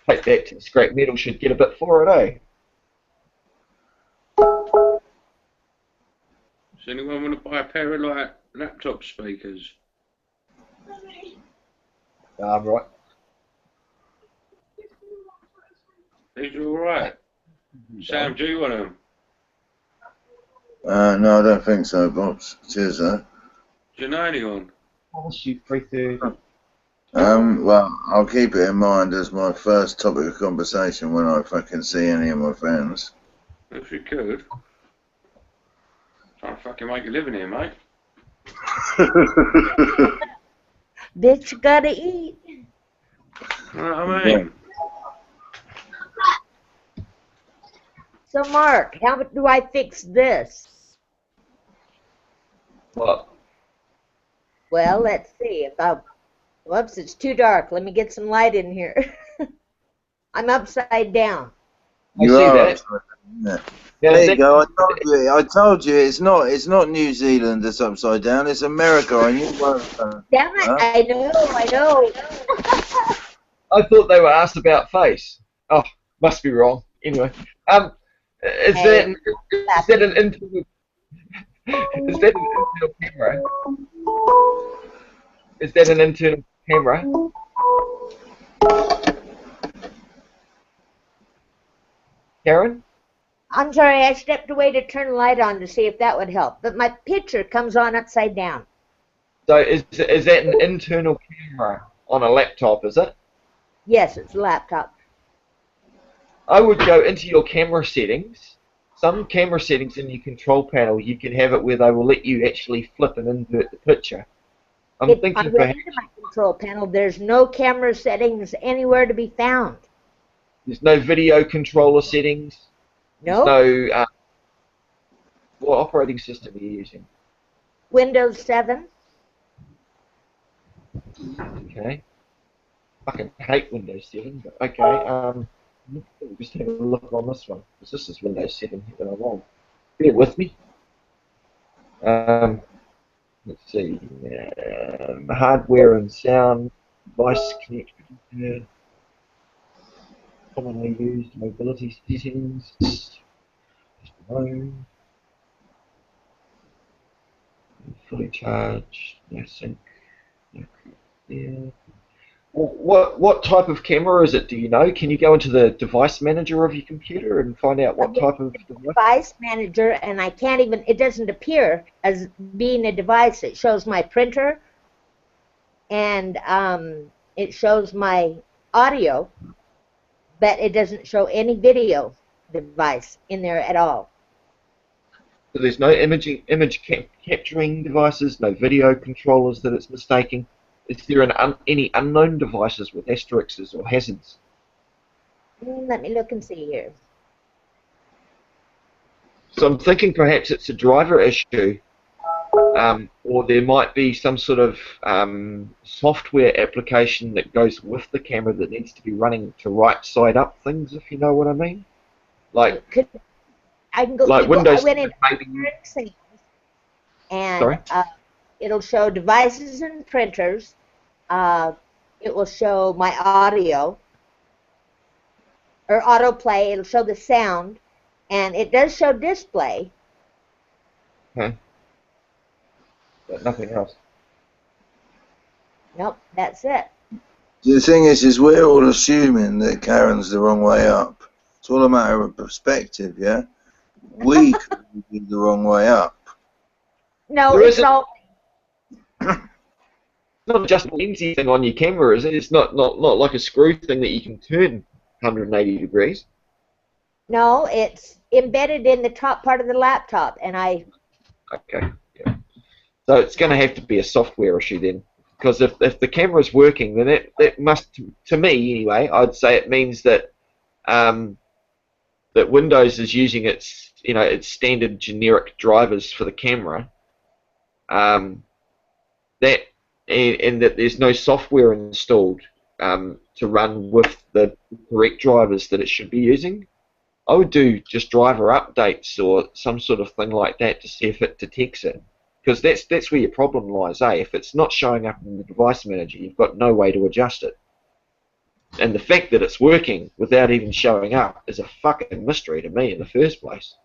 take that to the scrap metal, should get a bit for it, eh? Does anyone want to buy a pair of like laptop speakers? I'm right. These are all right. Sam, do you want them? No, I don't think so, Bobs. Cheers, though. Do you know anyone? I'll shoot 330. Well, I'll keep it in mind as my first topic of conversation when I fucking see any of my friends. If you could. Trying to fucking make a living here, mate. Bitch, you gotta eat. You know what I mean? So, Mark, how do I fix this? What? Well, let's see. Whoops, it's too dark. Let me get some light in here. I'm upside down. I see that. Yeah. Yeah, There you go. I told you. It's not New Zealand that's upside down. It's America. I knew one. Damn it! Huh? I know. I thought they were asked about face. Oh, must be wrong. Anyway, is that an internal? Is that an internal camera? Is that an internal camera? Karen? I'm sorry, I stepped away to turn the light on to see if that would help, but my picture comes on upside down. So is that an internal camera on a laptop, is it? Yes, it's a laptop. I would go into your camera settings. Some camera settings in your control panel, you can have it where they will let you actually flip and invert the picture. I I thinking went perhaps into my control panel. There's no camera settings anywhere to be found. there's no video controller settings. No. No. What operating system are you using? Windows 7. Okay. Fucking hate Windows 7, but okay. Just have a look on this one, because this is Windows 7 that I'm on. Bear with me. Let's see. Hardware and sound, device connection, commonly used mobility settings, just alone, fully charged, no sync, no there. What type of camera is it? Do you know? Can you go into the device manager of your computer and find out what type of device manager? And I can't even. It doesn't appear as being a device. It shows my printer, and it shows my audio, but it doesn't show any video device in there at all. So there's no image capturing devices, no video controllers that it's mistaking. Is there any unknown devices with asterisks or hazards? Let me look and see here. So I'm thinking perhaps it's a driver issue, or there might be some sort of software application that goes with the camera that needs to be running to right side up things, if you know what I mean. Like, I can go. Like Windows. I went into settings, and Sorry? It'll show devices and printers. It will show my audio or autoplay. It'll show the sound, and it does show display. Okay. But nothing else. Nope, that's it. The thing is we're all assuming that Karen's the wrong way up. It's all a matter of perspective, yeah? We could be the wrong way up. No, There it's isn't- all. It's not just a lensy thing on your camera, is it? It's not like a screw thing that you can turn 180 degrees. No, it's embedded in the top part of the laptop, and I. Okay. Yeah. So it's going to have to be a software issue then, because if the camera's working, then it must, to me anyway, I'd say it means that that Windows is using its its standard generic drivers for the camera. And that there's no software installed to run with the correct drivers that it should be using. I would do just driver updates or some sort of thing like that to see if it detects it, because that's where your problem lies. If it's not showing up in the device manager, you've got no way to adjust it. And the fact that it's working without even showing up is a fucking mystery to me in the first place.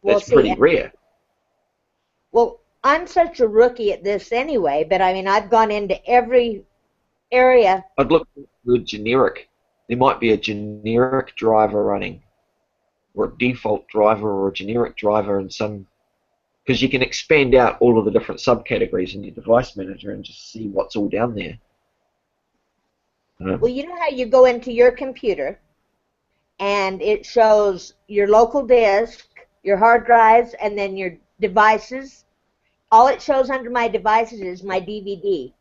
Well, That's pretty rare. Well, I'm such a rookie at this anyway, but I mean, I've gone into every area. I'd look for a generic. There might be a generic driver running, or a default driver, or a generic driver in some, because you can expand out all of the different subcategories in your device manager and just see what's all down there. Well, you know how you go into your computer and it shows your local disk, your hard drives, and then your devices. All it shows under my devices is my DVD.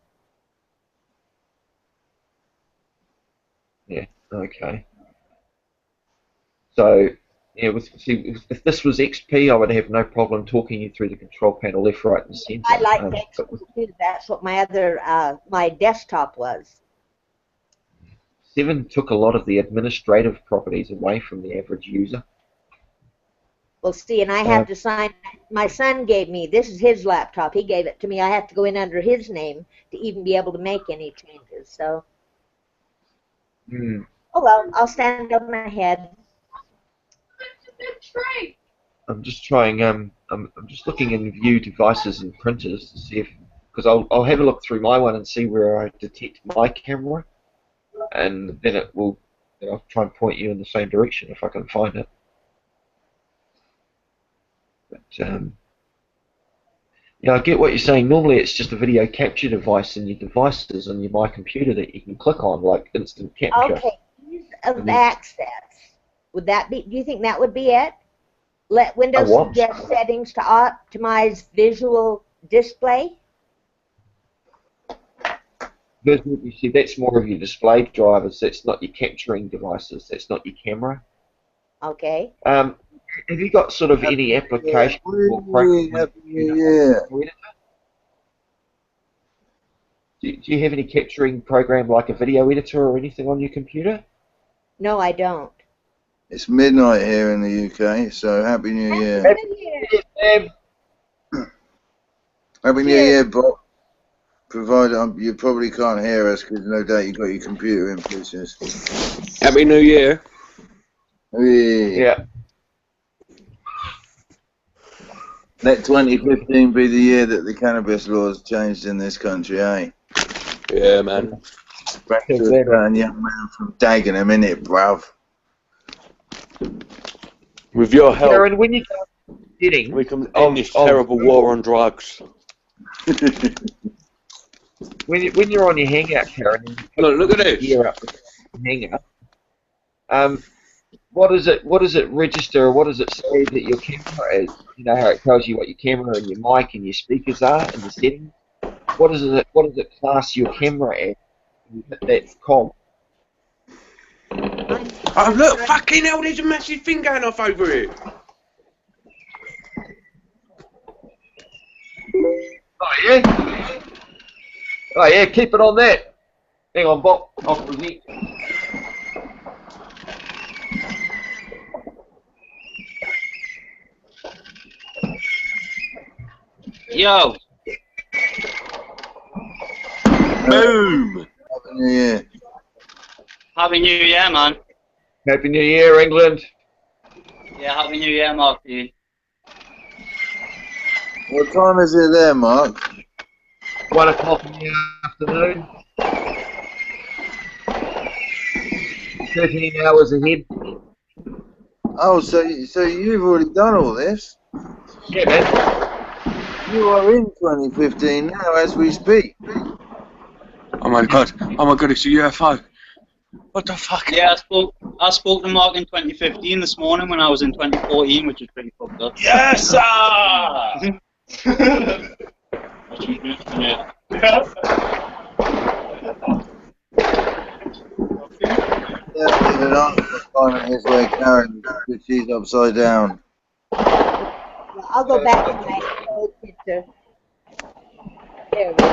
Yeah, okay. So, yeah, if this was XP, I would have no problem talking you through the control panel left, right, and center. I like XP too. That's what my other, my desktop was. 7 took a lot of the administrative properties away from the average user. Well, see, and I have to sign. My son gave me, this is his laptop. He gave it to me. I have to go in under his name to even be able to make any changes. So, oh well, I'll stand on my head. I'm just trying. I'm just looking in view devices and printers to see if, because I'll have a look through my one and see where I detect my camera, and then it will. Then I'll try and point you in the same direction if I can find it. But yeah, I get what you're saying. Normally, it's just a video capture device in your devices on your My Computer that you can click on, like instant capture. Okay, ease of access. Would that be? Do you think that would be it? Let Windows suggest settings to optimize visual display. You see, that's more of your display drivers. That's not your capturing devices. That's not your camera. Okay. Have you got sort of any application or program? Do you have any capturing program like a video editor or anything on your computer? No, I don't. It's midnight here in the UK, so Happy New Year. Happy New Year. Happy New Year, Bob. Provided you probably can't hear us because no doubt you got your computer in places. Happy New Year. Yeah. Let 2015 be the year that the cannabis laws changed in this country, eh? Yeah, man. Back to a certain young man from Dagenham, innit, bruv? With your help, Karen, when you go getting, we can end this terrible war on drugs. when you're on your Hangout, Karen, Look at this. Gear up Hangout. What does it register? What does it say that your camera is? You know how it tells you what your camera and your mic and your speakers are in the settings. What does it class your camera as? You hit that com. Oh look! Fucking hell! There's a massive thing going off over here. Oh yeah. Oh yeah. Keep it on that. Hang on, Bob. I'll present. Yo. Boom. Happy New Year. Happy New Year, man. Happy New Year, England. Yeah, Happy New Year, Mark. What time is it there, Mark? 1 o'clock in the afternoon. 13 hours ahead. Oh, so you've already done all this? Yeah, man. You are in 2015 now as we speak. Oh my god, it's a UFO. What the fuck? Yeah, I spoke to Mark in 2015 this morning when I was in 2014, which is pretty fucked up. Yes, sir! Yeah. There's an answer finding his way, Karen, because she's upside down. Well, I'll go back to my old picture. There we go.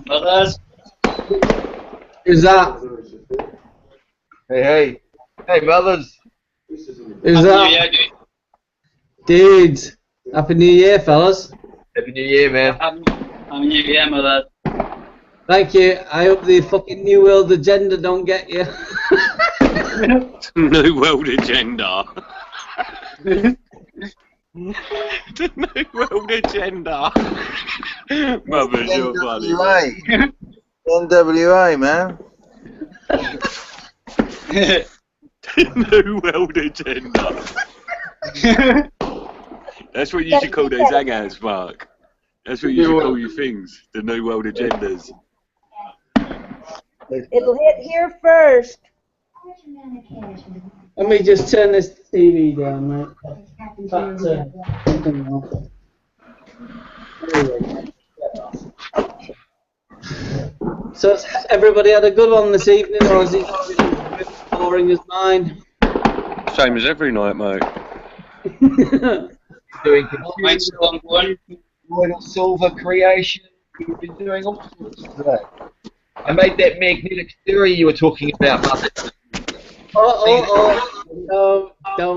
Brothers. Who's that? Hey, mothers. Who's that? Dude, Happy New Year, fellas. Happy New Year, man. Happy New Year, mother. Thank you. I hope the fucking New World Agenda don't get you. New World Agenda. The New World Agenda. Mothers, you're funny. NWA, man. New World Agenda. That's what you should call those hangouts, Mark. That's what you should call your things. The New World Agendas. It'll hit here first. Let me just turn this TV down, mate. Back to... So, has everybody had a good one this evening, or is it boring as mine? Same as every night, mate. Doing Mine's still ongoing. Royal Silver creation. We've been doing all sorts today. I made that magnetic theory you were talking about, Mother. No,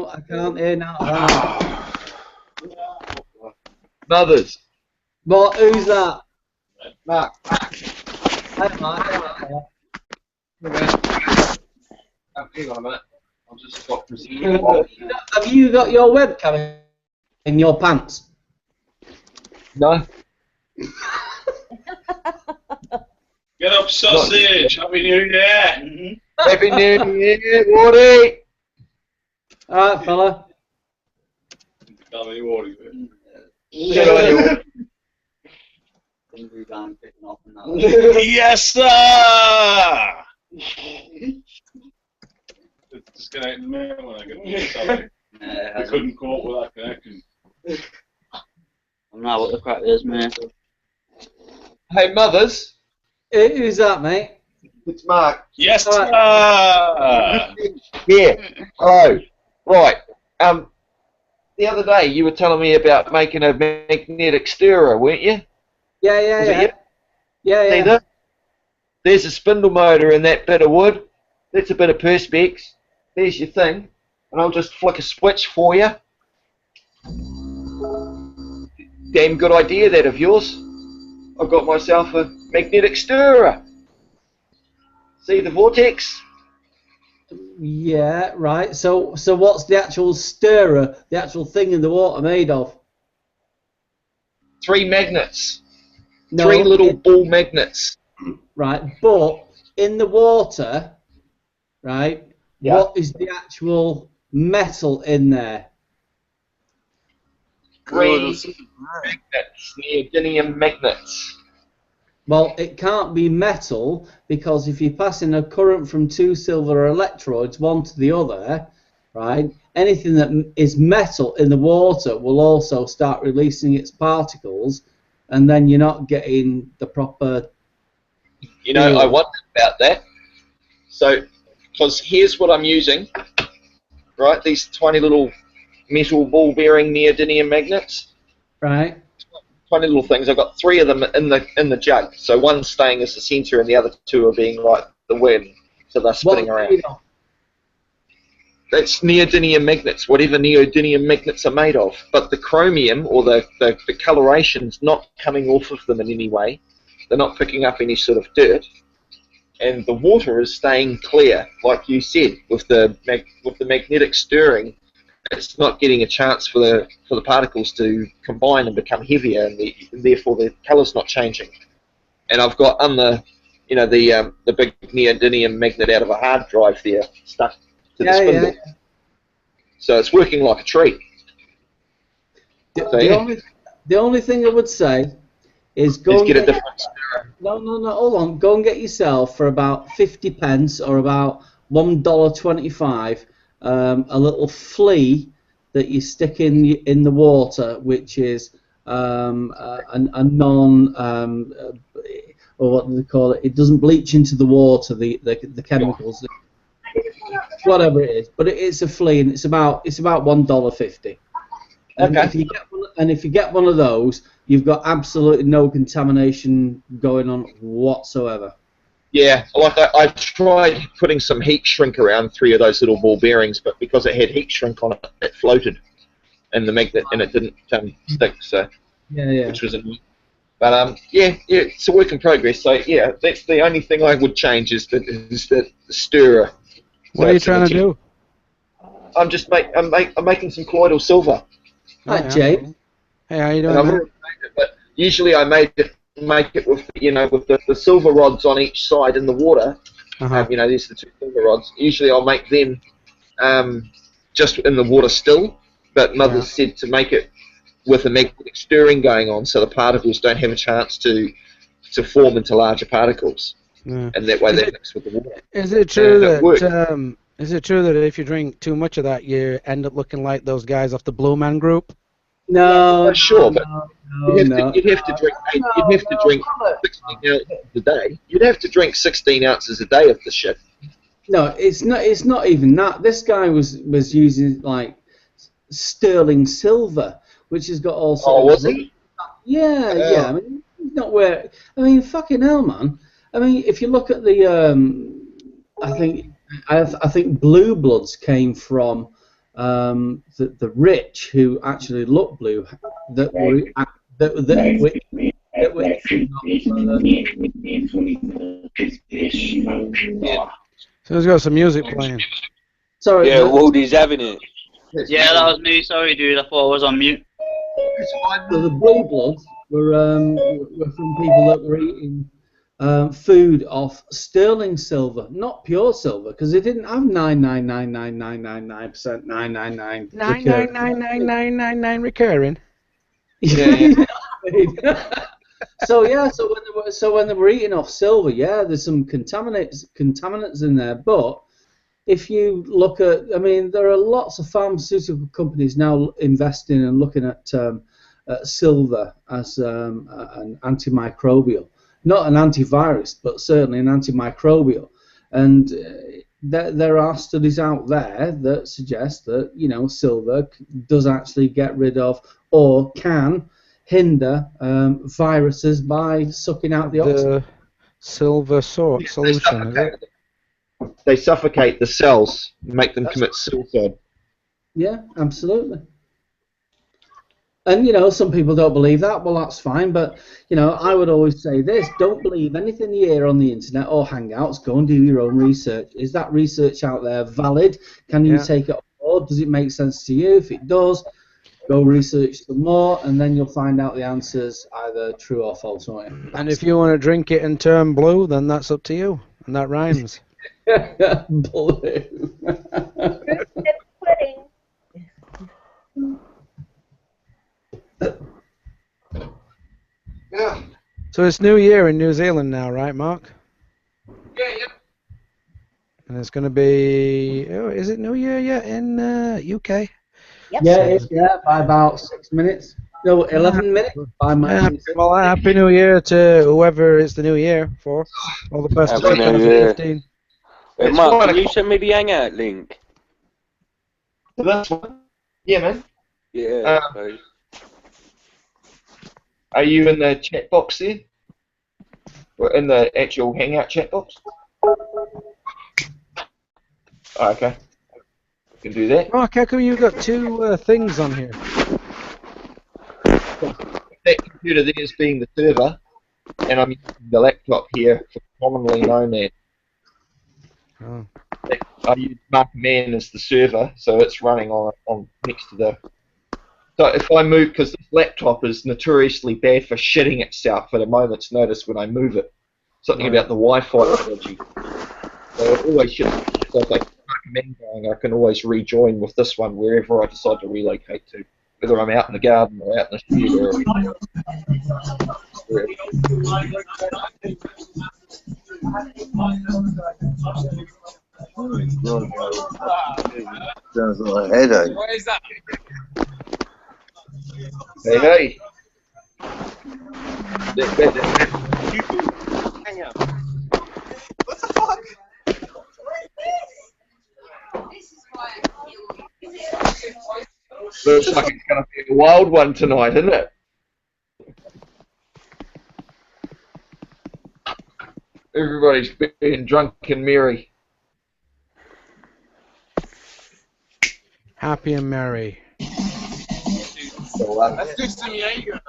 I can't hear now. Mothers. What? Who's that? Mark. Hi, Mark. Hang on a minute. I'll just stop proceeding. Have you got your webcam in your pants? No. Get up, sausage! Happy New Year! Happy New Year, Woody! Alright, fella. Yes, sir! It's disconnected me when I get to sorry. I couldn't cope with that connection. I don't know what the crack is, mate. Hey, mothers. Who's that, mate? It's Mark. Yes, sir! Yeah. Oh, right. The other day you were telling me about making a magnetic stirrer, weren't you? Yeah. Yeah. There's a spindle motor in that bit of wood. That's a bit of perspex. There's your thing. And I'll just flick a switch for you. Damn good idea that of yours. I've got myself a magnetic stirrer. See the vortex? Yeah, right. So what's the actual stirrer, the actual thing in the water made of? 3 magnets. No, 3 little ball magnets. Right, but in the water, right, Yeah. what is the actual metal in there? 3 magnets, neodymium magnets. Well, it can't be metal because if you're passing a current from 2 silver electrodes, one to the other, right, anything that is metal in the water will also start releasing its particles, and then you're not getting the proper... You know, I wondered about that. So, because here's what I'm using, right, these tiny little metal ball-bearing neodymium magnets. Right. Tiny little things. I've got 3 of them in the jug. So one's staying as the centre, and the other 2 are being like the wind, so they're spinning around. That's neodymium magnets, whatever neodymium magnets are made of. But the chromium or the coloration's not coming off of them in any way. They're not picking up any sort of dirt, and the water is staying clear, like you said, with the magnetic stirring. It's not getting a chance for the particles to combine and become heavier, and therefore the colour's not changing. And I've got the big neodymium magnet out of a hard drive there stuck to the spindle. Yeah. So it's working like a treat. The only thing I would say is go and get a different stirrer. No, hold on. Go and get yourself for about 50 pence or about $1.25 a little flea that you stick in the water, which is a non or what do they call it? It doesn't bleach into the water. The chemicals, whatever it is, but it's a flea, and it's about $1.50. And okay. If you get one of those, you've got absolutely no contamination going on whatsoever. Yeah, like I tried putting some heat shrink around 3 of those little ball bearings, but because it had heat shrink on it, it floated, and the magnet and it didn't stick. So, which was annoying. But yeah, it's a work in progress. So yeah, that's the only thing I would change is the stirrer. What are you trying to do? I'm just I'm making some colloidal silver. Hi, Jay. Hey, how you doing, And I've man? already made it, but usually I make it with with the silver rods on each side in the water. These are the 2 silver rods. Usually I'll make them just in the water still, but Mother said to make it with a magnetic stirring going on, so the particles don't have a chance to form into larger particles, and that way they mix with the water. Is it true that is it true that if you drink too much of that, you end up looking like those guys off the Blue Man Group? No, sure, but you'd have to drink 16 ounces a day. You'd have to drink 16 ounces a day of the shit. No, it's not even that. This guy was using like sterling silver, which has got all sorts. Oh, was he? Yeah, yeah. I mean, he's not where. I mean, fucking hell, man. I mean, if you look at the, I think Blue Bloods came from the rich who actually look blue, that were So he's got some music playing. Sorry. Yeah, Waldy's having it. Yeah, that was me. Sorry, dude. I thought I was on mute. So the Blue Bloods were from people that were eating food off sterling silver, not pure silver, because they didn't have 9999999% 999. 9999999 recurring. Yeah. So when they were eating off silver, there's some contaminants in there. But if you look at, I mean, there are lots of pharmaceutical companies now investing and looking at silver as an antimicrobial, not an antivirus, but certainly an antimicrobial. And there are studies out there that suggest that silver does actually get rid of or can hinder viruses by sucking out the oxygen. The silver solution, is it? They suffocate the cells and make them commit suicide. Yeah, absolutely. And some people don't believe that. Well, that's fine, but I would always say this: don't believe anything you hear on the internet or Hangouts. Go and do your own research. Is that research out there valid? Can you take it on board? Does it make sense to you? If it does, go research some more, and then you'll find out the answers, either true or false. And if you want to drink it and turn blue, then that's up to you, and that rhymes. Blue. Pudding. Yeah. So it's New Year in New Zealand now, right, Mark? Yeah. And it's going to be, is it New Year yet in UK? Yep. Yeah, by about 6 minutes. No, 11 minutes. Well, Happy New Year to whoever it's the New Year for. All the best to 2015. Hey, Mark, can you send me the Hangout link? That's one. Yeah, man. Yeah. Are you in the chat box there? Or in the actual Hangout chat box? Oh, okay. I can do that. Mark, how come you've got 2 things on here? That computer there is being the server, and I'm using the laptop here, commonly known as. Oh. I use Mark Man as the server, so it's running on next to the. So if I move, because this laptop is notoriously bad for shitting itself at a moment's notice when I move it. Something about the Wi-Fi technology. So it always shits. So if I keep Mark Man going, I can always rejoin with this one wherever I decide to relocate to. Whether I'm out in the garden or out in the studio or wherever. Sounds like a headache. What is that? Hey. Hang on. What the fuck? Looks like it's going to be a wild one tonight, isn't it? Everybody's being drunk and merry. Happy and merry. Let's do some Jaeger.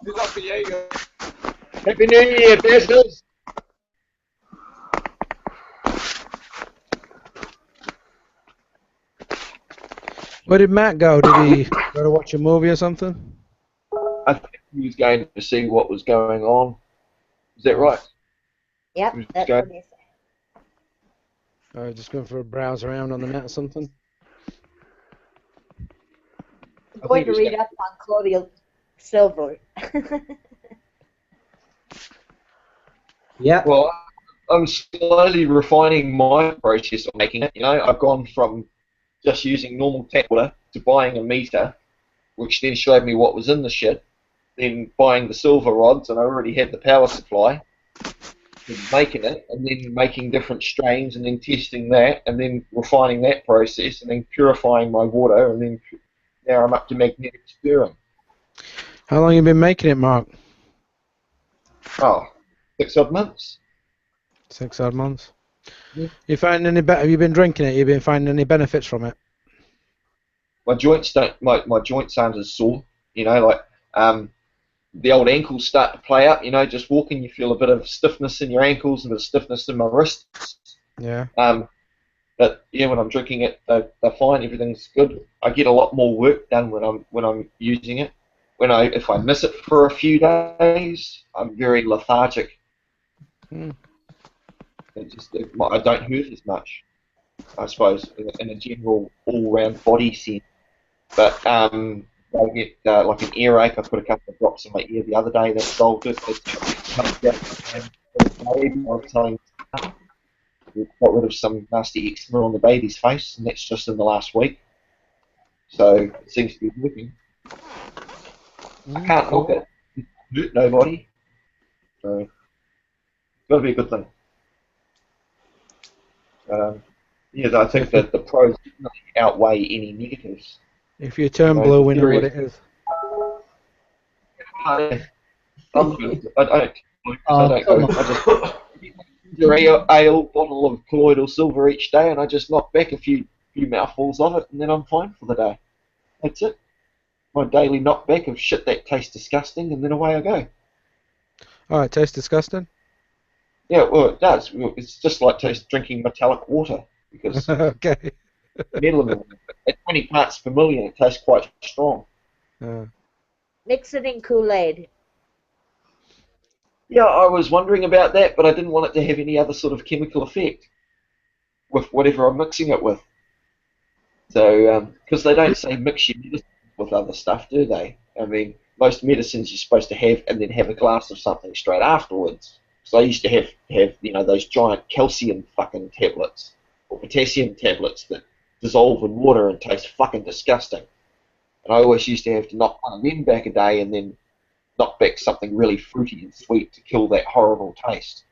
Who's up for Jaeger? Happy New Year, business. Where did Matt go? Did he go to watch a movie or something? I think he was going to see what was going on. Is that right? Yep, that's what he said. Just going for a browse around on the net or something? I'm going to read up on Claudia Silver. Yeah. Well, I'm slowly refining my process of making it. You know, I've gone from just using normal tap water to buying a meter, which then showed me what was in the shit. Then buying the silver rods, and I already had the power supply. Then making it, and then making different strains, and then testing that, and then refining that process, and then purifying my water, and then now I'm up to magnetic stirring. How long have you been making it, Mark? Oh, 6 odd months. 6 odd months. Yeah. You find any? Have you been drinking it? You been finding any benefits from it? My joints don't. My joints aren't as sore. You know, like the old ankles start to play up. You know, just walking, you feel a bit of stiffness in your ankles, a bit of stiffness in my wrists. Yeah. But yeah, when I'm drinking it, they're fine. Everything's good. I get a lot more work done when I'm using it. If I miss it for a few days, I'm very lethargic. I don't hurt as much, I suppose, in a general all-round body sense. But I get like an earache. I put a couple of drops in my ear the other day. That solved it. We got rid of some nasty eczema on the baby's face, and that's just in the last week. So it seems to be working. I can't knock it. It doesn't hurt nobody. So it's got to be a good thing. Yeah, I think that the pros outweigh any negatives. If you turn blue, we know what it is. I don't go. I just ginger ale bottle of colloidal silver each day, and I just knock back a few mouthfuls of it, and then I'm fine for the day. That's it. My daily knockback of shit that tastes disgusting, and then away I go. Oh, it tastes disgusting? Yeah, well, it does. It's just like drinking metallic water, because okay. metal in it. At 20 parts per million, it tastes quite strong. Mix it in Kool-Aid. Yeah, I was wondering about that, but I didn't want it to have any other sort of chemical effect with whatever I'm mixing it with. So, because they don't say mix your medicine with other stuff, do they? I mean, most medicines you're supposed to have and then have a glass of something straight afterwards. So I used to have those giant calcium fucking tablets or potassium tablets that dissolve in water and taste fucking disgusting. And I always used to have to knock one of them back a day and then knock back something really fruity and sweet to kill that horrible taste.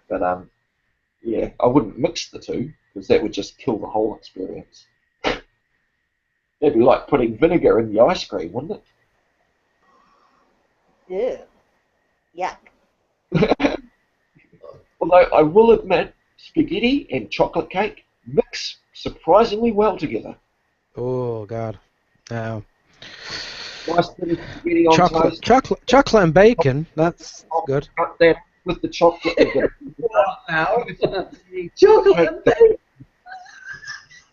But yeah, I wouldn't mix the two because that would just kill the whole experience. It'd be like putting vinegar in the ice cream, wouldn't it? Yeah. Yuck. Although I will admit, spaghetti and chocolate cake mix surprisingly well together. Oh God. No. Nice bit of spaghetti on toast. Chocolate and bacon. That's good. Cut that with the chocolate. Now, chocolate and bacon.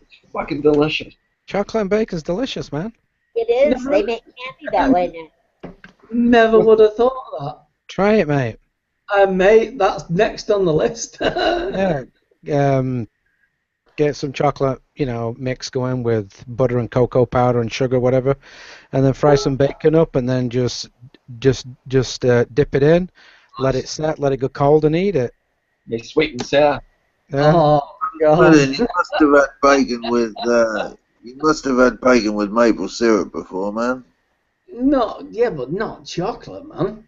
It's fucking delicious. Chocolate and bacon's delicious, man. It is. No. They make candy that way now. Never would have thought of that. Try it, mate. Mate, that's next on the list. Yeah. Get some chocolate, mix going with butter and cocoa powder and sugar, whatever, and then fry some bacon up, and then just dip it in, let it set, let it go cold, and eat it. Yeah, sweet and sour. Yeah. Oh God! Brilliant. You must have had bacon with maple syrup before, man. But not chocolate, man.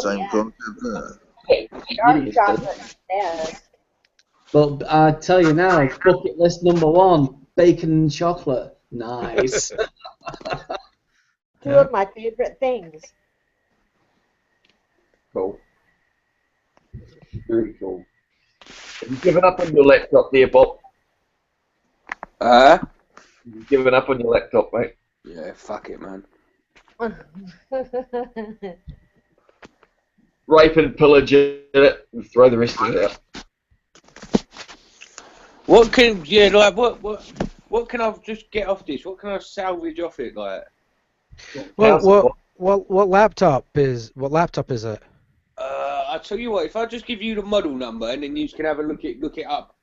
Same concept there. Dark chocolate's best. But I tell you now, bucket list number 1, bacon and chocolate. Nice. Two of my favorite things. Cool. Very cool. Have you given up on your laptop there, Bob? You've given up on your laptop, mate? Yeah, fuck it, man. Rape and pillage it and throw the rest of it out. What can can I just get off this? What can I salvage off it, like? Well, what laptop is it? I tell you what, if I just give you the model number and then you can have a look it up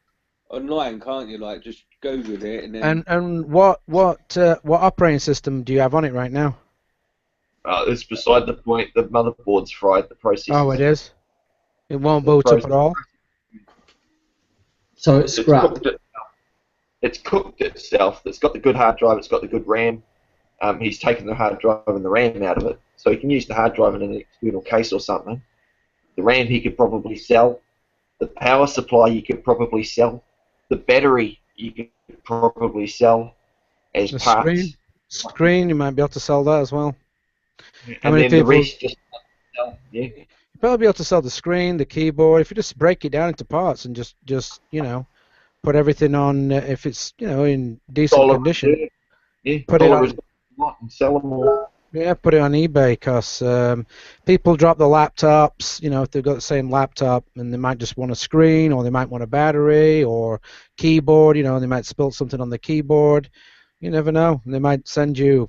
online, can't you? Like, just Google it and then. And what operating system do you have on it right now? It's beside the point. The motherboard's fried. The processor. Oh, it is. It won't boot up at all. So it's scrapped. It's cooked itself. It's got the good hard drive. It's got the good RAM. He's taken the hard drive and the RAM out of it, so he can use the hard drive in an external case or something. The RAM he could probably sell. The power supply you could probably sell. The battery you could probably sell as The parts. screen, you might be able to sell that as well. How And many then the people? rest just sell. Yeah. You'll probably be able to sell the screen, the keyboard. If you just break it down into parts and just put everything on, if it's in decent Dollar condition, Yeah. put it Dollar on. and sell them all. Yeah, put it on eBay because people drop the laptops, if they've got the same laptop, and they might just want a screen, or they might want a battery, or keyboard, they might spill something on the keyboard. You never know. They might send you,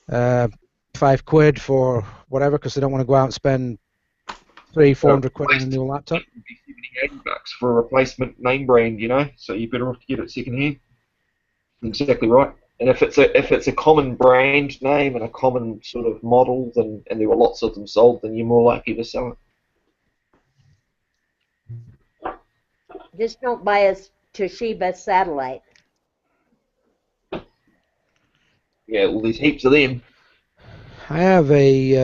£5 for whatever because they don't want to go out and spend $300-400 on a new laptop. $80 for a replacement name brand, so you're better off to get it second hand. Exactly right. And if it's a common brand name and a common sort of model, and there were lots of them sold, then you're more likely to sell it. Just don't buy a Toshiba satellite. Yeah, well, there's heaps of them. I have a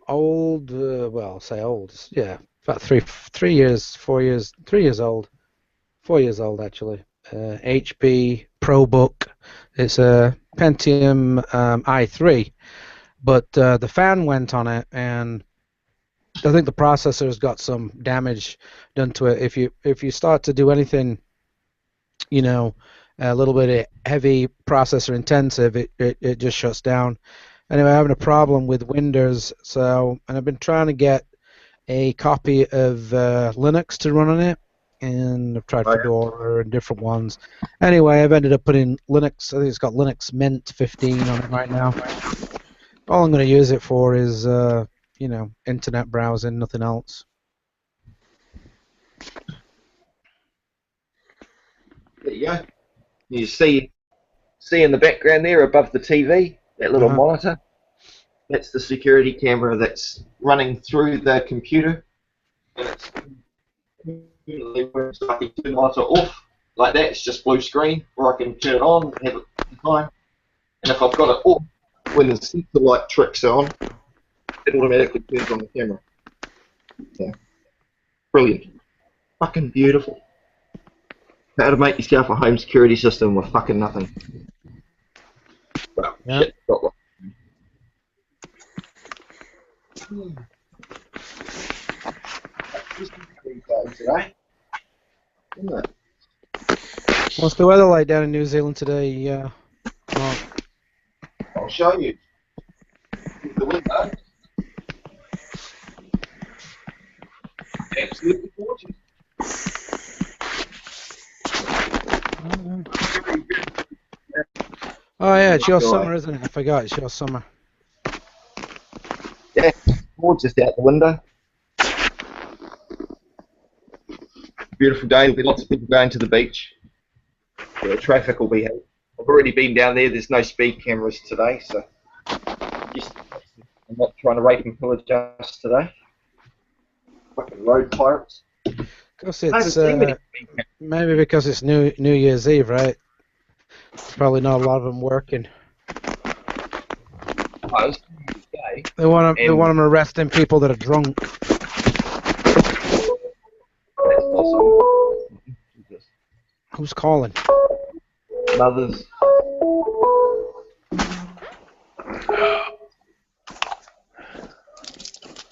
old, well, say old, yeah, about 3 years, 4 years, 3 years old, 4 years old actually. HP ProBook. It's a Pentium i3, but the fan went on it, and I think the processor's got some damage done to it. If you start to do anything, a little bit of heavy processor intensive, it just shuts down. Anyway, I'm having a problem with Windows, and I've been trying to get a copy of Linux to run on it, and I've tried Fedora and different ones. Anyway, I've ended up putting Linux. I think it's got Linux Mint 15 on it right now. All I'm going to use it for is, internet browsing, nothing else. There you go. You see in the background there above the TV, that little monitor. That's the security camera that's running through the computer. And it's I can turn the monitor off like that. It's just blue screen, or I can turn it on and have it at the time. And if I've got it off, when the sensor light tricks on, it automatically turns on the camera. Yeah. Brilliant. Fucking beautiful. How to make yourself a home security system with fucking nothing. Well, shit, got one. Today, isn't it? What's the weather like down in New Zealand today? Mark? I'll show you. The window. Absolutely gorgeous. Oh yeah, it's your summer, isn't it? I forgot, it's your summer. Yeah, gorgeous out the window. Beautiful day. There'll be lots of people going to the beach. Yeah, traffic will be heavy. I've already been down there. There's no speed cameras today, so just, I'm not trying to rape and pillage us today. Fucking road pirates. Because it's maybe because it's New Year's Eve, right? Probably not a lot of them working. Oh, They want them arresting people that are drunk. Who's calling? Mothers.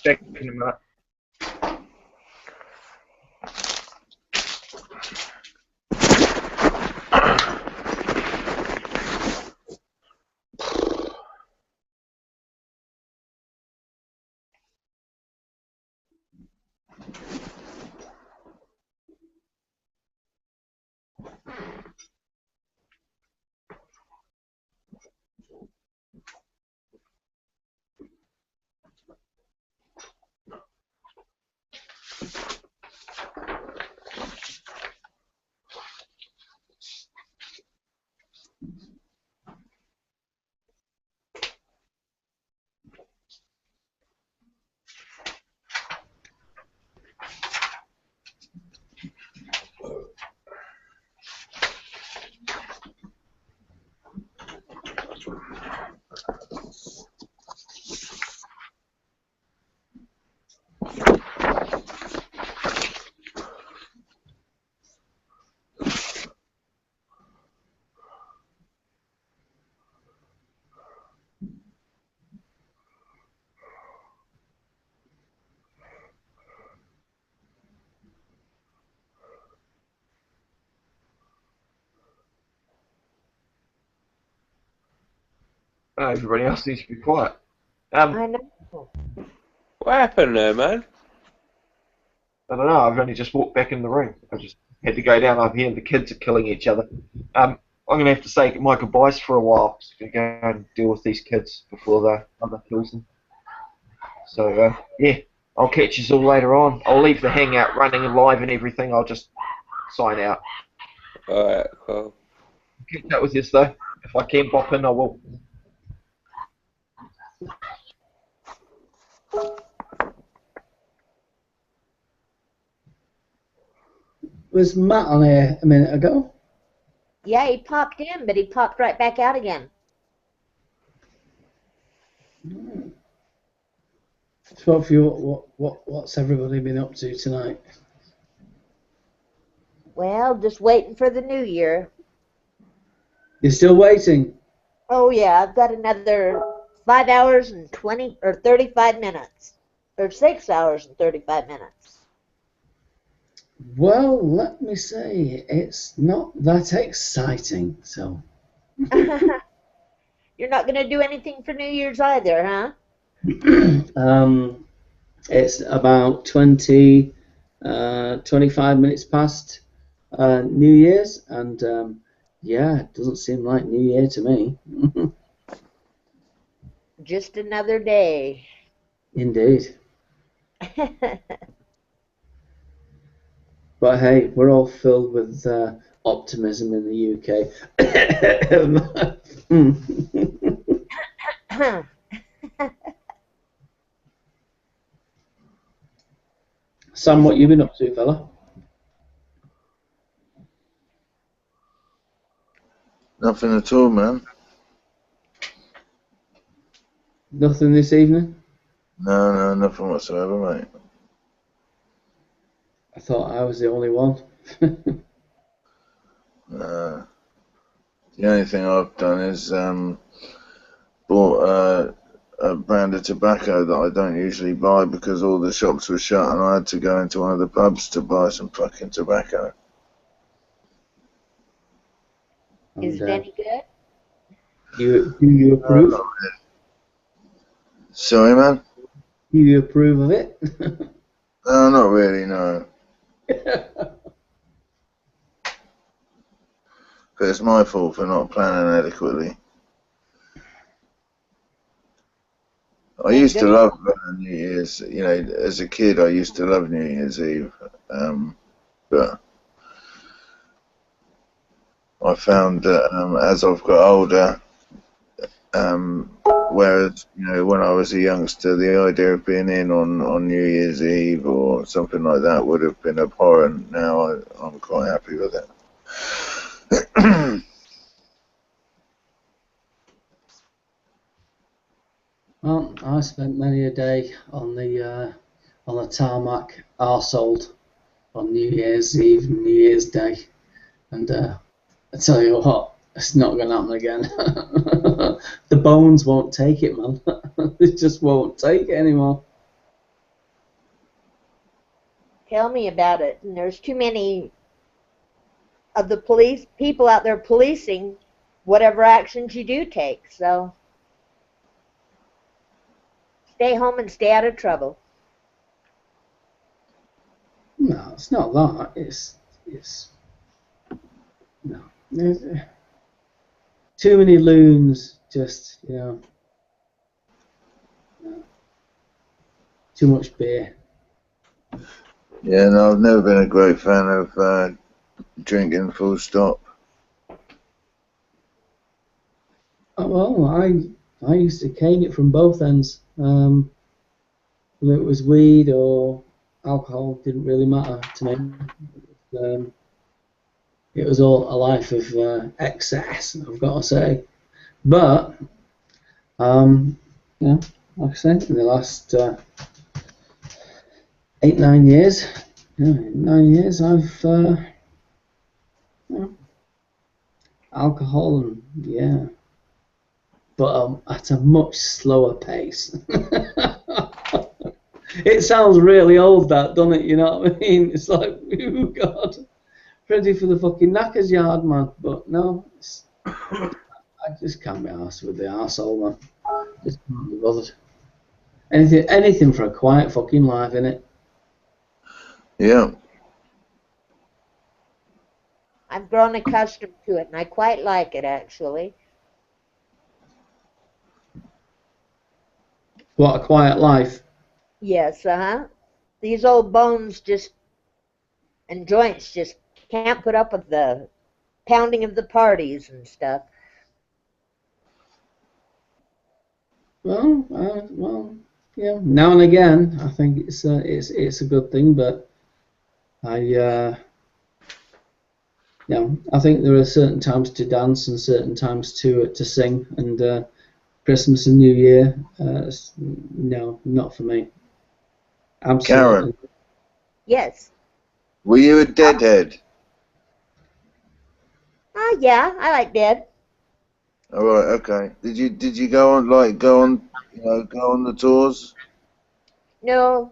Check in a minute. Everybody else needs to be quiet. I know. What happened there, man? I don't know. I've only just walked back in the room. I just had to go down up here, and the kids are killing each other. I'm going to have to say my goodbyes for a while. I'm going to go and deal with these kids before the mother kills them. So, yeah, I'll catch you all later on. I'll leave the hangout running live and everything. I'll just sign out. Alright, cool. Catch up with you, though. If I can pop in, I will. Was Matt on here a minute ago? Yeah, he popped in, but he popped right back out again. So, for you, what's everybody been up to tonight? Well, just waiting for the new year. You're still waiting? Oh yeah, I've got another 5 hours and 20 or 35 minutes, or 6 hours and 35 minutes. Well, let me say, it's not that exciting, so. You're not going to do anything for New Year's either, huh? It's about 25 minutes past New Year's, and yeah, it doesn't seem like New Year to me. Just another day. Indeed. But hey, we're all filled with optimism in the UK. Sam, what you been up to, fella? Nothing at all, man. Nothing this evening? No, nothing whatsoever, mate. I thought I was the only one. The only thing I've done is bought a brand of tobacco that I don't usually buy because all the shops were shut and I had to go into one of the pubs to buy some fucking tobacco. Is it any good? Do you approve? Sorry, man? Do you approve of it? No, not really, no. But it's my fault for not planning adequately. I used to love New Year's, you know, as a kid I used to love New Year's Eve, but I found that as I've got older, whereas, you know, when I was a youngster, the idea of being in on New Year's Eve or something like that would have been abhorrent. Now I'm quite happy with it. Well, I spent many a day on the tarmac, arseholed on New Year's Eve and New Year's Day, and I tell you what, it's not going to happen again. The bones won't take it, man. They just won't take it anymore. Tell me about it. And there's too many of the people out there policing whatever actions you do take. So stay home and stay out of trouble. No, it's not that. It's No. There's, too many loons, just, you know. Too much beer. Yeah, no, I've never been a great fan of drinking full stop. Oh, well, I used to cane it from both ends. Whether it was weed or alcohol, didn't really matter to me. It was all a life of excess, I've got to say. But, you know, like I said, in the last 8-9 years, I've you know, alcohol and yeah, but at a much slower pace. It sounds really old, that, doesn't it? You know what I mean? It's like, oh God, ready for the fucking knackers yard, man. But no, I just can't be arsed with the arsehole, man. Just can't be bothered. Anything for a quiet fucking life, innit? Yeah. I've grown accustomed to it, and I quite like it, actually. What a quiet life. Yes, These old bones and joints just can't put up with the pounding of the parties and stuff. Well, yeah. Now and again, I think it's a good thing, but I think there are certain times to dance and certain times to sing, and Christmas and New Year, no, not for me. Absolutely. Karen. Yes. Were you a deadhead? Yeah, I like Dead. All right, okay. Did you go on the tours? No.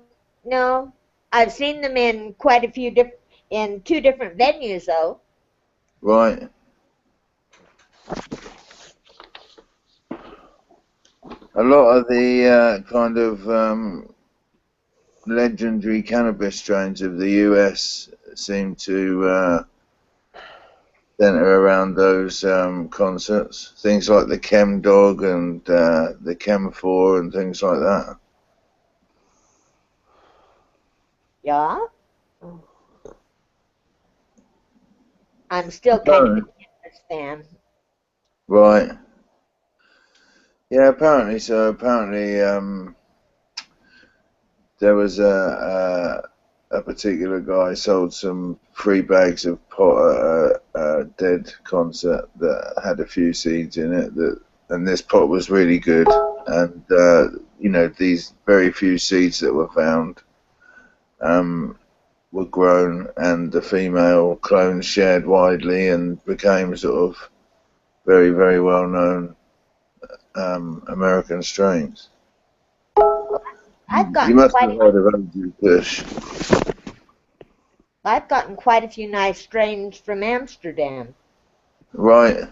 I've seen them in quite a few in 2 different venues, though. Right. A lot of the kind of legendary cannabis strains of the US seem to center around those concerts. Things like the Chem Dog and the Chem 4 and things like that. Yeah. I'm still kind of a Cannabis fan. Right. Yeah, apparently so. Apparently there was a particular guy sold some free bags of pot at a Dead concert that had a few seeds in it, and this pot was really good, and you know, these very few seeds that were found were grown, and the female clones shared widely and became sort of very, very well known American strains. You must have heard of Andrew Kush. I've gotten quite a few nice strains from Amsterdam. Right.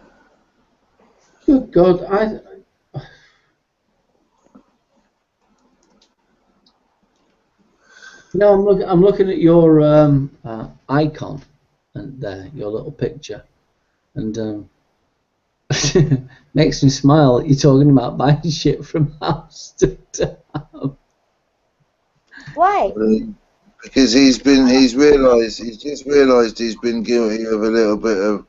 Good God, I'm looking at your icon and your little picture, and makes me smile that you're talking about buying shit from Amsterdam. Why? Because he's just realised he's been guilty of a little bit of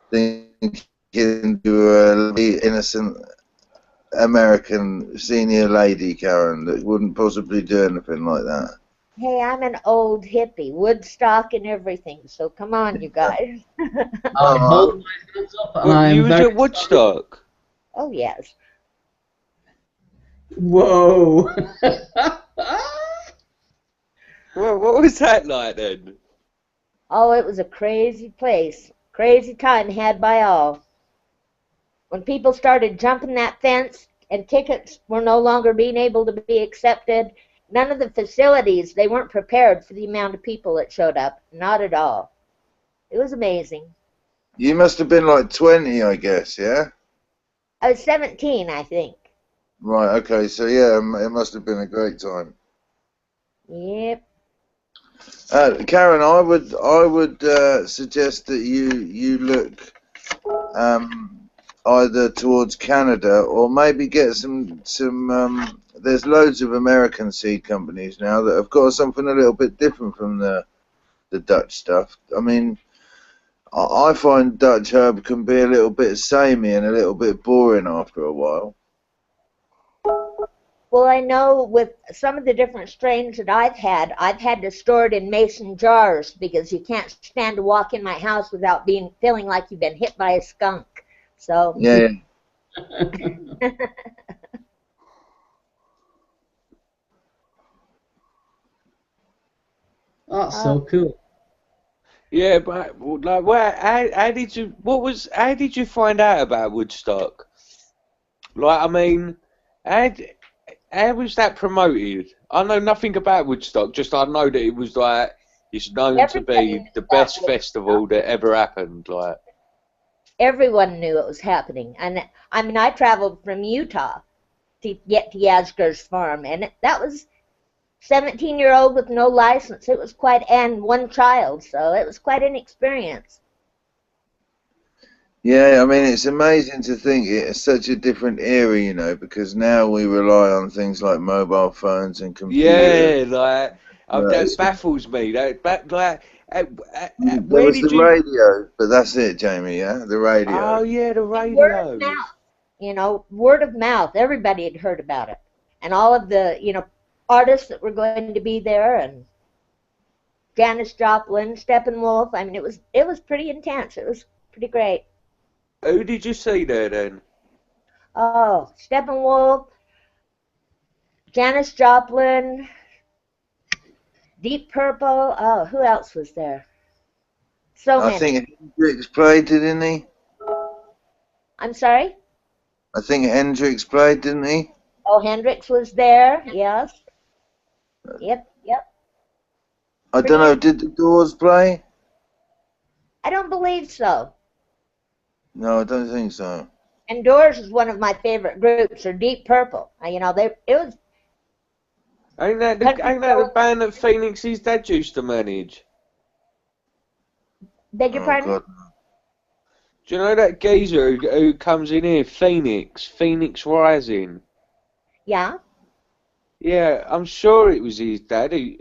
thinking to an innocent American senior lady, Karen, that wouldn't possibly do anything like that. Hey, I'm an old hippie, Woodstock and everything, so come on, you guys. I hold my hands up and I am you was at Woodstock? Oh, yes. Whoa. Well, what was that like then? Oh, it was a crazy place. Crazy time had by all. When people started jumping that fence and tickets were no longer being able to be accepted, none of the facilities, they weren't prepared for the amount of people that showed up. Not at all. It was amazing. You must have been like 20, I guess, yeah? I was 17, I think. Right, okay, so yeah, it must have been a great time. Yep. Karen, I would suggest that you look either towards Canada or maybe get some. There's loads of American seed companies now that have got something a little bit different from the Dutch stuff. I mean, I find Dutch herb can be a little bit samey and a little bit boring after a while. Well, I know with some of the different strains that I've had to store it in mason jars because you can't stand to walk in my house without feeling like you've been hit by a skunk. So yeah. That's so cool. Yeah, but like, how did you find out about Woodstock? Like, I mean, how was that promoted? I know nothing about Woodstock. Just I know that it was like it's known to be the best festival that ever happened. Like everyone knew it was happening, and I mean, I traveled from Utah to get to Yasgur's farm, and that was 17-year-old with no license. It was and one child, so it was quite an experience. Yeah, I mean, it's amazing to think it's such a different era, you know, because now we rely on things like mobile phones and computers. Yeah, like that baffles me. There was the radio, but that's it, Jamie. Yeah, the radio. Oh yeah, the radio. Word of mouth, you know, word of mouth. Everybody had heard about it, and all of the artists that were going to be there, and Janis Joplin, Steppenwolf. I mean, it was pretty intense. It was pretty great. Who did you see there then? Oh, Steppenwolf, Janis Joplin, Deep Purple. Oh, who else was there? So many. I think Hendrix played, didn't he? I'm sorry? I think Hendrix played, didn't he? Oh, Hendrix was there, yes. Yep. I don't know, did the Doors play? I don't believe so. No, I don't think so. And Doors is one of my favorite groups, or Deep Purple. It was. Ain't that the band that Phoenix's dad used to manage? Beg your pardon? God. Do you know that geezer who comes in here, Phoenix Rising? Yeah. Yeah, I'm sure it was his dad. Does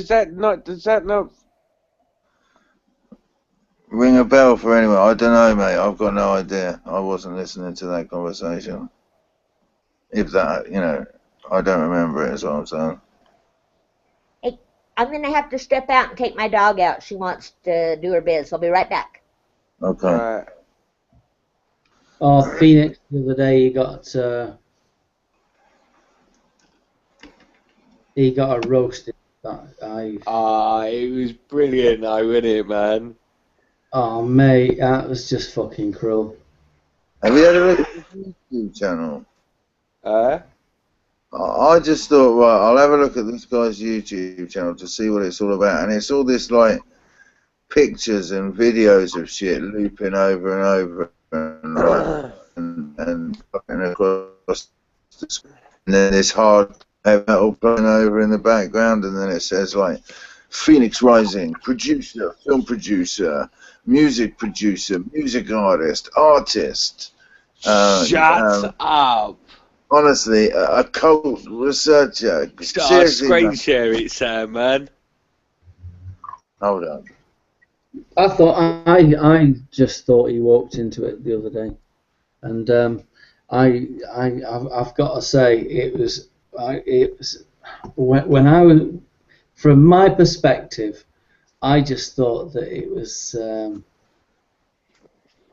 that not ring a bell for anyone? I don't know, mate. I've got no idea. I wasn't listening to that conversation. If that, I don't remember it, is what I'm saying. Hey, I'm going to have to step out and take my dog out. She wants to do her biz. I'll be right back. Okay. Oh, Phoenix, the other day he got a roasted. it was brilliant though, wasn't it, man? Oh, mate, that was just fucking cruel. Have you had a look at the YouTube channel? I just thought, right, I'll have a look at this guy's YouTube channel to see what it's all about. And it's all this, like, pictures and videos of shit looping over and over and fucking across the screen. And then this hard metal playing over in the background, and then it says, like, Phoenix Rising, producer, film producer, music artist. Shut up. Honestly, a cult researcher. Screen share it, Sam, man. Hold on. I just thought he walked into it the other day, and I've got to say it was when I was, from my perspective, I just thought that it was.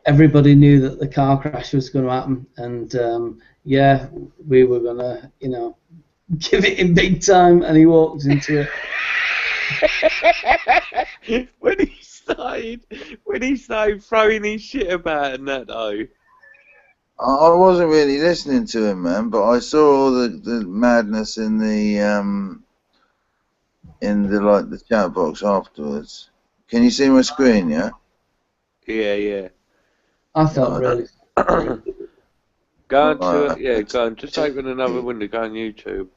Everybody knew that the car crash was going to happen, and yeah, we were going to, give it in big time, and he walked into it. When he started throwing his shit about and that, though. I wasn't really listening to him, man, but I saw all the madness in the the chat box afterwards. Can you see my screen? Yeah. Yeah. I felt really. Go on to go on. Just open another window. Go on YouTube.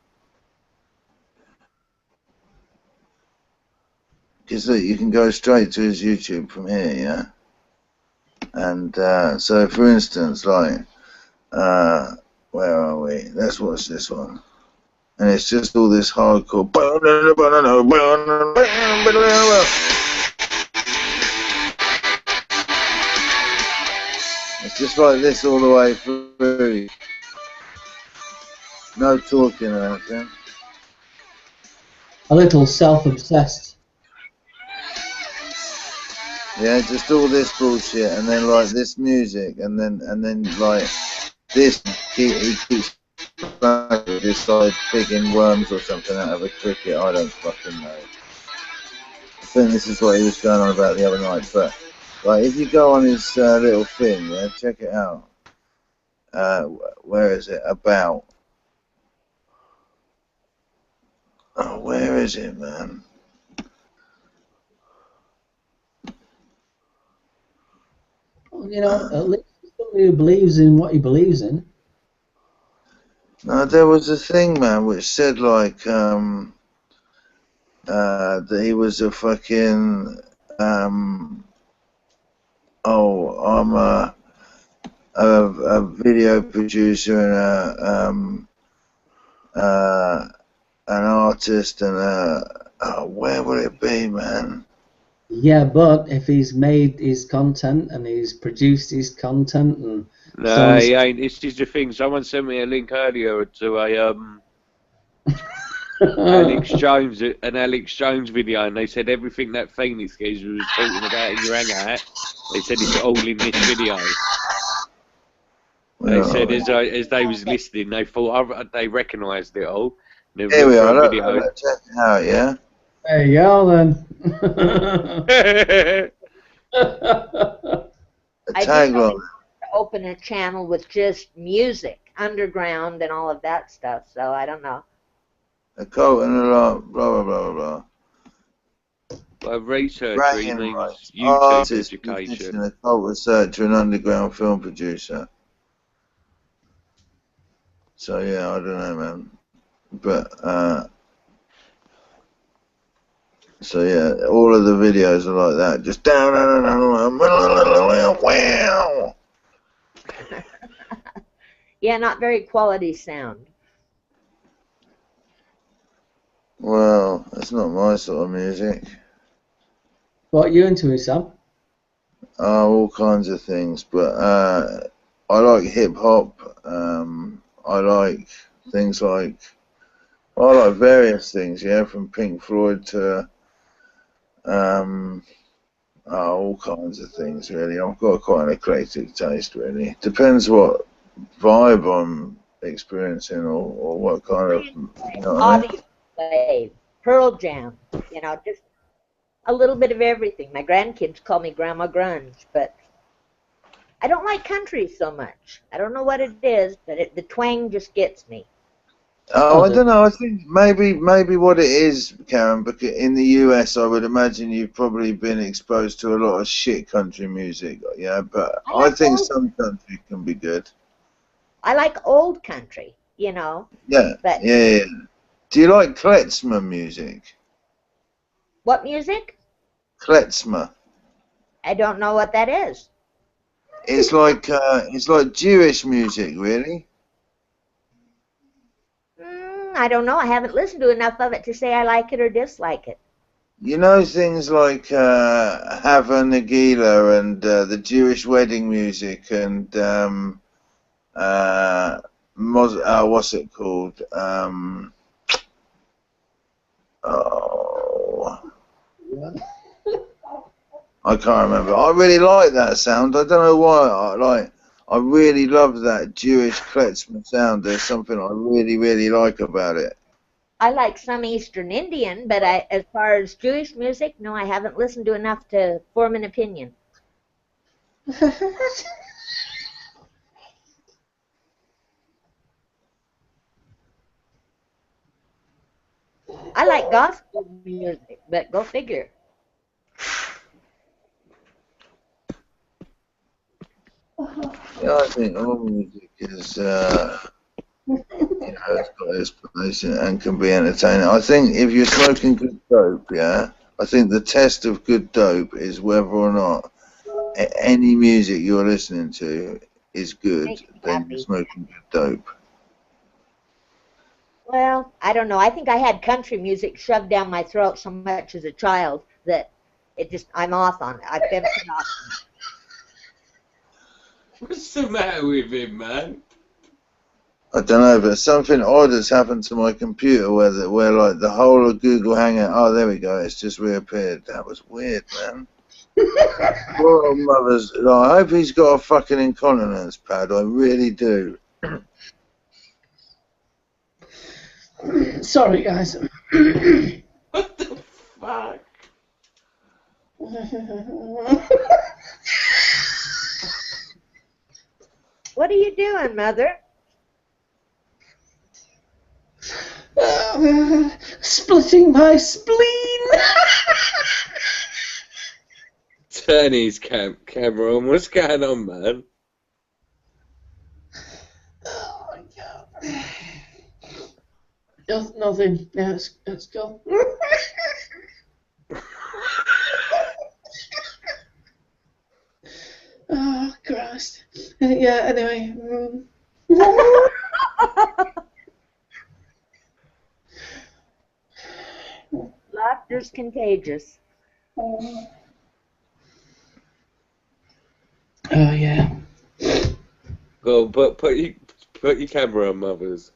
because you can go straight to his YouTube from here, yeah. And so, for instance, like, where are we? Let's watch this one. And it's just all this hardcore. It's just like this all the way through. No talking or anything. A little self-obsessed. Yeah, just all this bullshit, and then like this music, and then like this. He keeps just like picking worms or something out of a cricket. I don't fucking know. I think this is what he was going on about the other night. But like, if you go on his little thing, yeah, check it out. Where is it? About. Oh, where is it, man? Well, you know, at least somebody who believes in what he believes in. No, there was a thing, man, which said like that he was a fucking I'm a video producer and an artist and where would it be, man? Yeah, but if he's made his content and he's produced his content and no, he ain't. This is the thing. Someone sent me a link earlier to a Alex Jones video, and they said everything that Phoenix geezer was talking about in your hangout. They said it's all in this video. They said as they was listening, they thought they recognised it all. Here we are. Look, check it out, yeah. There you go, then. I just wanted to open a channel with just music, underground, and all of that stuff. So I don't know. A cult and a lot, blah blah blah blah. By researcher, he means YouTube artist, education. Musician, a cult researcher, and underground film producer. So yeah, I don't know, man. But so yeah, all of the videos are like that, just down. Wow. Yeah, not very quality sound. Well, that's not my sort of music. What are you into, Sam? All kinds of things, but I like hip hop. I like things like. I like various things, yeah, from Pink Floyd to all kinds of things, really. I've got quite an eclectic taste, really. Depends what vibe I'm experiencing or what kind of, you know what I mean? Audioslave, Pearl Jam, you know, just a little bit of everything. My grandkids call me Grandma Grunge, but I don't like country so much. I don't know what it is, but the twang just gets me. Oh, I don't know. I think maybe what it is, Karen, because in the US, I would imagine you've probably been exposed to a lot of shit country music, yeah. But I think some country can be good. I like old country, you know. Yeah, but yeah. Do you like klezmer music? What music? Klezmer. I don't know what that is. It's like Jewish music, really. I don't know. I haven't listened to enough of it to say I like it or dislike it. You know things like Hava Nagila and the Jewish wedding music and what's it called? I can't remember. I really like that sound. I don't know why. I really love that Jewish klezmer sound. There's something I really like about it. I like some Eastern Indian, but as far as Jewish music, no, I haven't listened to enough to form an opinion. I like gospel music, but go figure. Yeah, I think all music is, it's got its place and can be entertaining. I think if you're smoking good dope, yeah, I think the test of good dope is whether or not any music you're listening to is good, then you're smoking good dope. Well, I don't know. I think I had country music shoved down my throat so much as a child that I'm off on it. I've been put off on it. What's the matter with him, man? I don't know, but something odd has happened to my computer where like the whole of Google Hangout. Oh, there we go. It's just reappeared. That was weird, man. Poor mothers. I hope he's got a fucking incontinence pad. I really do. Sorry, guys. What the fuck? What are you doing, Mother? Splitting my spleen. Turn his camera on. What's going on, man? Oh my god. Nothing. Yeah, it's gone. Oh Christ. Yeah. Anyway. Laughter's contagious. Oh yeah. Well, but put your camera on, mothers.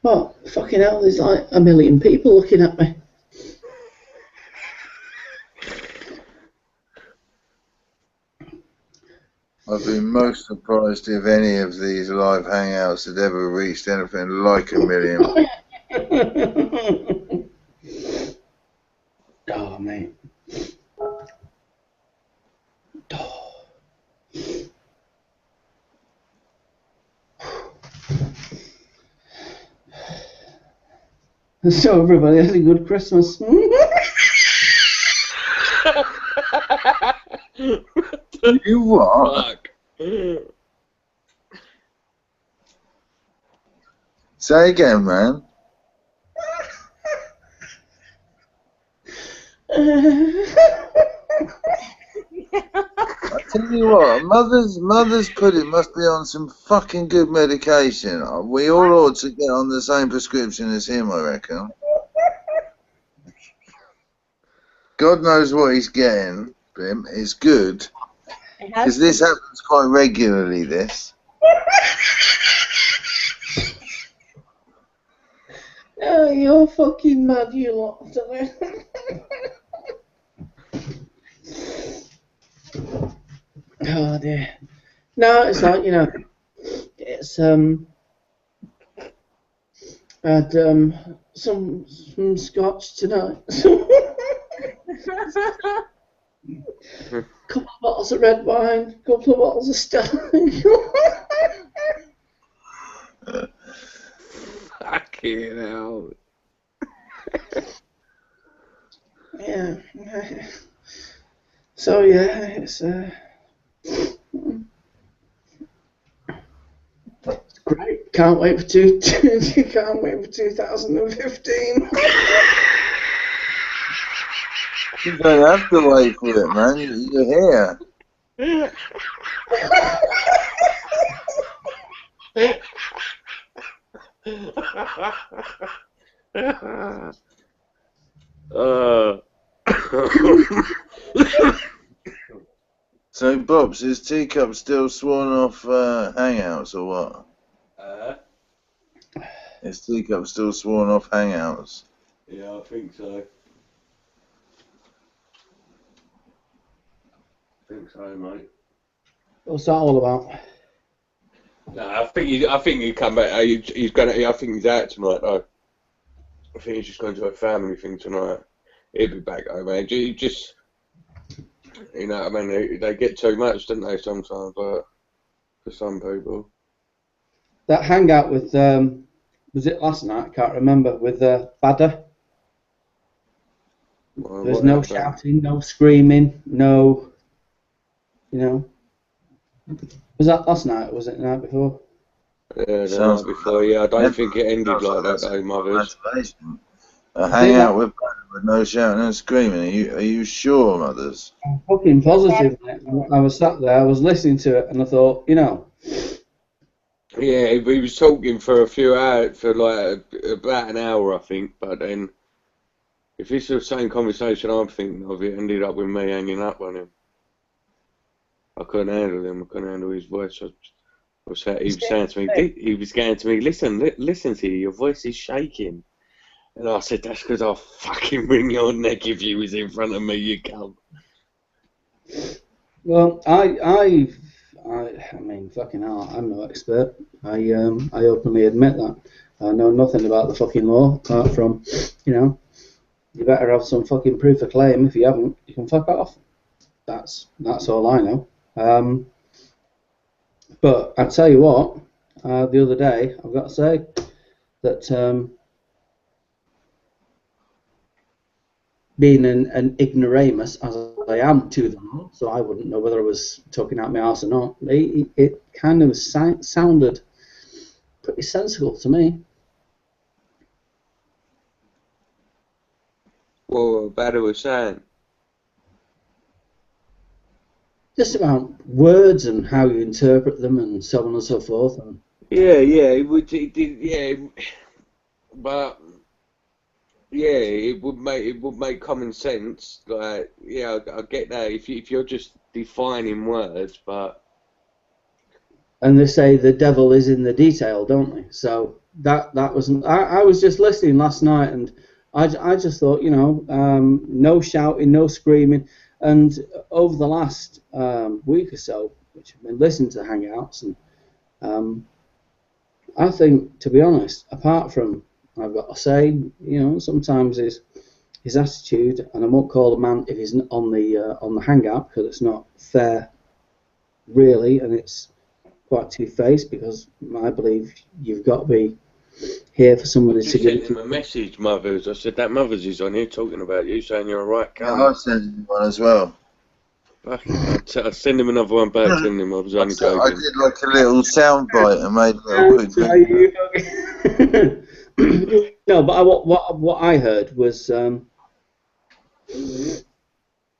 Well, fucking hell, there's like 1 million people looking at me. I've been most surprised if any of these live hangouts had ever reached anything like 1 million. Oh, mate. So everybody has a good Christmas. You what? Fuck. Say again, man. I tell you what, mother's put it must be on some fucking good medication. We all ought to get on the same prescription as him, I reckon. God knows what he's getting, Bim. It's good. Because this happens quite regularly, this. Oh, you're fucking mad, you lot. Oh dear. No, it's like, you know, it's I had some scotch tonight. Couple of bottles of red wine, couple of bottles of Stella. Fucking hell. Yeah. So yeah, it's great. Can't wait for 2015. You don't have to wait for it, man. You're here. So, Bobs, is Teacup still sworn off Hangouts or what? Is Teacup still sworn off Hangouts? Yeah, I think so. I think so, mate. What's that all about? No, I think he come back. He's gonna. I think he's out tonight though. I think he's just going to a family thing tonight. He'll be back though, man. He just, you know, I mean, they get too much, don't they? Sometimes, for some people. That hangout with was it last night? I can't remember. With Badder. Well, There's no shouting, no screaming, no. You know. Was that last night or was it the night before? Yeah, the night before, yeah. I don't think it ended like that though, mothers. Hang out with no shouting and screaming. Are you sure, Mothers? I'm fucking positive. I was sat there, I was listening to it, and I thought, you know. Yeah, he was talking for a few hours, for like about an hour, I think. But then, if it's the same conversation I'm thinking of, it ended up with me hanging up on him. I couldn't handle him. I couldn't handle his voice. He was saying to me, he was going to me, listen to you. Your voice is shaking. And I said, that's because I'll fucking wring your neck if you was in front of me, you cunt. Well, I mean, fucking hell, I'm no expert. I openly admit that. I know nothing about the fucking law, apart from, you know, you better have some fucking proof of claim. If you haven't, you can fuck off. That's all I know. But I tell you what, the other day, I've got to say that being an ignoramus, as I am to them, so I wouldn't know whether I was talking out my arse or not, it kind of sounded pretty sensible to me. Well, about it was saying? Just about words and how you interpret them and so on and so forth. And But yeah, it would make common sense. Like, yeah, I get that if you're just defining words, but and they say the devil is in the detail, don't they? So that wasn't. I was just listening last night, and I just thought, you know, no shouting, no screaming, and over the last week or so, which I've been listening to the Hangouts, and I think, to be honest, apart from, I've got to say, you know, sometimes his attitude, and I won't call a man if he's on the Hangout, because it's not fair, really, and it's quite two-faced, because I believe you've got to be here for somebody to sent him a message, Mothers. I said that Mothers is on here talking about you, saying you're a right cunt. Yeah, I sent him one as well. I'll send him another one back. Send him. I was only joking. I did like a little sound bite and made a little quick. No, but what I heard was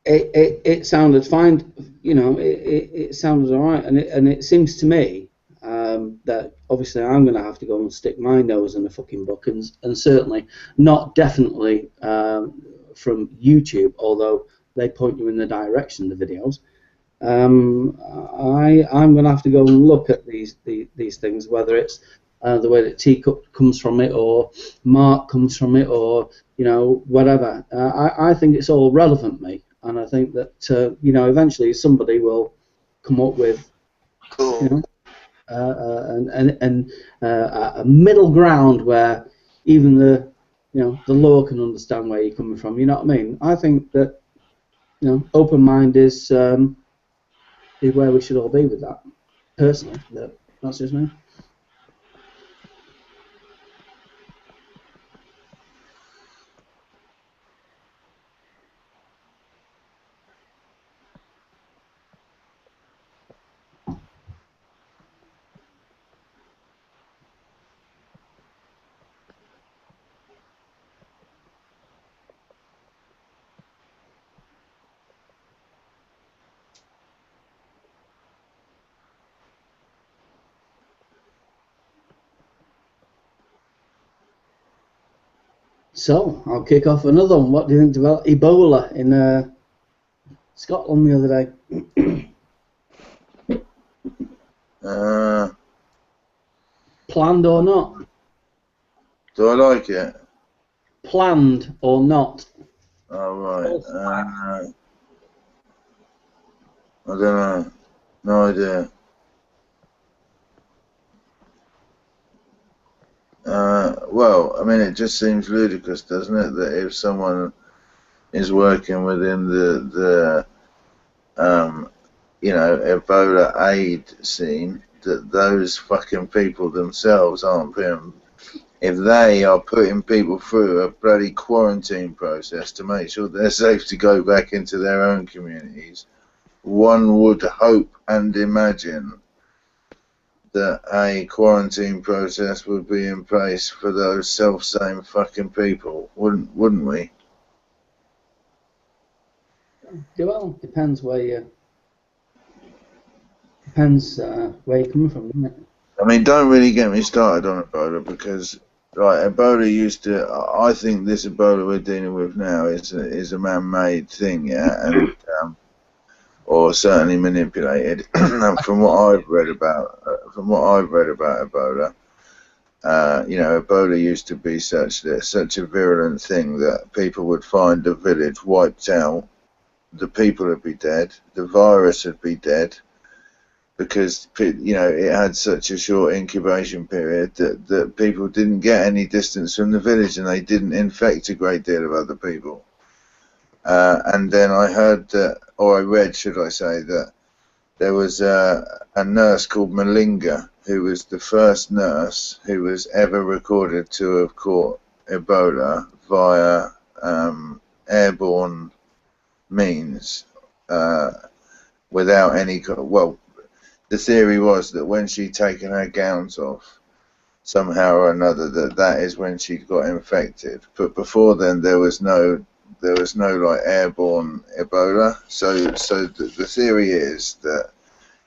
it sounded fine, you know. It sounded all right, and it seems to me that obviously I'm going to have to go and stick my nose in the fucking book, and certainly not definitely from YouTube, although they point you in the direction of the videos. I'm going to have to go and look at these things, whether it's the way that Teacup comes from it, or Mark comes from it, or, you know, whatever. I think it's all relevant, mate, and I think that you know, eventually somebody will come up with, you know, a middle ground where even the law can understand where you're coming from. You know what I mean? I think that, you know, open mind is where we should all be with that. Personally, that's just me. So, I'll kick off another one. What do you think about Ebola in Scotland the other day? Planned or not? Do I like it? Planned or not? Oh, right. I don't know. No idea. Well, I mean, it just seems ludicrous, doesn't it, that if someone is working within the you know, Ebola aid scene, that those fucking people themselves aren't putting, if they are putting people through a bloody quarantine process to make sure they're safe to go back into their own communities, one would hope and imagine that a quarantine process would be in place for those self-same fucking people, wouldn't we? Well, depends where you're coming from, doesn't it? I mean, don't really get me started on Ebola, because Ebola used to. I think this Ebola we're dealing with now is a man-made thing, yeah, and or certainly manipulated. From what I've read about, Ebola, Ebola used to be such a virulent thing that people would find a village wiped out, the people would be dead, the virus would be dead, because it had such a short incubation period that people didn't get any distance from the village and they didn't infect a great deal of other people. And then I heard that, or I read, should I say, that there was a nurse called Malinga, who was the first nurse who was ever recorded to have caught Ebola via airborne means, without any. Well, the theory was that when she'd taken her gowns off, somehow or another, that is when she got infected. But before then, there was no like airborne Ebola. So the theory is that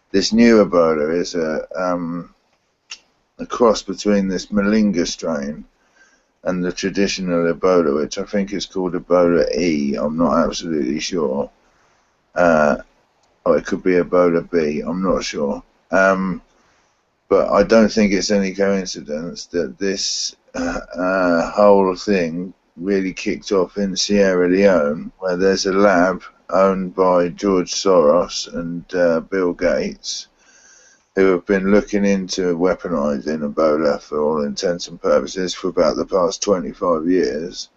this new Ebola is a cross between this Malinga strain and the traditional Ebola, which I think is called Ebola E. I'm not absolutely sure. Or it could be Ebola B. I'm not sure. But I don't think it's any coincidence that this whole thing really kicked off in Sierra Leone, where there's a lab owned by George Soros and Bill Gates, who have been looking into weaponizing Ebola for all intents and purposes for about the past 25 years,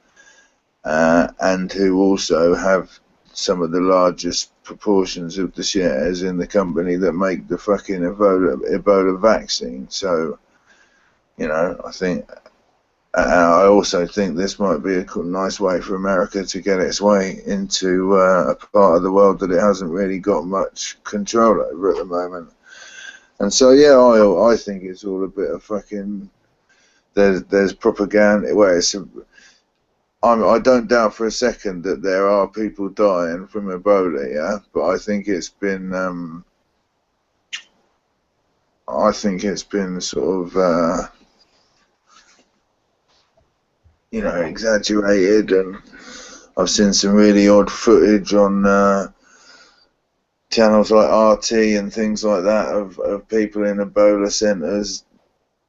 and who also have some of the largest proportions of the shares in the company that make the fucking Ebola vaccine. So, I think, I also think this might be a nice way for America to get its way into a part of the world that it hasn't really got much control over at the moment. And so, yeah, I think it's all a bit of fucking. There's propaganda. Well, I don't doubt for a second that there are people dying from Ebola, yeah, but I think it's been sort of exaggerated, and I've seen some really odd footage on channels like RT and things like that of people in Ebola centres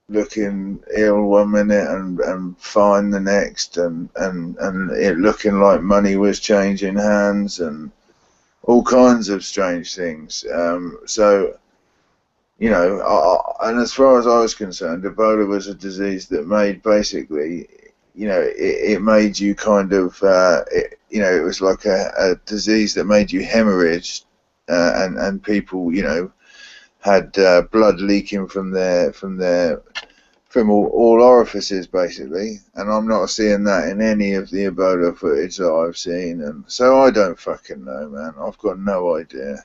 looking ill one minute and fine the next, and it looking like money was changing hands and all kinds of strange things. So, and as far as I was concerned, Ebola was a disease that made basically, it made you kind of, it was like a disease that made you hemorrhage, and people, had blood leaking from all orifices basically, and I'm not seeing that in any of the Ebola footage that I've seen, and so I don't fucking know, man. I've got no idea.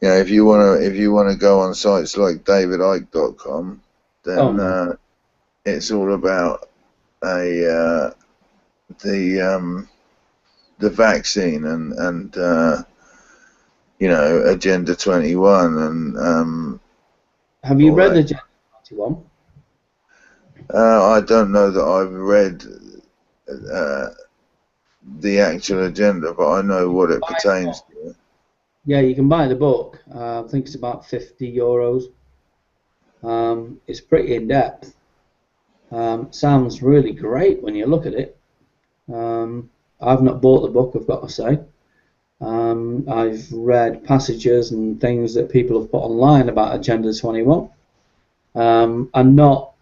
If you wanna go on sites like davidicke.com, then it's all about the vaccine and Agenda 21 and have you read Agenda 21? I don't know that I've read the actual agenda, but I know what it pertains to. Yeah, you can buy the book. I think it's about €50. It's pretty in depth. Sounds really great when you look at it. I've not bought the book, I've got to say. I've read passages and things that people have put online about Agenda 21. And not,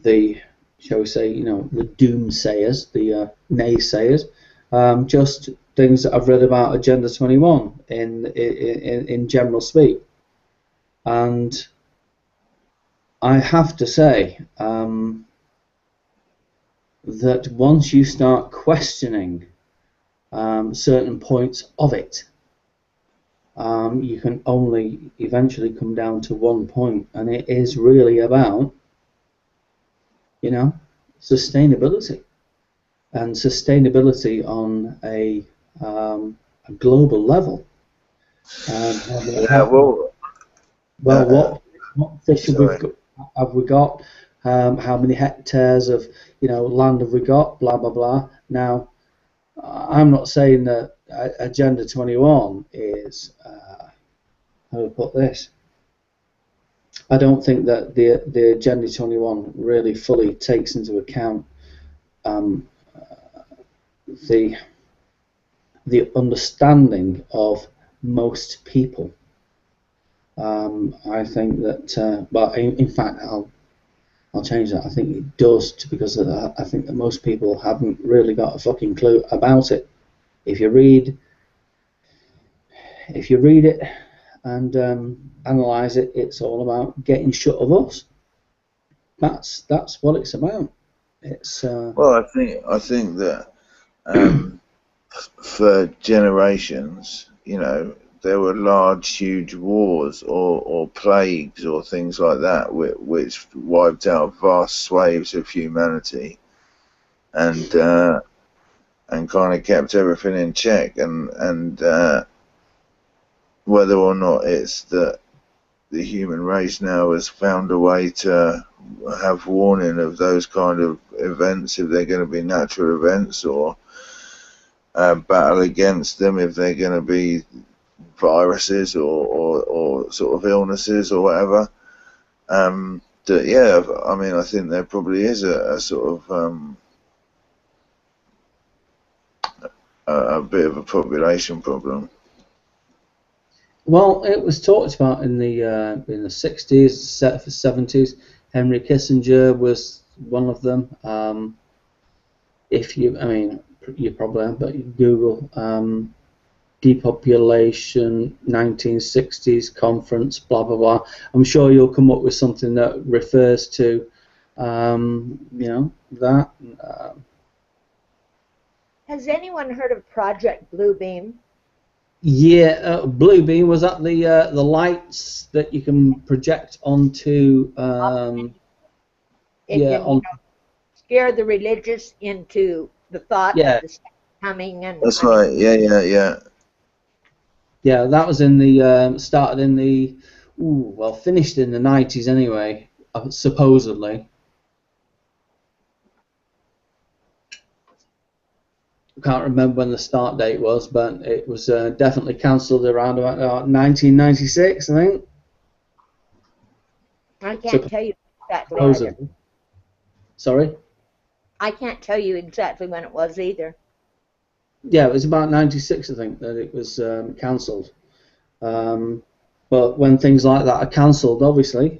the, shall we say, the doomsayers, the naysayers. Just things that I've read about Agenda 21 in general speak. And I have to say, that once you start questioning certain points of it, you can only eventually come down to one point, and it is really about, you know, sustainability, and sustainability on a global level. What fish have we got? How many hectares of land have we got? Blah blah blah. Now, I'm not saying that Agenda 21 is how to put this. I don't think that the Agenda 21 really fully takes into account the understanding of most people. I think that, but in fact, I'll change that. I think it does, because of that. I think that most people haven't really got a fucking clue about it. If you read it and analyse it, it's all about getting shut of us. That's what it's about. It's well, I think that for generations, there were large, huge wars or plagues or things like that, which wiped out vast swathes of humanity, and kind of kept everything in check. And whether or not it's that the human race now has found a way to have warning of those kind of events, if they're going to be natural events, or battle against them if they're going to be viruses or sort of illnesses or whatever. Yeah, I mean, I think there probably is a sort of a bit of a population problem. Well, it was talked about in the 60s, 70s. Henry Kissinger was one of them. You probably have, but you Google depopulation 1960s conference, blah blah blah. I'm sure you'll come up with something that refers to, that. Has anyone heard of Project Bluebeam? Yeah, Bluebeam, was that the lights that you can project onto? Scare the religious into the thought of the coming, and that's right. Yeah. Yeah, that was in the started in the finished in the 90s anyway, supposedly. I can't remember when the start date was, but it was definitely cancelled around about 1996, I think. I can't tell you exactly either. Sorry? I can't tell you exactly when it was either. Yeah, it was about 96, I think, that it was cancelled. But when things like that are cancelled, obviously,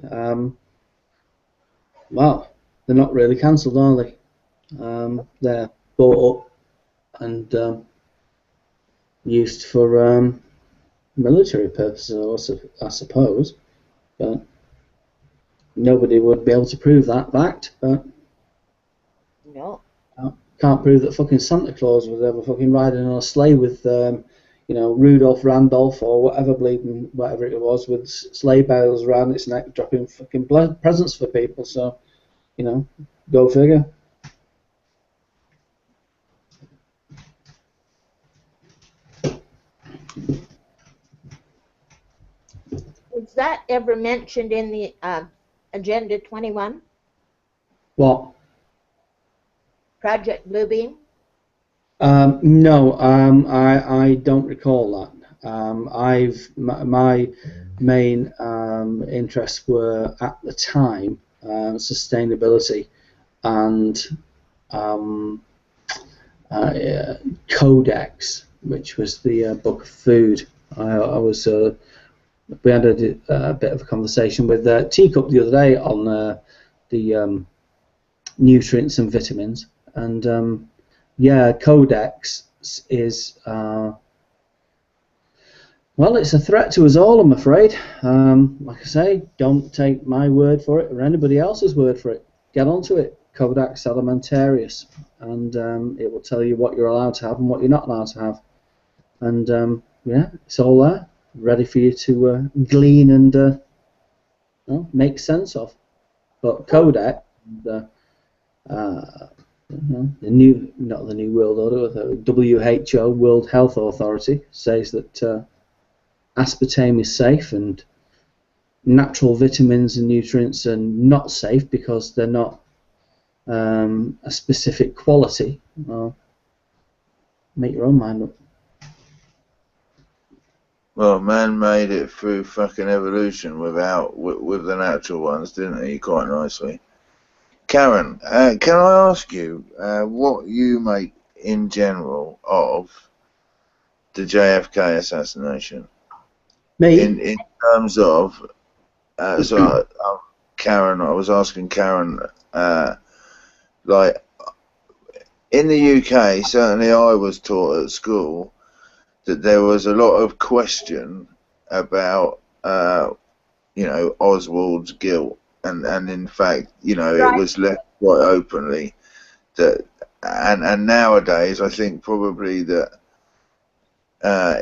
well, they're not really cancelled, are they? They're bought up and used for military purposes, I suppose. But nobody would be able to prove that fact. But no. Can't prove that fucking Santa Claus was ever fucking riding on a sleigh with, Rudolph Randolph or whatever it was, with sleigh bells around its neck, dropping fucking presents for people. So, go figure. Was that ever mentioned in the Agenda 21? What? Project Bluebeam? No, I don't recall that. My main interests were at the time sustainability and Codex, which was the book of food. We had a bit of a conversation with Teacup the other day on the nutrients and vitamins, and Codex is it's a threat to us all, I'm afraid. Like I say, don't take my word for it or anybody else's word for it. Get onto it. Codex Alimentarius, and it will tell you what you're allowed to have and what you're not allowed to have. And yeah, it's all there, ready for you to glean and make sense of. But Codex, the new, not the New World Order, the WHO, World Health Authority, says that aspartame is safe and natural vitamins and nutrients are not safe because they're not a specific quality. Well, make your own mind up. Well, man made it through fucking evolution with the natural ones, didn't he? Quite nicely. Karen, can I ask you what you make in general of the JFK assassination? Me? In terms of, Karen, I was asking Karen, like, in the UK, certainly I was taught at school that there was a lot of question about, Oswald's guilt, and in fact, it was left quite openly that, and nowadays I think probably that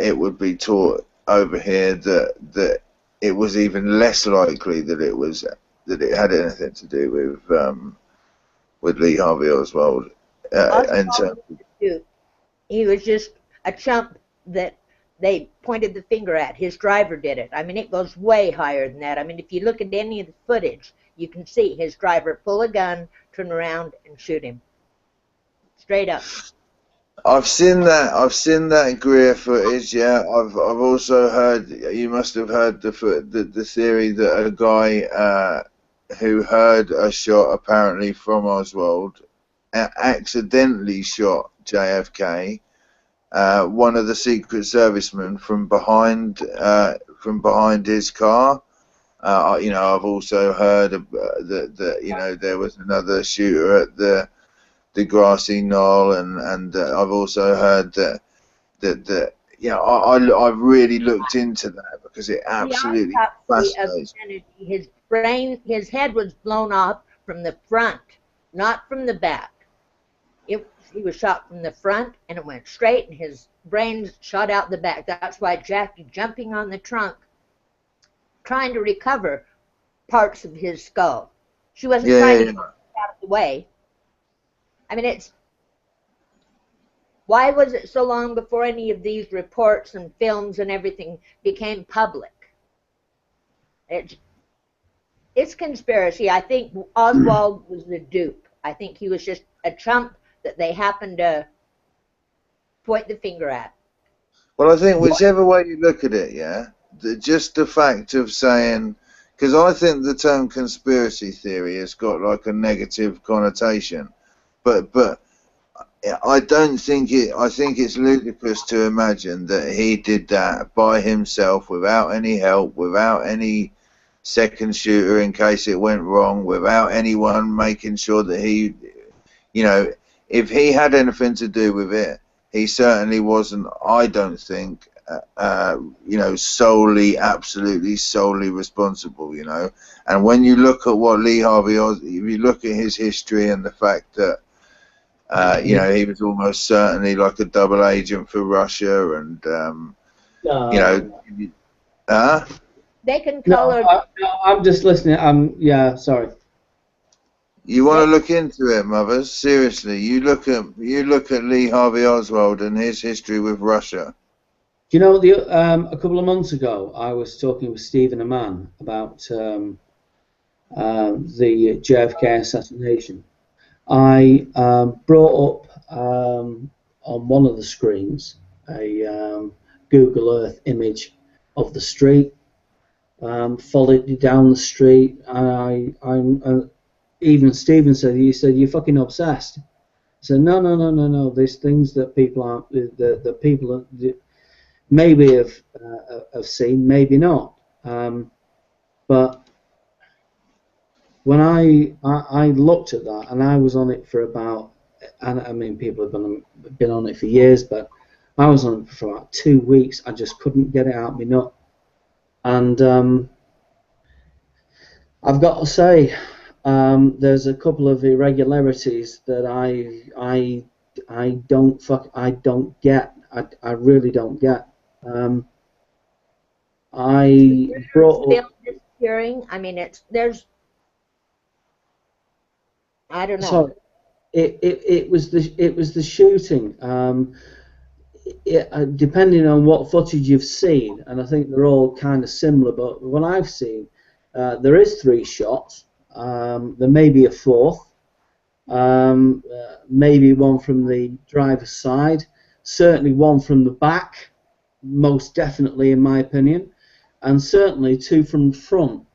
it would be taught over here that it was even less likely that it had anything to do with Lee Harvey Oswald. He was just a chump that they pointed the finger at. His driver did it. I mean, it goes way higher than that. I mean, if you look at any of the footage, you can see his driver pull a gun, turn around, and shoot him. Straight up. I've seen that Greer footage. Yeah, I've also heard. You must have heard the theory that a guy who heard a shot apparently from Oswald accidentally shot JFK. One of the Secret Servicemen from behind his car. I've also heard that there was another shooter at the grassy knoll, and I've also heard that I've really looked into that because it absolutely fascinates me. His head was blown off from the front, not from the back. He was shot from the front, and it went straight, and his brains shot out the back. That's why Jackie jumping on the trunk, trying to recover parts of his skull. She wasn't trying to get out of the way. I mean, why was it so long before any of these reports and films and everything became public? It's conspiracy. I think Oswald was the dupe. I think he was just a chump that they happened to point the finger at. Well, I think whichever way you look at it, just the fact of saying, because I think the term conspiracy theory has got like a negative connotation, but I don't think it. I think it's ludicrous to imagine that he did that by himself, without any help, without any second shooter in case it went wrong, without anyone making sure that he, if he had anything to do with it, he certainly wasn't, I don't think, absolutely solely responsible, And when you look at what Lee Harvey Oswald, if you look at his history and the fact that, he was almost certainly like a double agent for Russia, and, They can color. No, I'm just listening. Sorry. You want to look into it, mothers? Seriously, you look at Lee Harvey Oswald and his history with Russia. Do you know a couple of months ago I was talking with Stephen Aman about the JFK assassination. I brought up on one of the screens a Google Earth image of the street. Followed it down the street. Even Stephen said, you're fucking obsessed. I said, no. There's things that people aren't, that people maybe have seen, maybe not. But when I looked at that, and I was on it for about, and I mean, people have been on it for years, but I was on it for about 2 weeks. I just couldn't get it out my nut. And I've got to say, there's a couple of irregularities that I don't get. I really don't get. I brought up. Disappearing. I mean, I don't know. Sorry, it was the shooting. Depending on what footage you've seen, and I think they're all kind of similar, but what I've seen, there is 3 shots. There may be a 4th. Maybe one from the driver's side. Certainly one from the back, most definitely in my opinion, and certainly 2 from the front.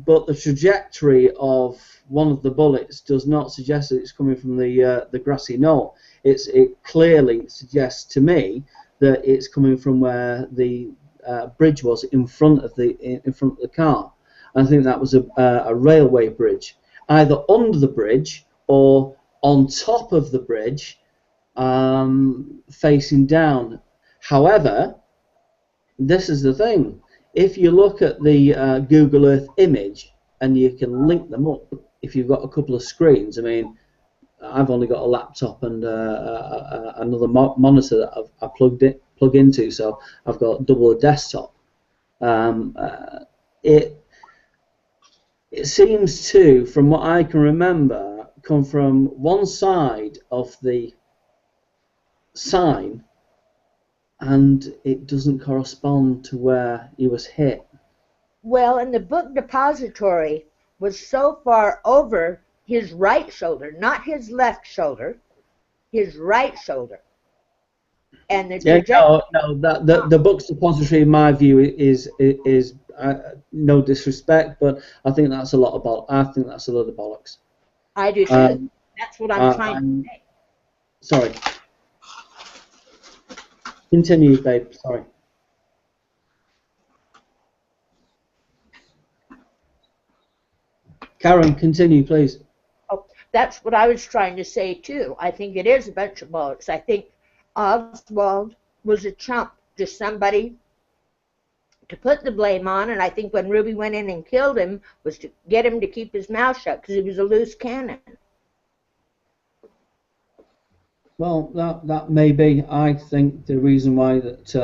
But the trajectory of one of the bullets does not suggest that it's coming from the grassy knoll. It clearly suggests to me that it's coming from where the bridge was in front of the car. I think that was a railway bridge, either under the bridge or on top of the bridge, facing down. However, this is the thing. If you look at the Google Earth image and you can link them up, if you've got a couple of screens, I mean, I've only got a laptop and another monitor that I plug into, so I've got double a desktop. It seems to, from what I can remember, come from one side of the sign, and it doesn't correspond to where he was hit. Well, and the book depository was so far over his right shoulder, not his left shoulder, his right shoulder. And the the book's depository, in my view, is no disrespect, but I think that's a lot of that's a lot of bollocks. I do too. That's what I'm trying to say. Sorry. Continue, babe. Sorry. Karen, continue, please. Oh, that's what I was trying to say too. I think it is a bunch of bollocks. I think Oswald was a chump, just somebody to put the blame on, and I think when Ruby went in and killed him was to get him to keep his mouth shut because he was a loose cannon. Well, that may be. I think the reason why that.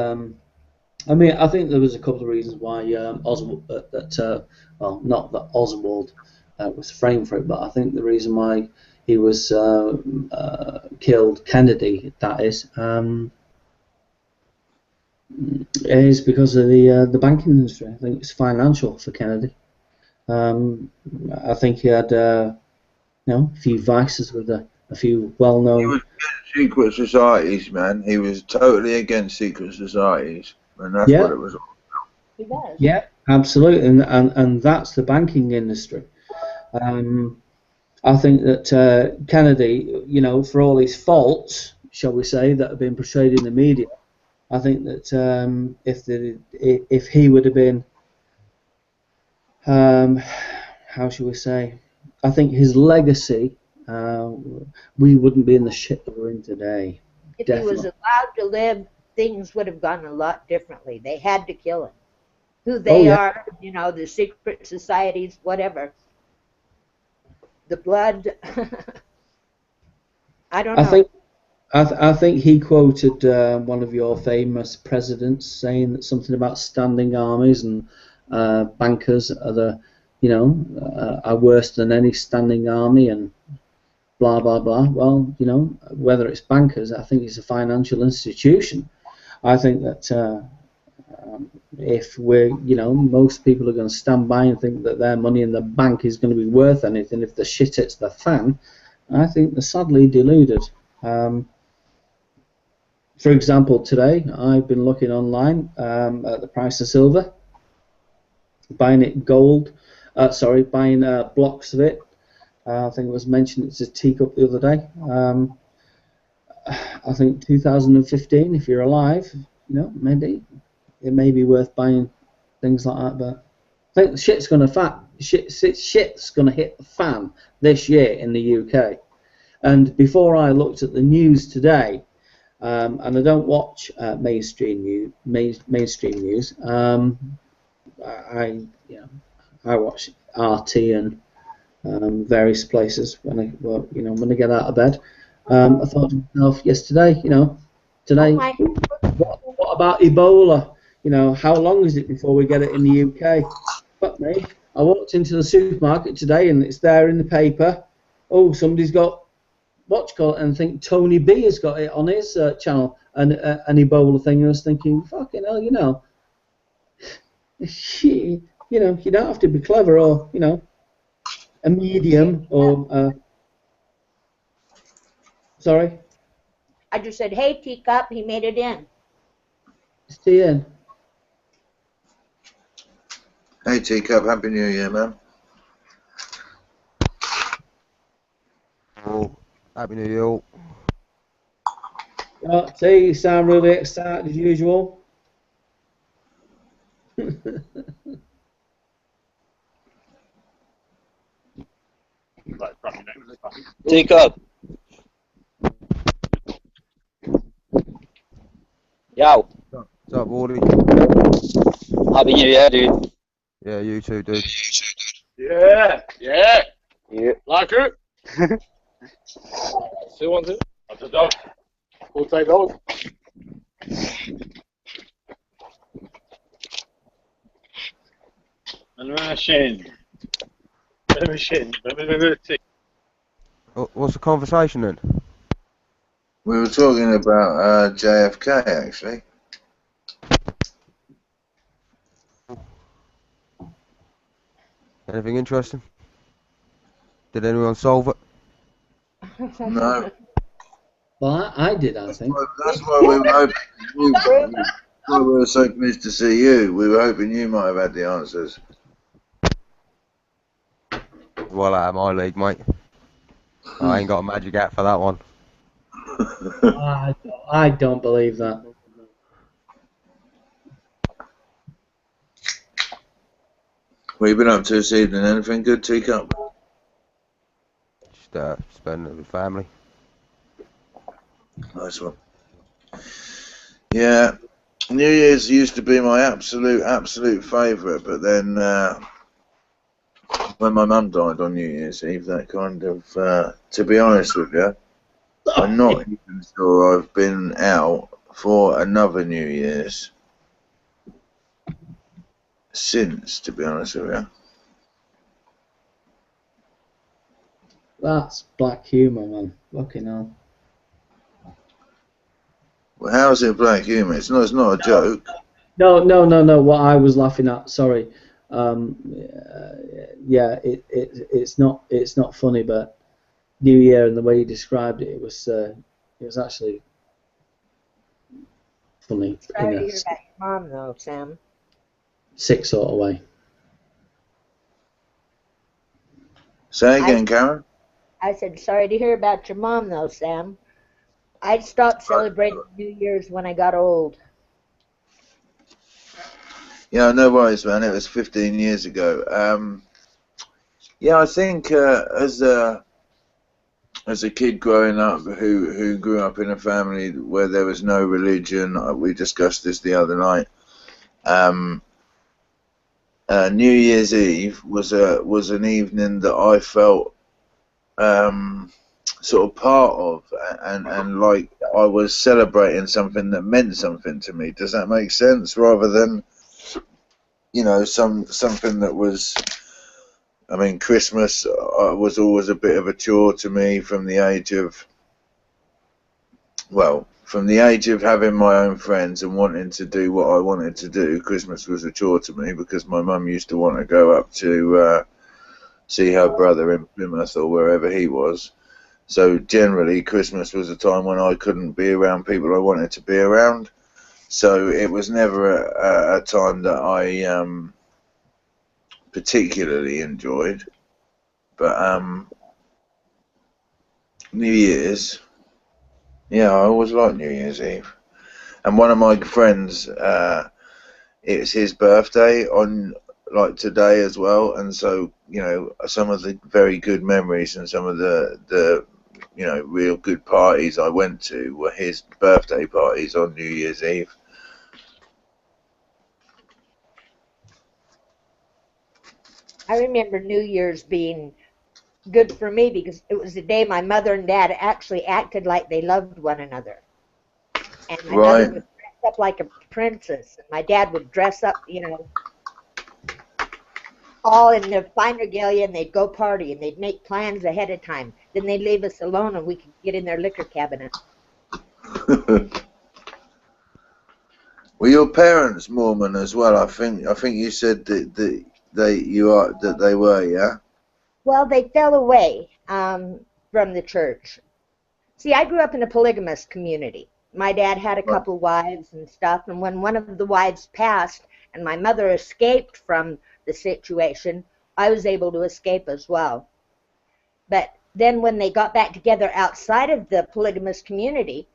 I mean, I think there was a couple of reasons why Oswald well, not that Oswald was framed for it, but I think the reason why he was killed, Kennedy, that is because of the banking industry. I think it's financial for Kennedy. I think he had a few vices with a few well-known. He was against secret societies, man. He was totally against secret societies, and that's what it was all about. He was. Yeah, absolutely, and that's the banking industry. I think that Kennedy, for all his faults, shall we say, that have been portrayed in the media, I think that if he would have been, how shall we say, I think his legacy, we wouldn't be in the shit that we're in today. If he was allowed to live, things would have gone a lot differently. They had to kill him. Who they are, the secret societies, whatever. The blood. I don't know. I think he quoted one of your famous presidents saying that something about standing armies and bankers are are worse than any standing army and blah blah blah. Well, whether it's bankers, I think it's a financial institution. I think that if we're, most people are going to stand by and think that their money in the bank is going to be worth anything if the shit hits the fan, I think they're sadly deluded. For example, today I've been looking online at the price of silver, buying it buying blocks of it. I think it was mentioned it's a teacup the other day. I think 2015, if you're alive, maybe it may be worth buying things like that. But I think the shit's going to hit the fan this year in the UK. And before I looked at the news today, and I don't watch mainstream news. I watch RT and various places when I get out of bed. I thought to myself yesterday, today, what about Ebola? How long is it before we get it in the UK? Fuck me. I walked into the supermarket today and it's there in the paper. Oh, somebody's got and I think Tony B has got it on his channel, an Ebola thing. And I was thinking, fucking hell, you don't have to be clever or, a medium or, sorry? I just said, hey, Teacup, he made it in. Is he in? Hey, Teacup, Happy New Year, man. Oh, Happy New Year. See, you sound really excited as usual. Teacup. Yo. What's up, Wardy? Happy New Year, dude. Yeah, you too, dude. Yeah. Like it? Who wants it? I don't know. We'll take those. What's the conversation then? We were talking about JFK, actually. Anything interesting? Did anyone solve it? No. Well, I did, I think. That's why we were hoping we were so pleased to see you. We were hoping you might have had the answers. Well out of my league, mate. I ain't got a magic hat for that one. I don't believe that. What have you been up to this evening? Anything good, Teacup? Just spending it with family. Nice one. Yeah, New Year's used to be my absolute favourite, but then when my mum died on New Year's Eve, that kind of, to be honest with you, I'm not even sure I've been out for another New Year's since, to be honest with you. That's black humour, man. Fucking hell. Well, how's it black humour? It's not a joke. No. What I was laughing at, sorry. Yeah, it's not funny, but New Year and the way you described it, it was actually funny. Sorry to hear about your mom, though, Sam. Sick sort of way. Say again, Karen? I said, sorry to hear about your mom, though, Sam. I stopped celebrating New Year's when I got old. Yeah, no worries, man. It was 15 years ago. Yeah, I think as a kid growing up who grew up in a family where there was no religion, we discussed this the other night. New Year's Eve was an evening that I felt sort of part of, and like I was celebrating something that meant something to me. Does that make sense? Rather than, something that was. I mean, Christmas was always a bit of a chore to me from the age of having my own friends and wanting to do what I wanted to do. Christmas was a chore to me because my mum used to want to go up to see her brother in Plymouth or wherever he was. So generally, Christmas was a time when I couldn't be around people I wanted to be around. So it was never a time that I particularly enjoyed. But New Year's, yeah, I always liked New Year's Eve. And one of my friends, it's his birthday on like today as well, and so some of the very good memories and some of the real good parties I went to were his birthday parties on New Year's Eve. I remember New Year's being good for me because it was the day my mother and dad actually acted like they loved one another. And my mother would dress up like a princess, and my dad would dress up, you know, all in their fine regalia, and they'd go party, and they'd make plans ahead of time. Then they'd leave us alone, and we could get in their liquor cabinet. Were your parents Mormon as well? I think you said that they were, yeah. Well, they fell away from the church. See, I grew up in a polygamous community. My dad had a couple wives and stuff, and when one of the wives passed and my mother escaped from the situation, I was able to escape as well. But then when they got back together outside of the polygamous community,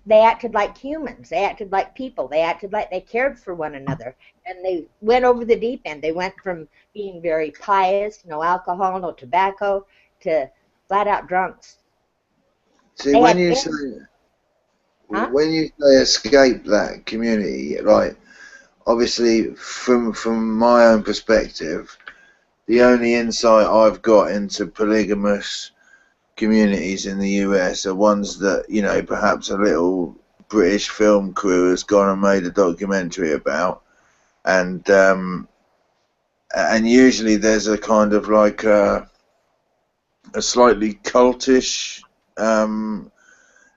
they acted like humans. They acted like people. They acted like they cared for one another. And they went over the deep end. They went from being very pious, no alcohol, no tobacco, to flat-out drunks. See, when you say escape that community, like, obviously from my own perspective, the only insight I've got into polygamous communities in the US are ones that, you know, perhaps a little British film crew has gone and made a documentary about, and usually there's a kind of like a slightly cultish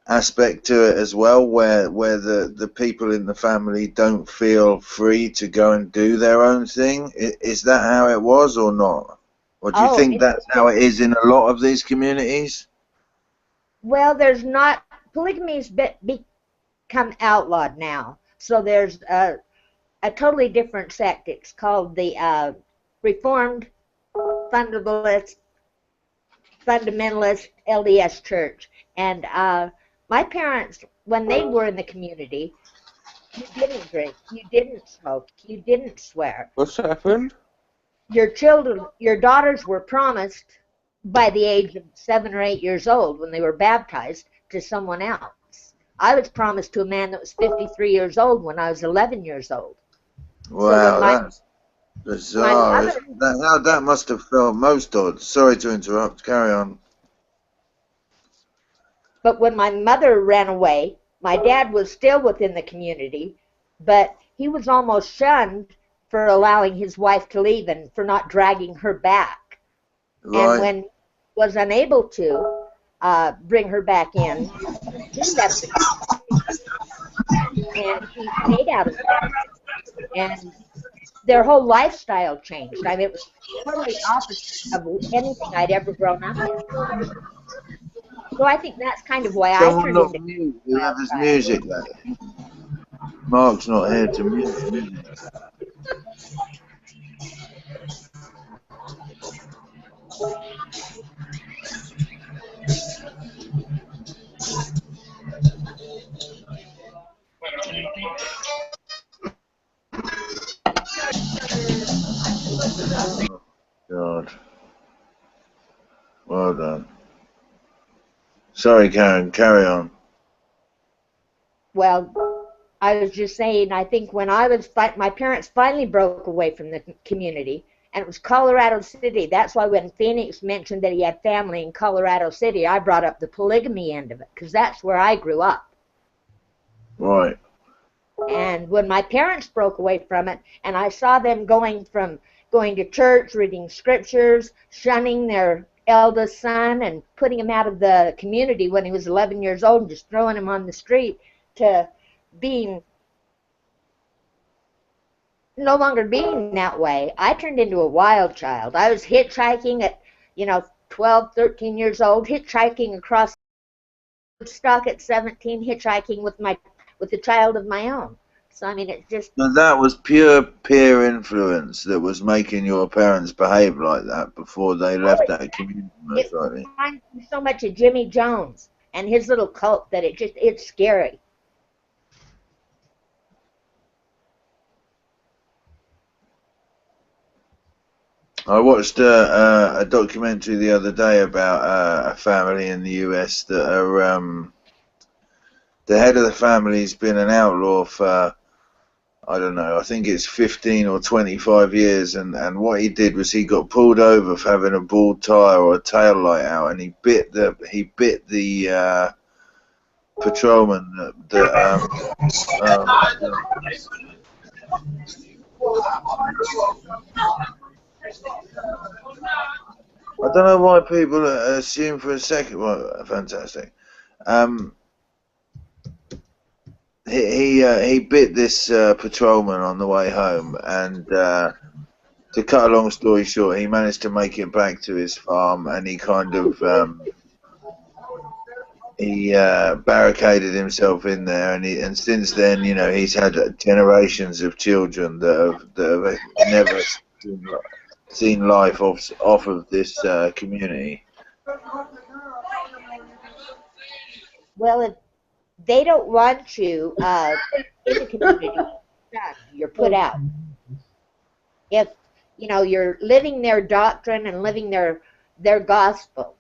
aspect to it as well, where the people in the family don't feel free to go and do their own thing. Is that how it was or not? Or do you think that's how it is in a lot of these communities? Well, there's not. Polygamy's become outlawed now. So there's a totally different sect. It's called the Reformed Fundamentalist LDS Church. And my parents, when they were in the community, you didn't drink, you didn't smoke, you didn't swear. What's happened? Your children, your daughters were promised by the age of 7 or 8 years old when they were baptized to someone else. I was promised to a man that was 53 years old when I was 11 years old. Wow, that's bizarre. How that must have felt most odd. Sorry to interrupt. Carry on. But when my mother ran away, my dad was still within the community, but he was almost shunned for allowing his wife to leave and for not dragging her back. Right. And when he was unable to bring her back in, he left the community. And he stayed out of that. And their whole lifestyle changed. I mean, it was totally opposite of anything I'd ever grown up in. So I think that's kind of why I turned into whoever's music there. Mark's not here to music. God. Well done. Sorry, Karen, carry on. Well, I was just saying, I think when I was, my parents finally broke away from the community, and it was Colorado City. That's why when Phoenix mentioned that he had family in Colorado City, I brought up the polygamy end of it, because that's where I grew up. Right. And when my parents broke away from it, and I saw them going to church, reading scriptures, shunning their eldest son and putting him out of the community when he was 11 years old and just throwing him on the street, to being no longer being that way, I turned into a wild child. I was hitchhiking at, 12, 13 years old, hitchhiking across Woodstock at 17, hitchhiking with a child of my own. So, I mean, it's just... And that was pure peer influence that was making your parents behave like that before they left that community, most likely. It reminds me so much of Jimmy Jones and his little cult that it's scary. I watched a documentary the other day about a family in the US that are... the head of the family's been an outlaw for I don't know, I think it's 15 or 25 years, and what he did was he got pulled over for having a bald tire or a tail light out, and he bit the patrolman I don't know why people assume for a second. Well, fantastic. He bit this patrolman on the way home, and to cut a long story short, he managed to make it back to his farm, and he kind of barricaded himself in there, and since then, you know, he's had generations of children that have never seen life off of this community. Well, if they don't want you in the community, you're put out. If you know you're living their doctrine and living their gospel,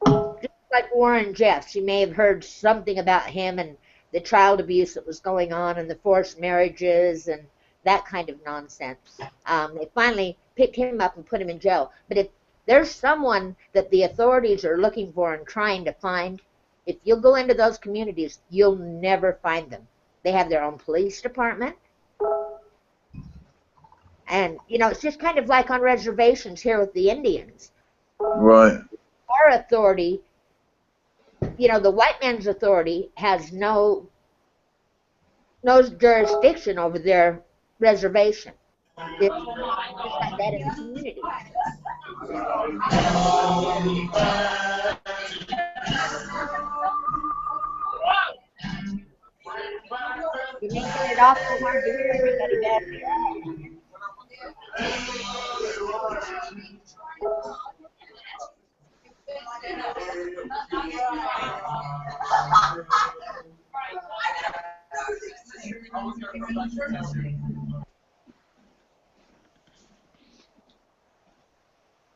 just like Warren Jeffs, you may have heard something about him and the child abuse that was going on and the forced marriages and that kind of nonsense. They finally picked him up and put him in jail. But if there's someone that the authorities are looking for and trying to find, if you'll go into those communities, you'll never find them. They have their own police department. And, you know, it's just kind of like on reservations here with the Indians. Right. Our authority, you know, the white man's authority has no jurisdiction over their reservation. It's just like that in the community. You're making it awful hard to hear everybody back here.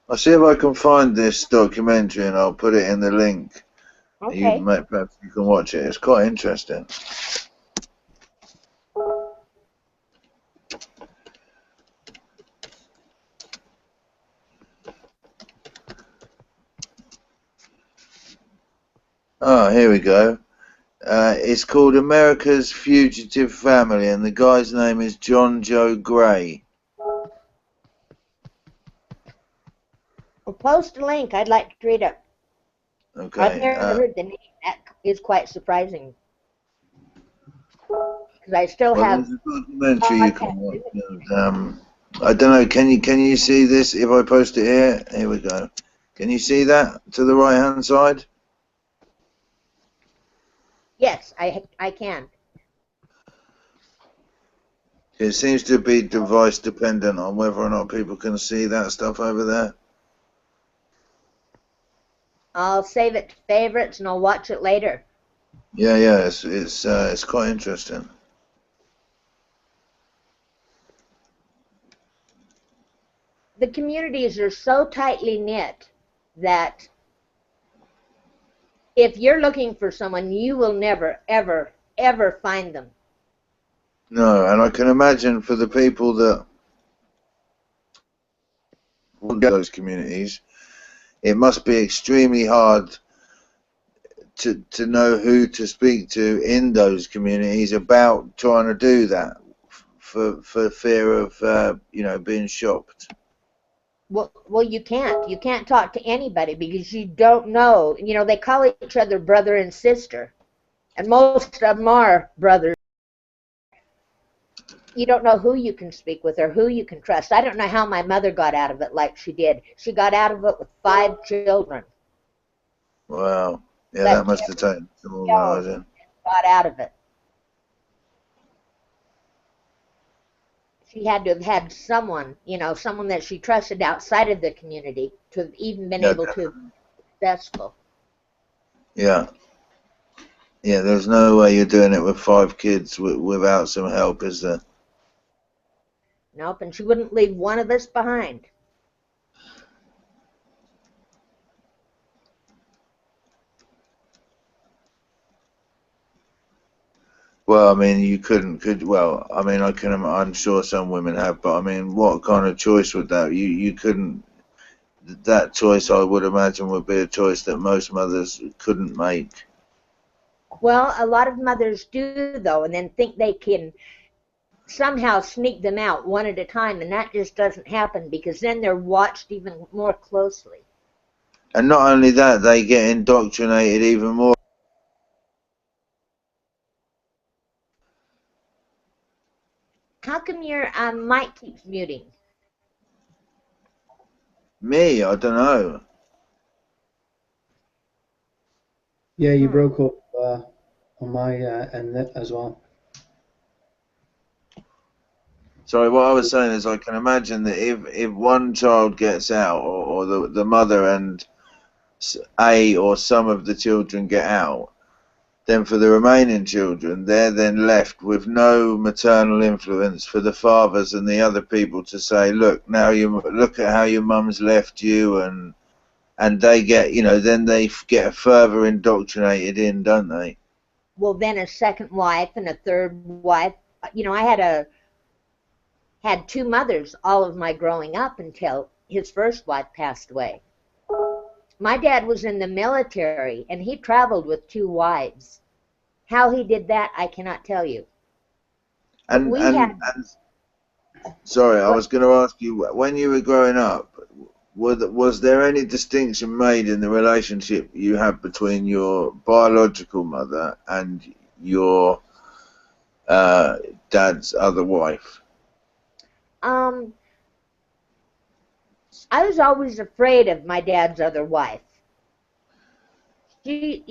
I'll see if I can find this documentary and I'll put it in the link. Okay. Perhaps you can watch it. It's quite interesting. Oh, here we go. It's called America's Fugitive Family, and the guy's name is John Joe Gray. Well, post a link. I'd like to read it. Okay. I've never heard the name. That is quite surprising. Because I still have. There's a documentary you can watch. I don't know. Can you see this? If I post it here, here we go. Can you see that to the right hand side? Yes, I can. It seems to be device dependent on whether or not people can see that stuff over there. I'll save it to favorites and I'll watch it later. Yeah, it's quite interesting. The communities are so tightly knit that if you're looking for someone, you will never, ever, ever find them. No, and I can imagine for the people that those communities, it must be extremely hard to know who to speak to in those communities about trying to do that for fear of being shopped. Well, you can't. You can't talk to anybody because you don't know. You know, they call each other brother and sister, and most of them are brothers. You don't know who you can speak with or who you can trust. I don't know how my mother got out of it like she did. She got out of it with 5 children. Wow. Yeah, that must have taken some organizing. Got out of it. She had to have had someone, you know, someone that she trusted outside of the community to have even been able to be successful. Yeah. Yeah, there's no way you're doing it with 5 kids without some help, is there? Nope, and she wouldn't leave one of us behind. Well, I mean, you well, I mean, I'm sure some women have, but I mean, what kind of choice would that, you couldn't, that choice I would imagine would be a choice that most mothers couldn't make. Well, a lot of mothers do, though, and then think they can somehow sneak them out one at a time, and that just doesn't happen because then they're watched even more closely. And not only that, they get indoctrinated even more. How come your mic keeps muting? Me, I don't know. Yeah, you broke up on my end as well. Sorry, what I was saying is I can imagine that if one child gets out, or the mother and or some of the children get out, then for the remaining children, they're then left with no maternal influence for the fathers and the other people to say, look, now you look at how your mum's left you, and they get, then they get further indoctrinated in, don't they? Well, then a second wife and a third wife. I had two mothers all of my growing up until his first wife passed away. My dad was in the military, and he traveled with two wives. How he did that, I cannot tell you. Sorry, I was going to ask you, when you were growing up, was there any distinction made in the relationship you had between your biological mother and your dad's other wife? I was always afraid of my dad's other wife. She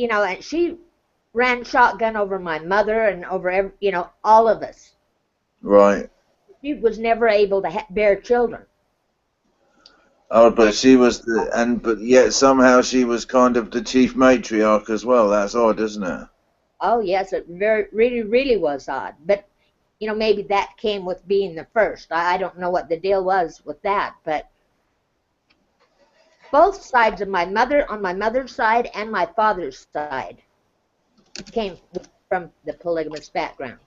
ran shotgun over my mother and over all of us. Right. She was never able to bear children. Oh, but she was but yet somehow she was kind of the chief matriarch as well. That's odd, isn't it? Oh yes, it really was odd. But maybe that came with being the first. I don't know what the deal was with that, but both sides of my mother, on my mother's side and my father's side, came from the polygamous background.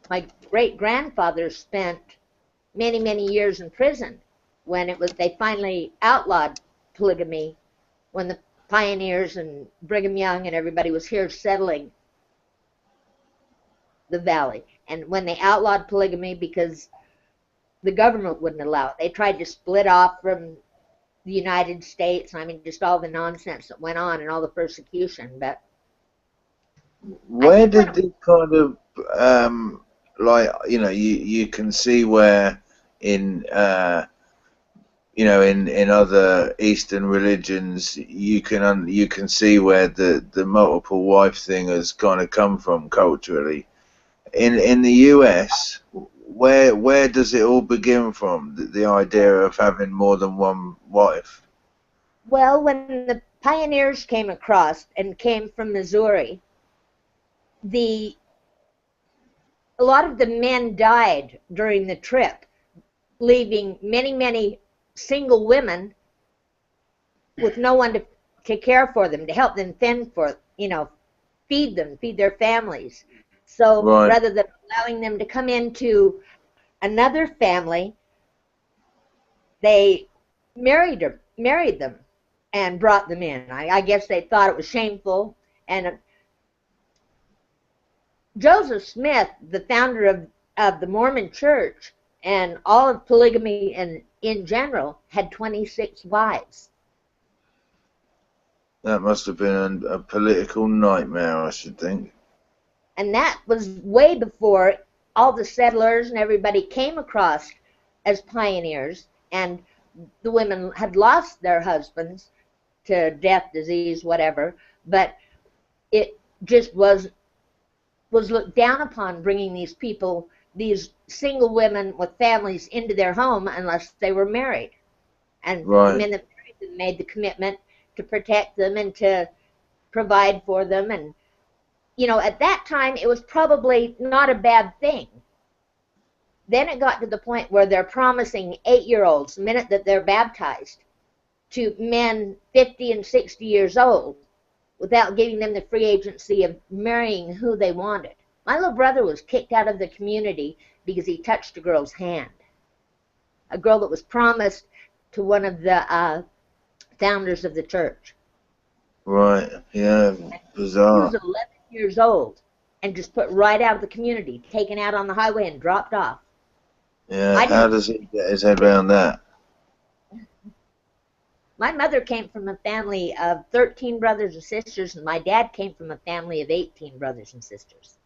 My great-grandfather spent many, many years in prison when they finally outlawed polygamy, when the pioneers and Brigham Young and everybody was here settling the valley. And when they outlawed polygamy because the government wouldn't allow it, they tried to split off from the United States. I mean, just all the nonsense that went on and all the persecution. But where did the kind of you can see where in in other Eastern religions you can see where the multiple wife thing has kind of come from culturally. In the US, where does it all begin from? The idea of having more than one wife? Well, when the pioneers came across and came from Missouri, a lot of the men died during the trip, leaving many, many single women with no one to care for them, to help them fend for, feed their families. So rather than allowing them to come into another family, they married them and brought them in. I guess they thought it was shameful. And Joseph Smith, the founder of the Mormon Church and all of polygamy in general, had 26 wives. That must have been a political nightmare, I should think. And that was way before all the settlers and everybody came across as pioneers, and the women had lost their husbands to death, disease, whatever, but it just was looked down upon, bringing these people, these single women with families, into their home unless they were married. And the men that married them made the commitment to protect them and to provide for them. And at that time, it was probably not a bad thing. Then it got to the point where they're promising 8-year-olds, the minute that they're baptized, to men 50 and 60 years old, without giving them the free agency of marrying who they wanted. My little brother was kicked out of the community because he touched a girl's hand. A girl that was promised to one of the founders of the church. Right, yeah, bizarre. He was 11 years old and just put right out of the community, taken out on the highway and dropped off. Yeah, how does he get his head around that? My mother came from a family of 13 brothers and sisters, and my dad came from a family of 18 brothers and sisters.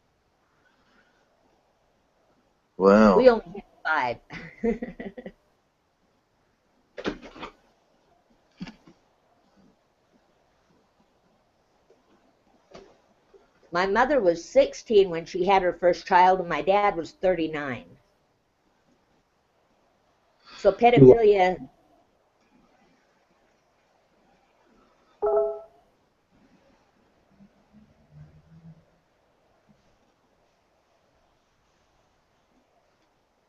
Wow. We only had 5. My mother was 16 when she had her first child, and my dad was 39. So pedophilia.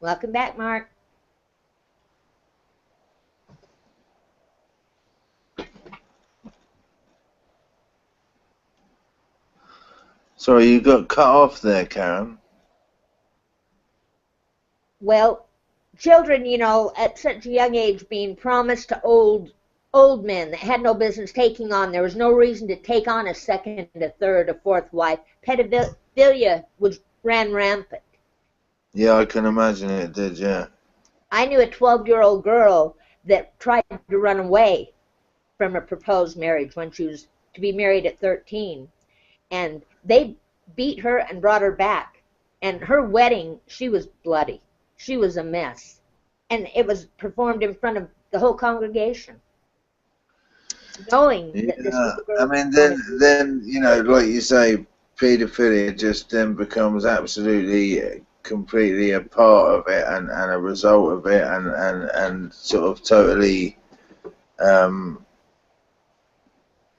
Welcome back, Mark. Sorry, you got cut off there, Karen. Well, children, you know, at such a young age being promised to old men that had no business taking on. There was no reason to take on a second, a third, a fourth wife. Pedophilia ran rampant. Yeah, I can imagine it did, yeah. I knew a 12-year-old girl that tried to run away from a proposed marriage when she was to be married at 13. And they beat her and brought her back. And her wedding, she was bloody. She was a mess. And it was performed in front of the whole congregation. Knowing that this was the girl. I mean, then you know, like you say, paedophilia just then becomes absolutely, completely a part of it and a result of it and sort of totally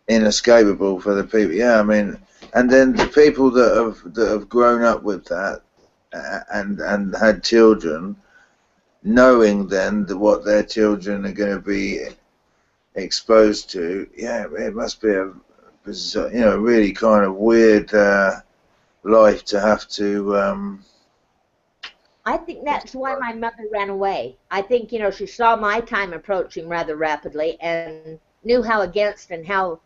inescapable for the people. Yeah, I mean, and then the people that have grown up with that and had children, knowing then that what their children are going to be exposed to, yeah, it must be a bizarre, you know, really kind of weird life to have to. I think that's why my mother ran away. I think, you know, she saw my time approaching rather rapidly and knew how against and how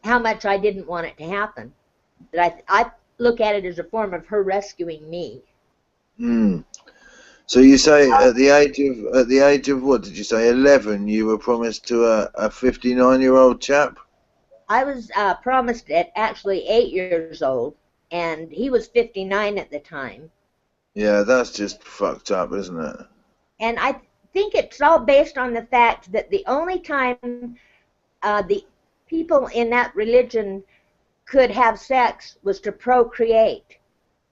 much I didn't want it to happen. That I look at it as a form of her rescuing me. Hmm. So you say at the age of what did you say? 11, you were promised to a 59-year-old chap. I was promised at actually 8 years old, and he was 59 at the time. Yeah, that's just fucked up, isn't it? And I think it's all based on the fact that the only time the people in that religion could have sex was to procreate.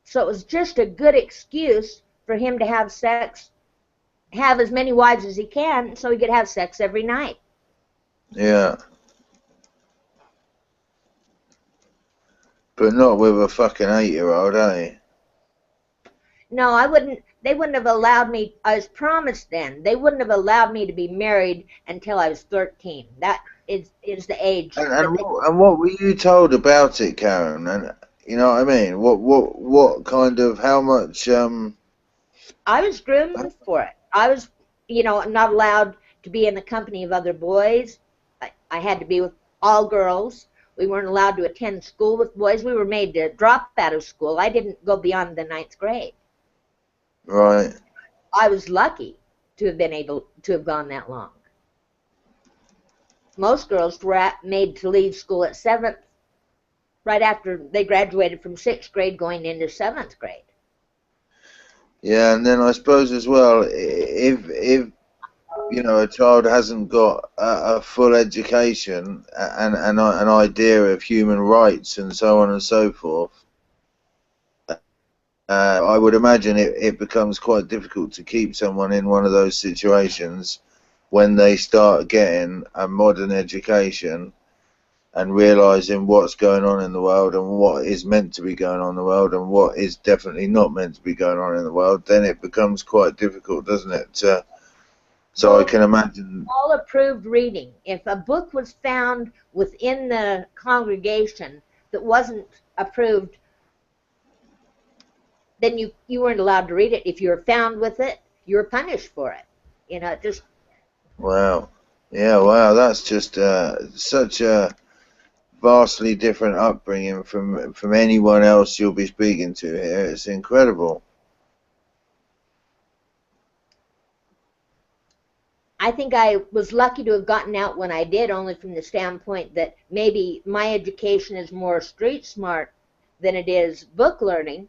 So it was just a good excuse for him to have sex, have as many wives as he can, so he could have sex every night. Yeah. But not with a fucking 8-year-old, eh? No, I wouldn't. They wouldn't have allowed me. I was promised then. They wouldn't have allowed me to be married until I was 13. That is the age. And what were you told about it, Karen? And you know what I mean? What kind of, how much? I was groomed for it. I was, you know, not allowed to be in the company of other boys. I had to be with all girls. We weren't allowed to attend school with boys. We were made to drop out of school. I didn't go beyond the 9th grade. Right. I was lucky to have been able to have gone that long. Most girls were made to leave school at 7th, right after they graduated from 6th grade going into 7th grade. Yeah, and then I suppose as well, if you know, a child hasn't got a full education and an idea of human rights and so on and so forth, I would imagine it becomes quite difficult to keep someone in one of those situations when they start getting a modern education and realizing what's going on in the world and what is meant to be going on in the world and what is definitely not meant to be going on in the world. Then it becomes quite difficult, doesn't it, So I can imagine. All approved reading. If a book was found within the congregation that wasn't approved, then you weren't allowed to read it. If you were found with it, you were punished for it. You know, just. Wow. Yeah, wow, that's just such a vastly different upbringing from anyone else you'll be speaking to here. It's incredible. I think I was lucky to have gotten out when I did, only from the standpoint that maybe my education is more street smart than it is book learning.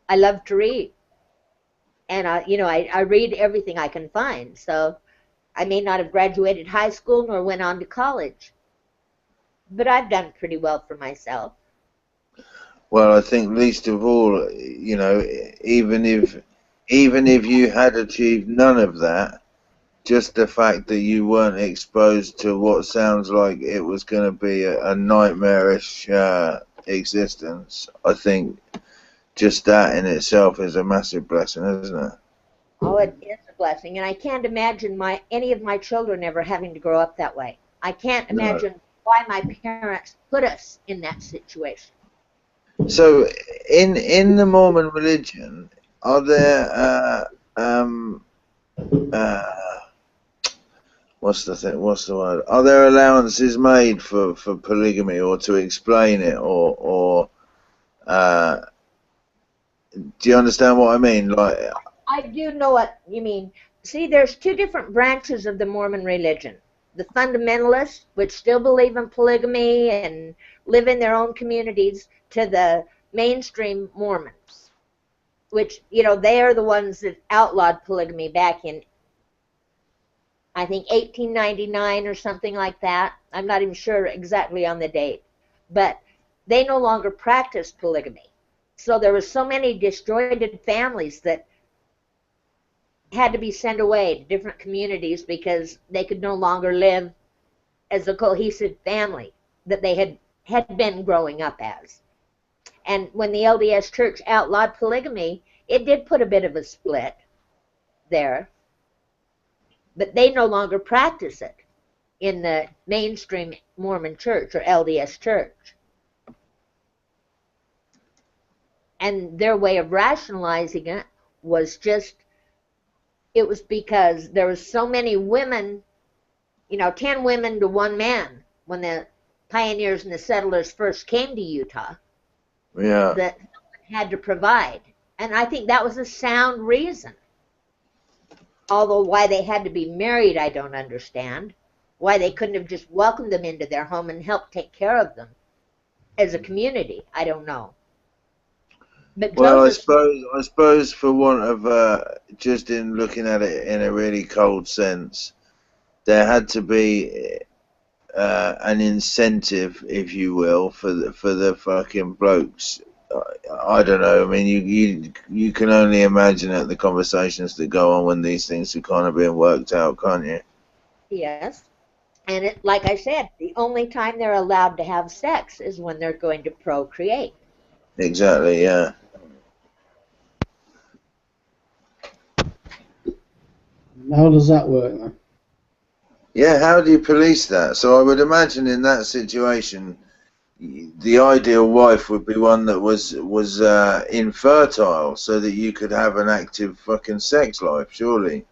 I love to read. And, I read everything I can find. So I may not have graduated high school nor went on to college. But I've done pretty well for myself. Well, I think least of all, even if you had achieved none of that, just the fact that you weren't exposed to what sounds like it was going to be a nightmarish existence, I think just that in itself is a massive blessing, isn't it? Oh, it is a blessing, and I can't imagine any of my children ever having to grow up that way. I can't imagine why my parents put us in that situation. So, in the Mormon religion, are there what's the word? Are there allowances made for polygamy, or to explain it, or do you understand what I mean? Like, I do know what you mean. See, there's two different branches of the Mormon religion. The fundamentalists, which still believe in polygamy and live in their own communities, to the mainstream Mormons, which, they are the ones that outlawed polygamy back in, I think, 1899 or something like that. I'm not even sure exactly on the date. But they no longer practice polygamy. So there were so many disjointed families that had to be sent away to different communities because they could no longer live as a cohesive family that they had been growing up as. And when the LDS Church outlawed polygamy, it did put a bit of a split there. But they no longer practice it in the mainstream Mormon Church or LDS Church. And their way of rationalizing it was it was because there was so many women, 10 women to 1 man when the pioneers and the settlers first came to Utah. Yeah. That had to provide. And I think that was a sound reason. Although why they had to be married, I don't understand. Why they couldn't have just welcomed them into their home and helped take care of them as a community, I don't know. But well, I suppose for want of just in looking at it in a really cold sense, there had to be an incentive, if you will, for the fucking blokes. I don't know. I mean, you can only imagine at the conversations that go on when these things are kind of being worked out, can't you? Yes. And like I said, the only time they're allowed to have sex is when they're going to procreate. Exactly, yeah. How does that work then? Yeah, how do you police that? So I would imagine in that situation, the ideal wife would be one that was infertile, so that you could have an active fucking sex life, surely.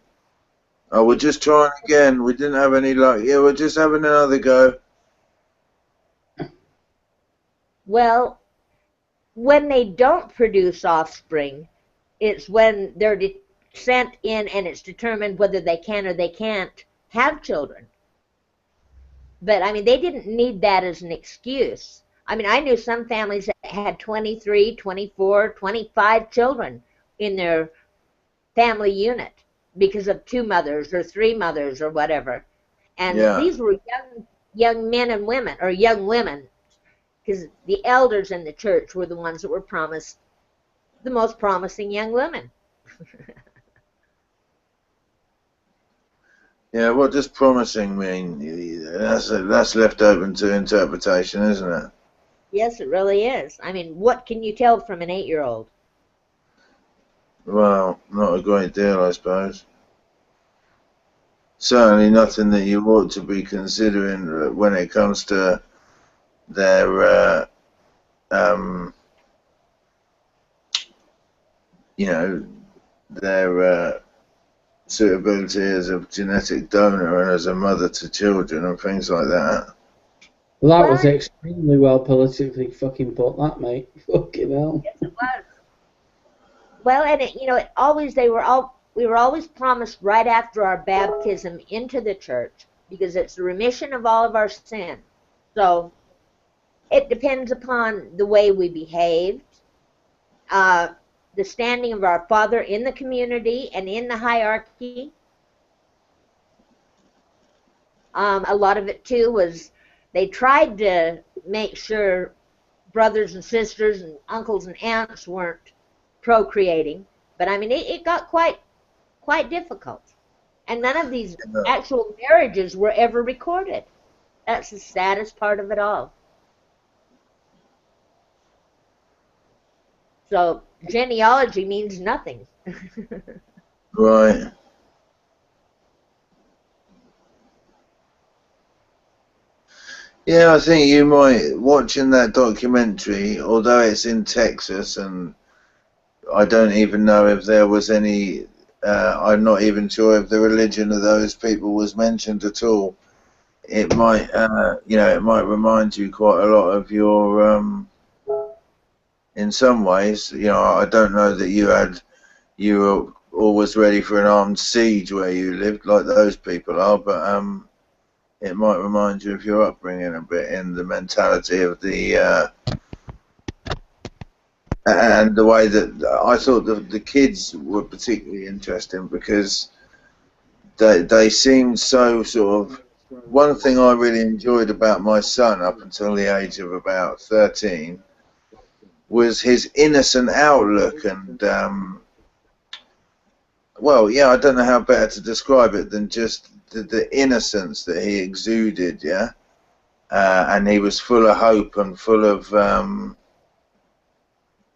Oh, we're just trying again. We didn't have any luck. Yeah, we're just having another go. Well, when they don't produce offspring, it's when they're sent in and it's determined whether they can or they can't have children. But, I mean, they didn't need that as an excuse. I mean, I knew some families that had 23, 24, 25 children in their family unit because of 2 mothers or 3 mothers or whatever. And these were young men and women, or young women, because the elders in the church were the ones that were promised the most promising young women. Yeah, what does promising mean? That's left open to interpretation, isn't it? Yes, it really is. I mean, what can you tell from an 8-year-old? Well, not a great deal, I suppose. certainly nothing that you ought to be considering when it comes to their, you know, their suitability as a genetic donor and as a mother to children and things like that. Well, that was extremely well politically fucking put, that, mate. Fucking hell. Yes, it was. Well, and we were always promised right after our baptism into the church, because it's the remission of all of our sin. So it depends upon the way we behaved, the standing of our father in the community and in the hierarchy. A lot of it too was they tried to make sure brothers and sisters and uncles and aunts weren't procreating, but I mean it got quite difficult, and none of these actual marriages were ever recorded. That's the saddest part of it all. So genealogy means nothing. Right. Yeah, I think you might, watching that documentary, although it's in Texas, and I don't even know if there was any, I'm not even sure if the religion of those people was mentioned at all. It might, you know, it might remind you quite a lot of your, in some ways, you know, I don't know that you were always ready for an armed siege where you lived like those people are, but, it might remind you of your upbringing a bit in the mentality of the, and the way that I thought the kids were particularly interesting because they seemed so sort of, one thing I really enjoyed about my son up until the age of about 13 was his innocent outlook and, well, yeah, I don't know how better to describe it than just the innocence that he exuded, yeah, and he was full of hope and full of,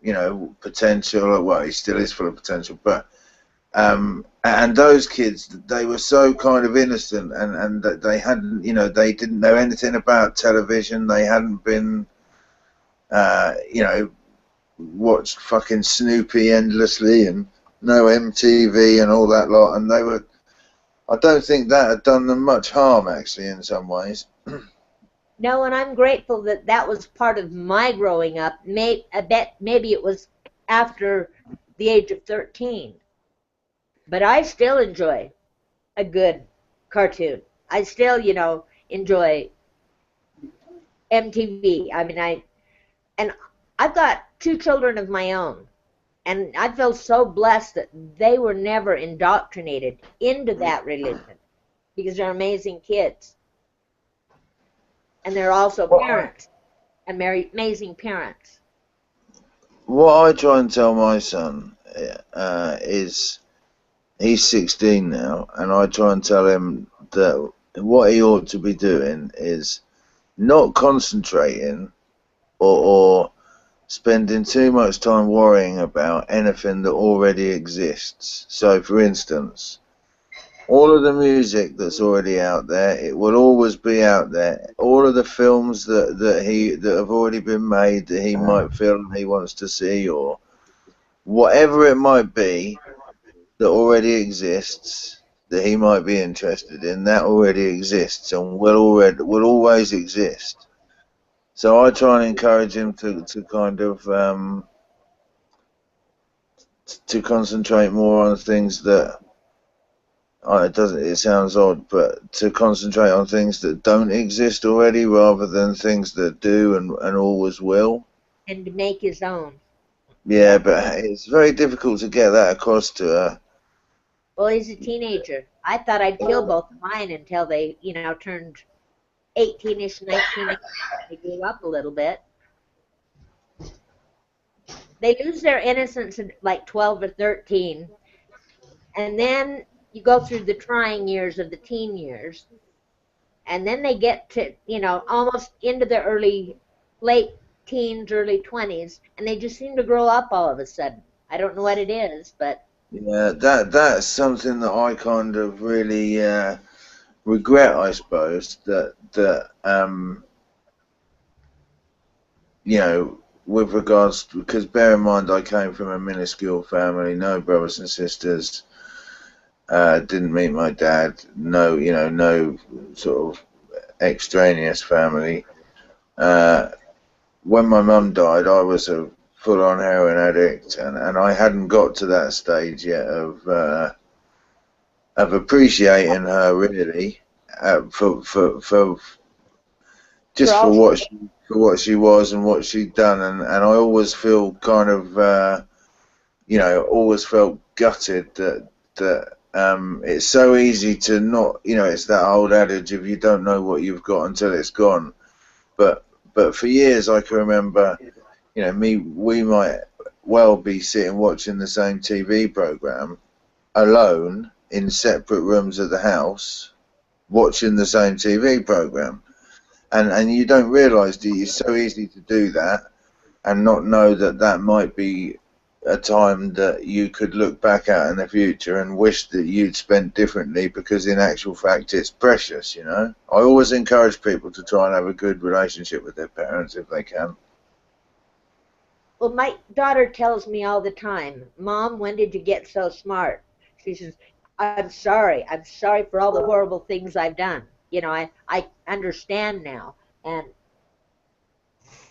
you know, potential. Well, he still is full of potential, but and those kids, they were so kind of innocent, and that they hadn't, you know, they didn't know anything about television. They hadn't been, you know, watched fucking Snoopy endlessly and no MTV and all that lot, and they were. I don't think that had done them much harm, actually, in some ways. No, and I'm grateful that that was part of my growing up. I bet maybe it was after the age of 13. But I still enjoy a good cartoon. I still, you know, enjoy MTV. I mean, I've got 2 children of my own. And I feel so blessed that they were never indoctrinated into that religion because they're amazing kids. And they're also parents, and they're amazing parents. What I try and tell my son is, he's 16 now, and I try and tell him that what he ought to be doing is not concentrating or spending too much time worrying about anything that already exists. So, for instance, all of the music that's already out there, it will always be out there. All of the films that have already been made that he might feel he wants to see, or whatever it might be that already exists that he might be interested in, that already exists and will always exist. So I try and encourage him to kind of to concentrate more on things that it sounds odd, but to concentrate on things that don't exist already rather than things that do and always will. And to make his own. Yeah, but it's very difficult to get that across to her. Well, he's a teenager. I thought I'd kill both of mine until they, you know, turned 18-ish, 19-ish. They grew up a little bit. They lose their innocence at like 12 or 13. And then you go through the trying years of the teen years. And then they get to, you know, almost into the late teens, early 20s. And they just seem to grow up all of a sudden. I don't know what it is, but... Yeah, that's something that I kind of really regret, I suppose, that you know, with regards to, because bear in mind I came from a minuscule family, no brothers and sisters, didn't meet my dad, no, you know, no sort of extraneous family. When my mum died, I was a full-on heroin addict, and I hadn't got to that stage yet of appreciating her really, for just for what she was and what she'd done, and I always feel kind of you know, always felt gutted that it's so easy to not, you know, it's that old adage of you don't know what you've got until it's gone, but for years I can remember, you know, we might well be sitting watching the same TV program alone in separate rooms of the house watching the same TV program, and you don't realise that it's so easy to do that and not know that that might be a time that you could look back at in the future and wish that you'd spent differently, because in actual fact it's precious, you know. I always encourage people to try and have a good relationship with their parents if they can. Well, my daughter tells me all the time, Mom, when did you get so smart? She says, I'm sorry for all the horrible things I've done. You know, I understand now, and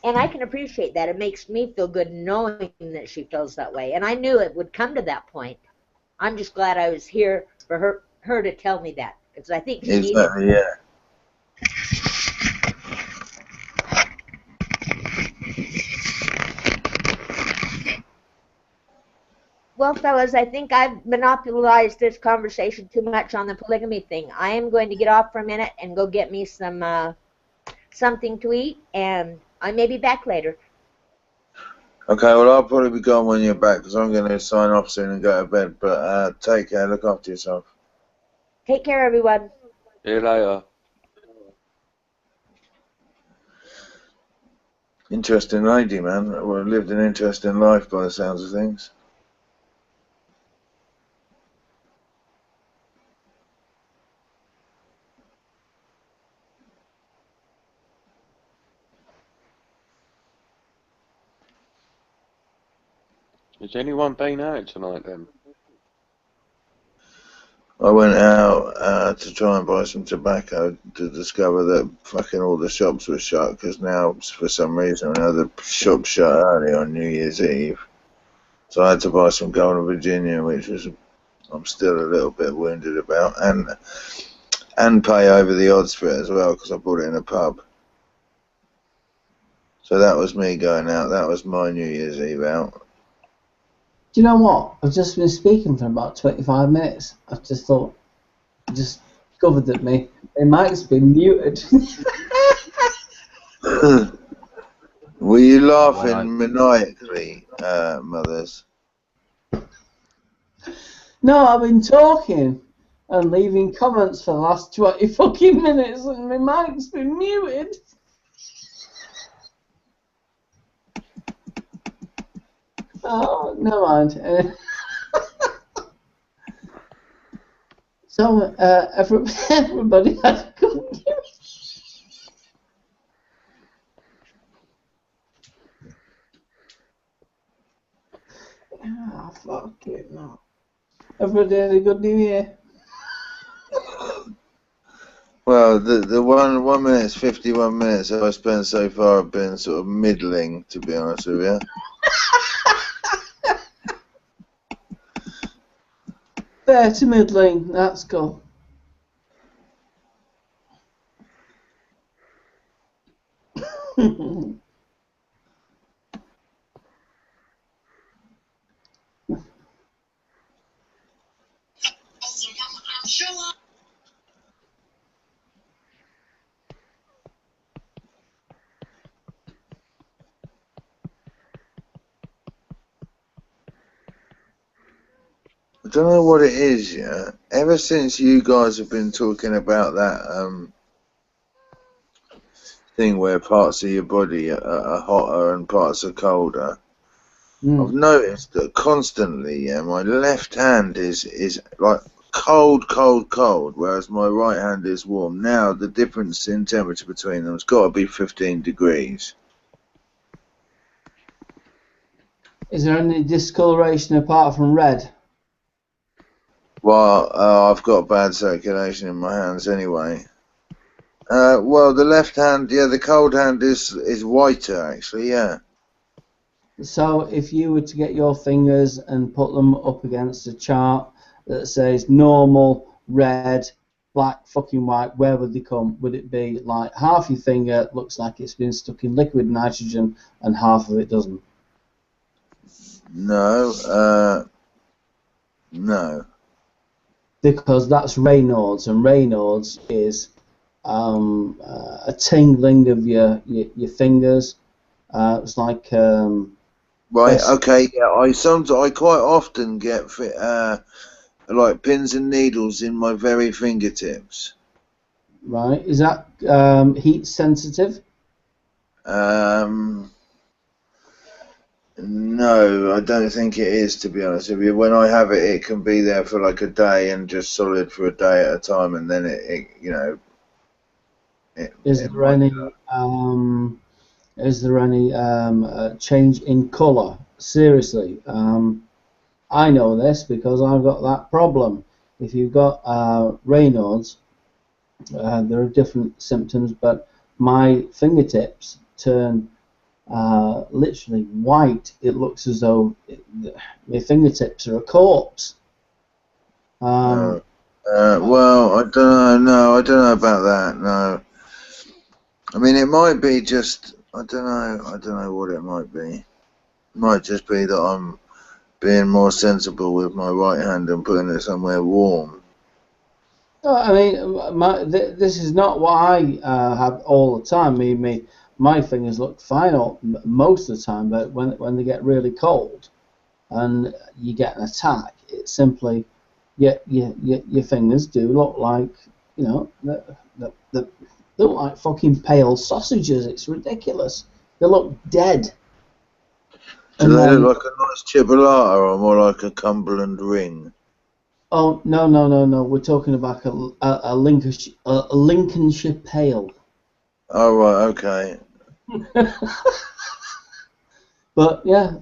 I can appreciate that. It makes me feel good knowing that she feels that way. And I knew it would come to that point. I'm just glad I was here for her to tell me that, because I think she needed it. Yeah. Well, fellas, I think I've monopolized this conversation too much on the polygamy thing. I am going to get off for a minute and go get me some something to eat, and I may be back later. Okay, well, I'll probably be gone when you're back, because I'm going to sign off soon and go to bed. But take care, look after yourself. Take care, everyone. See you later. Interesting lady, man. Well, lived an interesting life by the sounds of things. Has anyone been out tonight then? I went out to try and buy some tobacco to discover that fucking all the shops were shut, because now, for some reason or another, the shops shut early on New Year's Eve. So I had to buy some Golden Virginia, which was I'm still a little bit wounded about, and pay over the odds for it as well, because I bought it in a pub. So that was me going out. That was my New Year's Eve out. Do you know what? I've just been speaking for about 25 minutes. I just thought, just discovered that my mic's been muted. Were you laughing maniacally, mothers? No, I've been talking and leaving comments for the last 20 fucking minutes, and my mic's been muted. Oh, never mind. So, everybody has a good day. Ah, fuck it, no. Everybody had a good New Year. Well, the 1 minute, 51 minutes I've spent so far have been sort of middling, to be honest with you. Fair to middling, that's cool. I don't know what it is, yeah. Ever since you guys have been talking about that thing where parts of your body are hotter and parts are colder, I've noticed that constantly, yeah, my left hand is like cold, whereas my right hand is warm. Now the difference in temperature between them has got to be 15 degrees. Is there any discoloration apart from red? Well, I've got bad circulation in my hands anyway. Well, the left hand, yeah, the cold hand is whiter actually, yeah. So if you were to get your fingers and put them up against a chart that says normal, red, black, fucking white, where would they come? Would it be like half your finger looks like it's been stuck in liquid nitrogen and half of it doesn't? No, no. Because that's Raynaud's, and Raynaud's is a tingling of your fingers. It's like right. Okay. Yeah. I quite often get like pins and needles in my very fingertips. Right. Is that heat sensitive? No, I don't think it is, to be honest with you. When I have it, it can be there for like a day and just solid for a day at a time, and then it you know. Is there any change in colour? Seriously, I know this because I've got that problem. If you've got Raynaud's, there are different symptoms, but my fingertips turn literally white. It looks as though my fingertips are a corpse. Well, I don't know. No, I don't know about that. No, I mean it might be just. I don't know. I don't know what it might be. It might just be that I'm being more sensible with my right hand and putting it somewhere warm. I mean, this is not what I have all the time. My fingers look fine most of the time, but when they get really cold and you get an attack, it's simply your fingers do look like, you know, they look like fucking pale sausages. It's ridiculous. They look dead. Do they look like a nice chipolata or more like a Cumberland ring? Oh no! We're talking about a Lincolnshire pale. Oh right, okay. but yeah,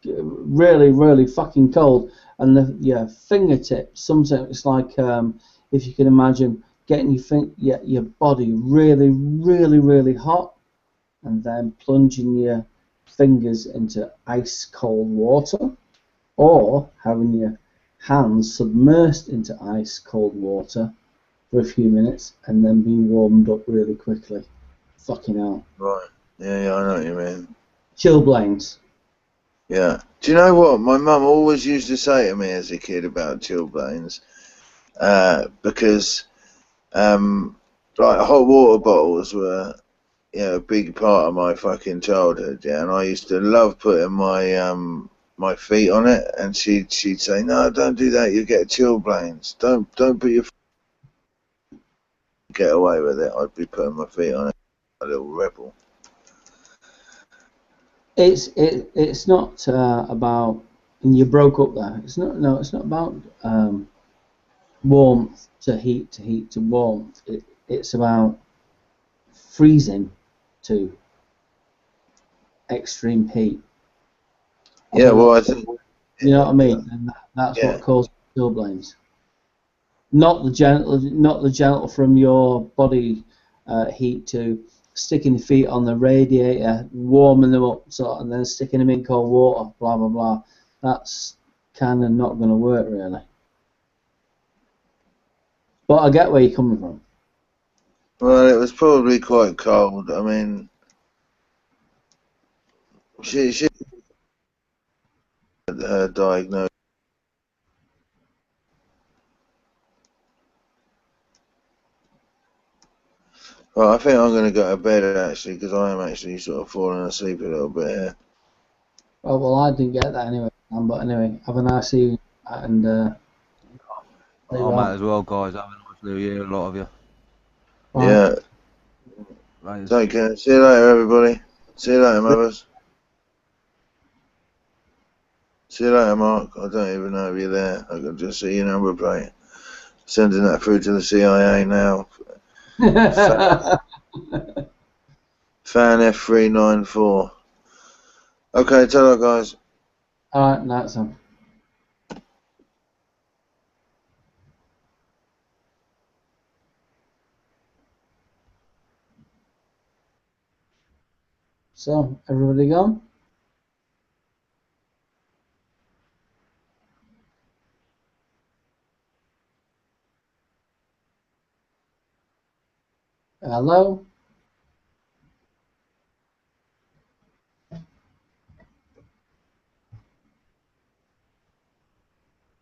really fucking cold, and your fingertips. Sometimes it's like if you can imagine getting your body really hot, and then plunging your fingers into ice cold water, or having your hands submersed into ice cold water for a few minutes and then being warmed up really quickly. Fucking hell. Right. Yeah, I know what you mean. Chilblains. Yeah. Do you know what my mum always used to say to me as a kid about chilblains? Because like hot water bottles were, you know, a big part of my fucking childhood. Yeah, and I used to love putting my feet on it, and she'd say, "No, don't do that. You get chilblains. Don't put your get away with it." I'd be putting my feet on it, a little rebel. It's not about, and you broke up there. It's not about warmth to heat to warmth. It's about freezing to extreme heat. Yeah, well, I think you know what I mean, and that's what causes chilblains. Not the gentle from your body heat to sticking your feet on the radiator, warming them up, and then sticking them in cold water. Blah blah blah. That's kind of not going to work really. But I get where you're coming from. Well, it was probably quite cold. I mean, she her diagnosis. Well, I think I'm going to go to bed actually, because I am actually sort of falling asleep a little bit here. Oh well, I didn't get that anyway. But anyway, have a nice evening, and I might as well, guys. Have a nice new year, a lot of you. Yeah. Take care. See you later, everybody. See you later, mothers. See See you later, Mark. I don't even know if you're there. I can just see your number plate. Sending that through to the CIA now. Fan F394. Okay, tell her, guys. Alright, that's on. So, everybody gone? Hello?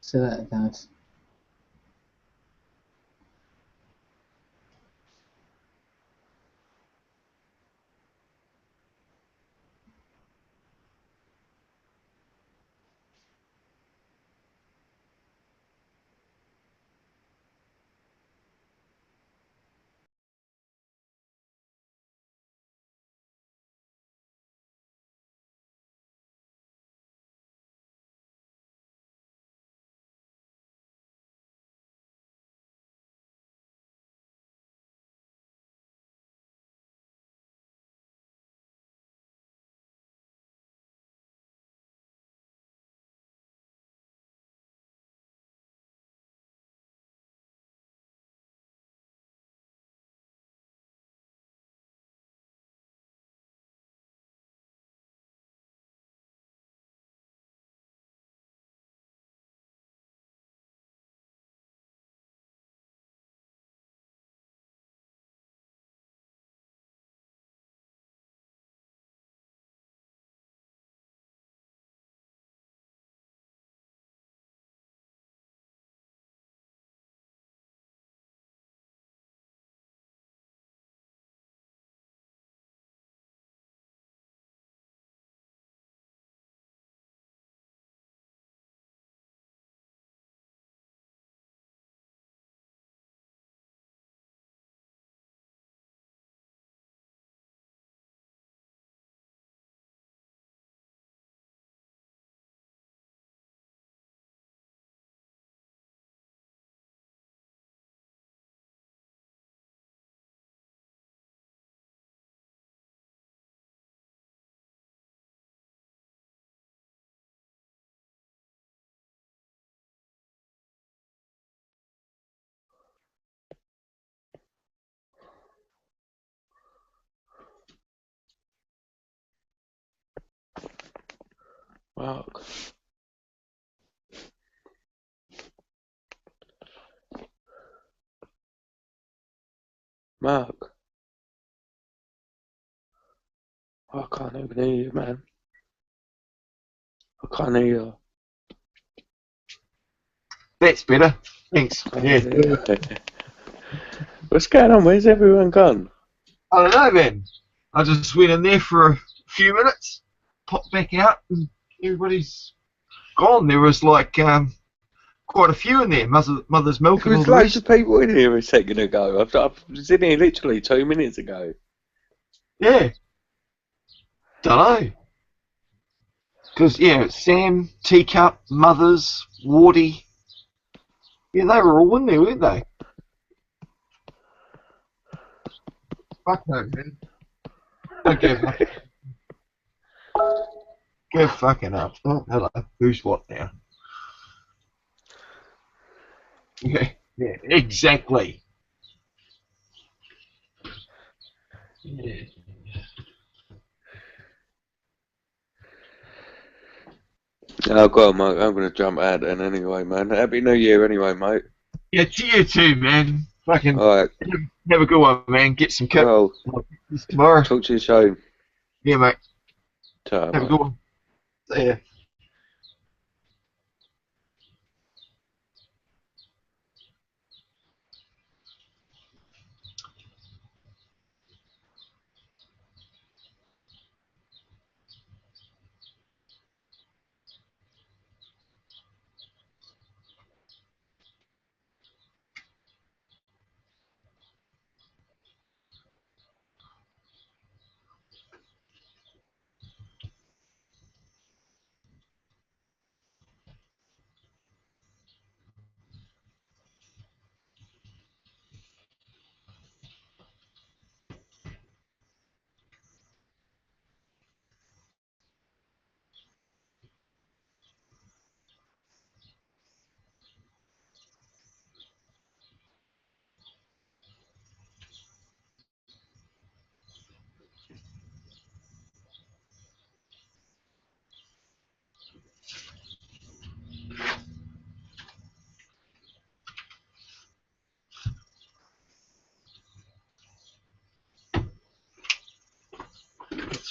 Say that, guys. Mark. Mark. I can't even hear you, man. I can't hear you. That's better. Thanks. Yeah. What's going on? Where's everyone gone? I don't know, man. I just went in there for a few minutes, popped back out, and everybody's gone. There was like quite a few in there. Mother's Milk There and all was the loads rest. of people in here a second ago. I was in here literally 2 minutes ago. Yeah. Dunno. Because, yeah, Sam, Teacup, Mothers, Wardy. Yeah, they were all in there, weren't they? Fuck no, man. Don't give up. Give fucking up. Oh, hello. Who's what now? Yeah, yeah, exactly. Yeah. Oh, go on, mate. I'm going to jump out then anyway, man. Happy New Year anyway, mate. Yeah, to you too, man. Fucking Alright. have a good one, man. Get some kit. Well, tomorrow. Talk to you soon. Yeah, mate. Ta, Have a mate. good one. See ya.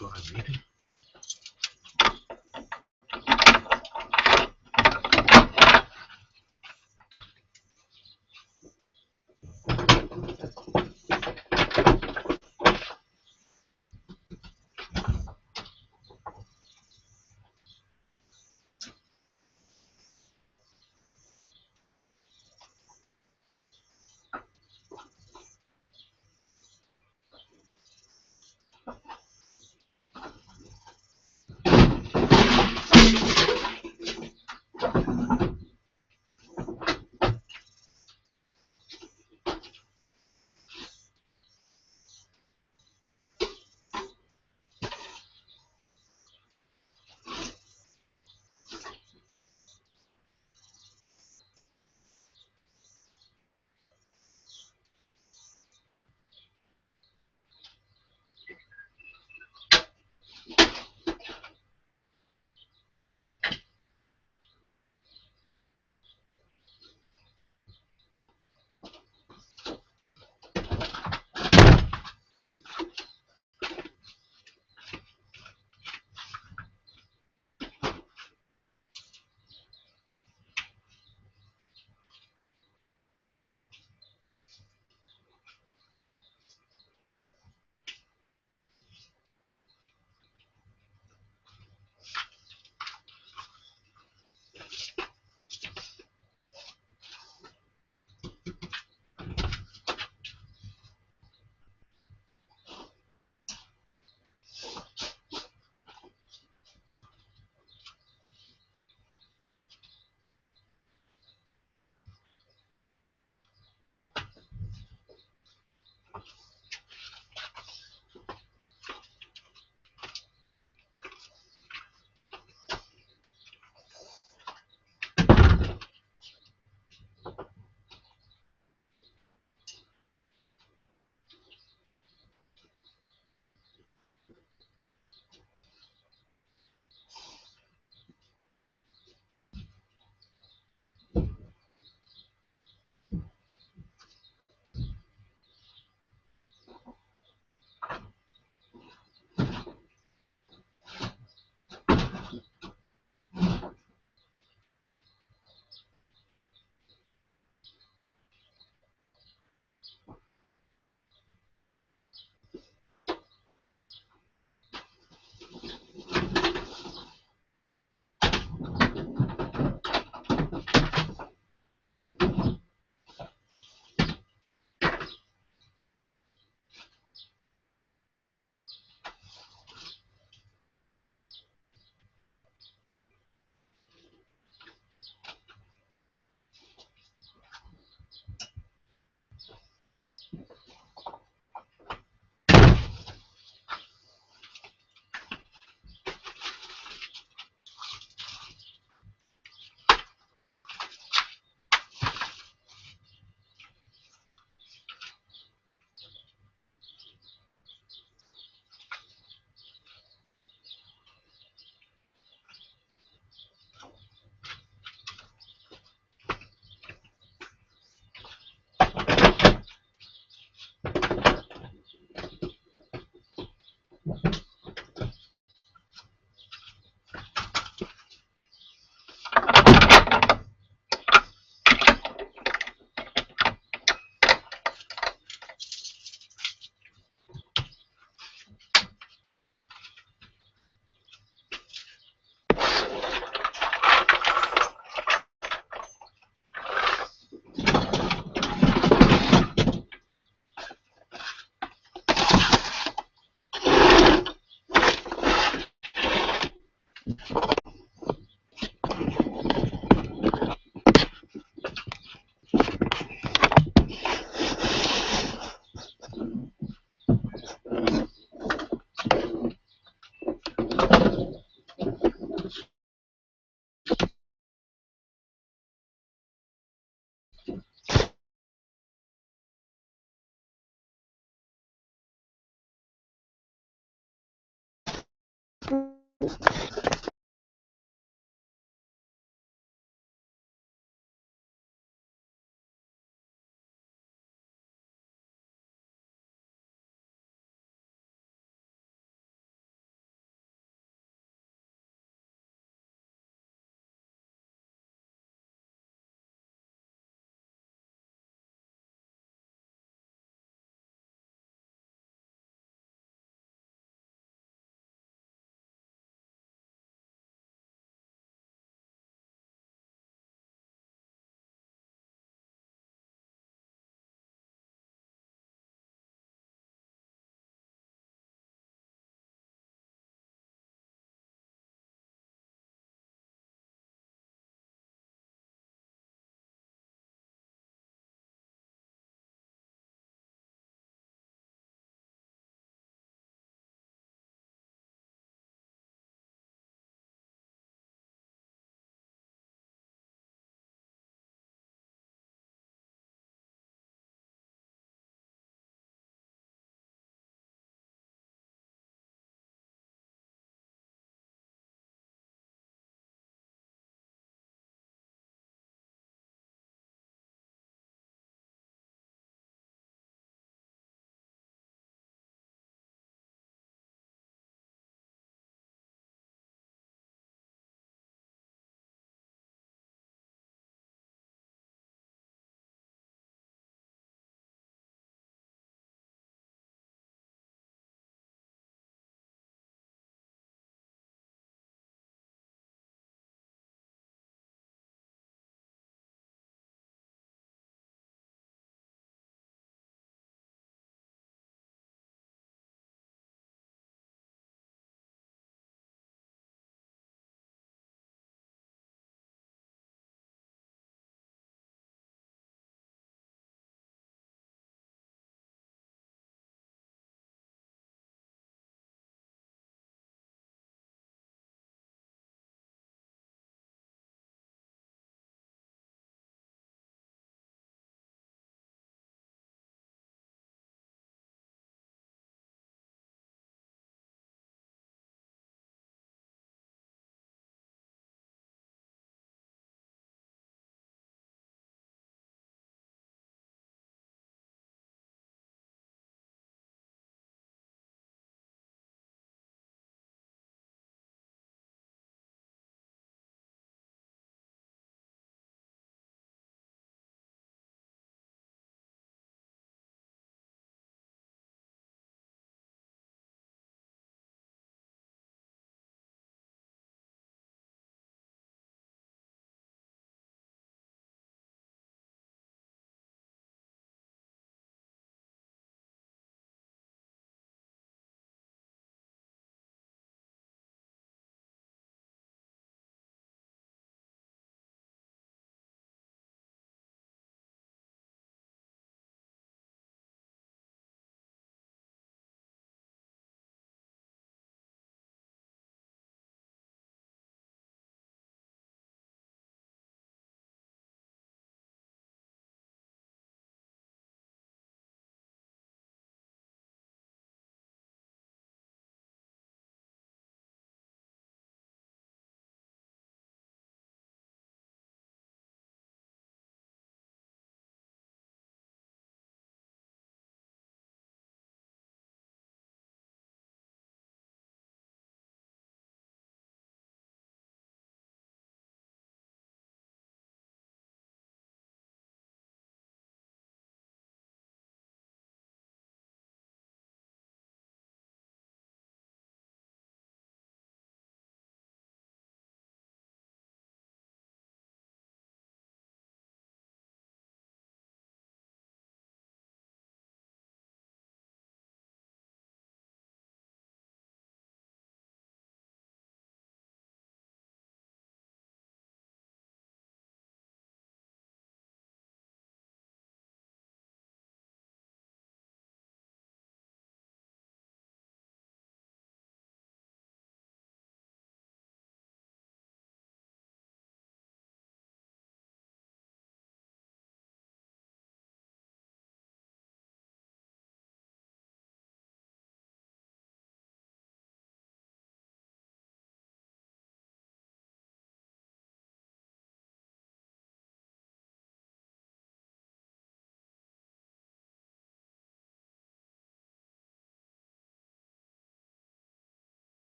That's what I need.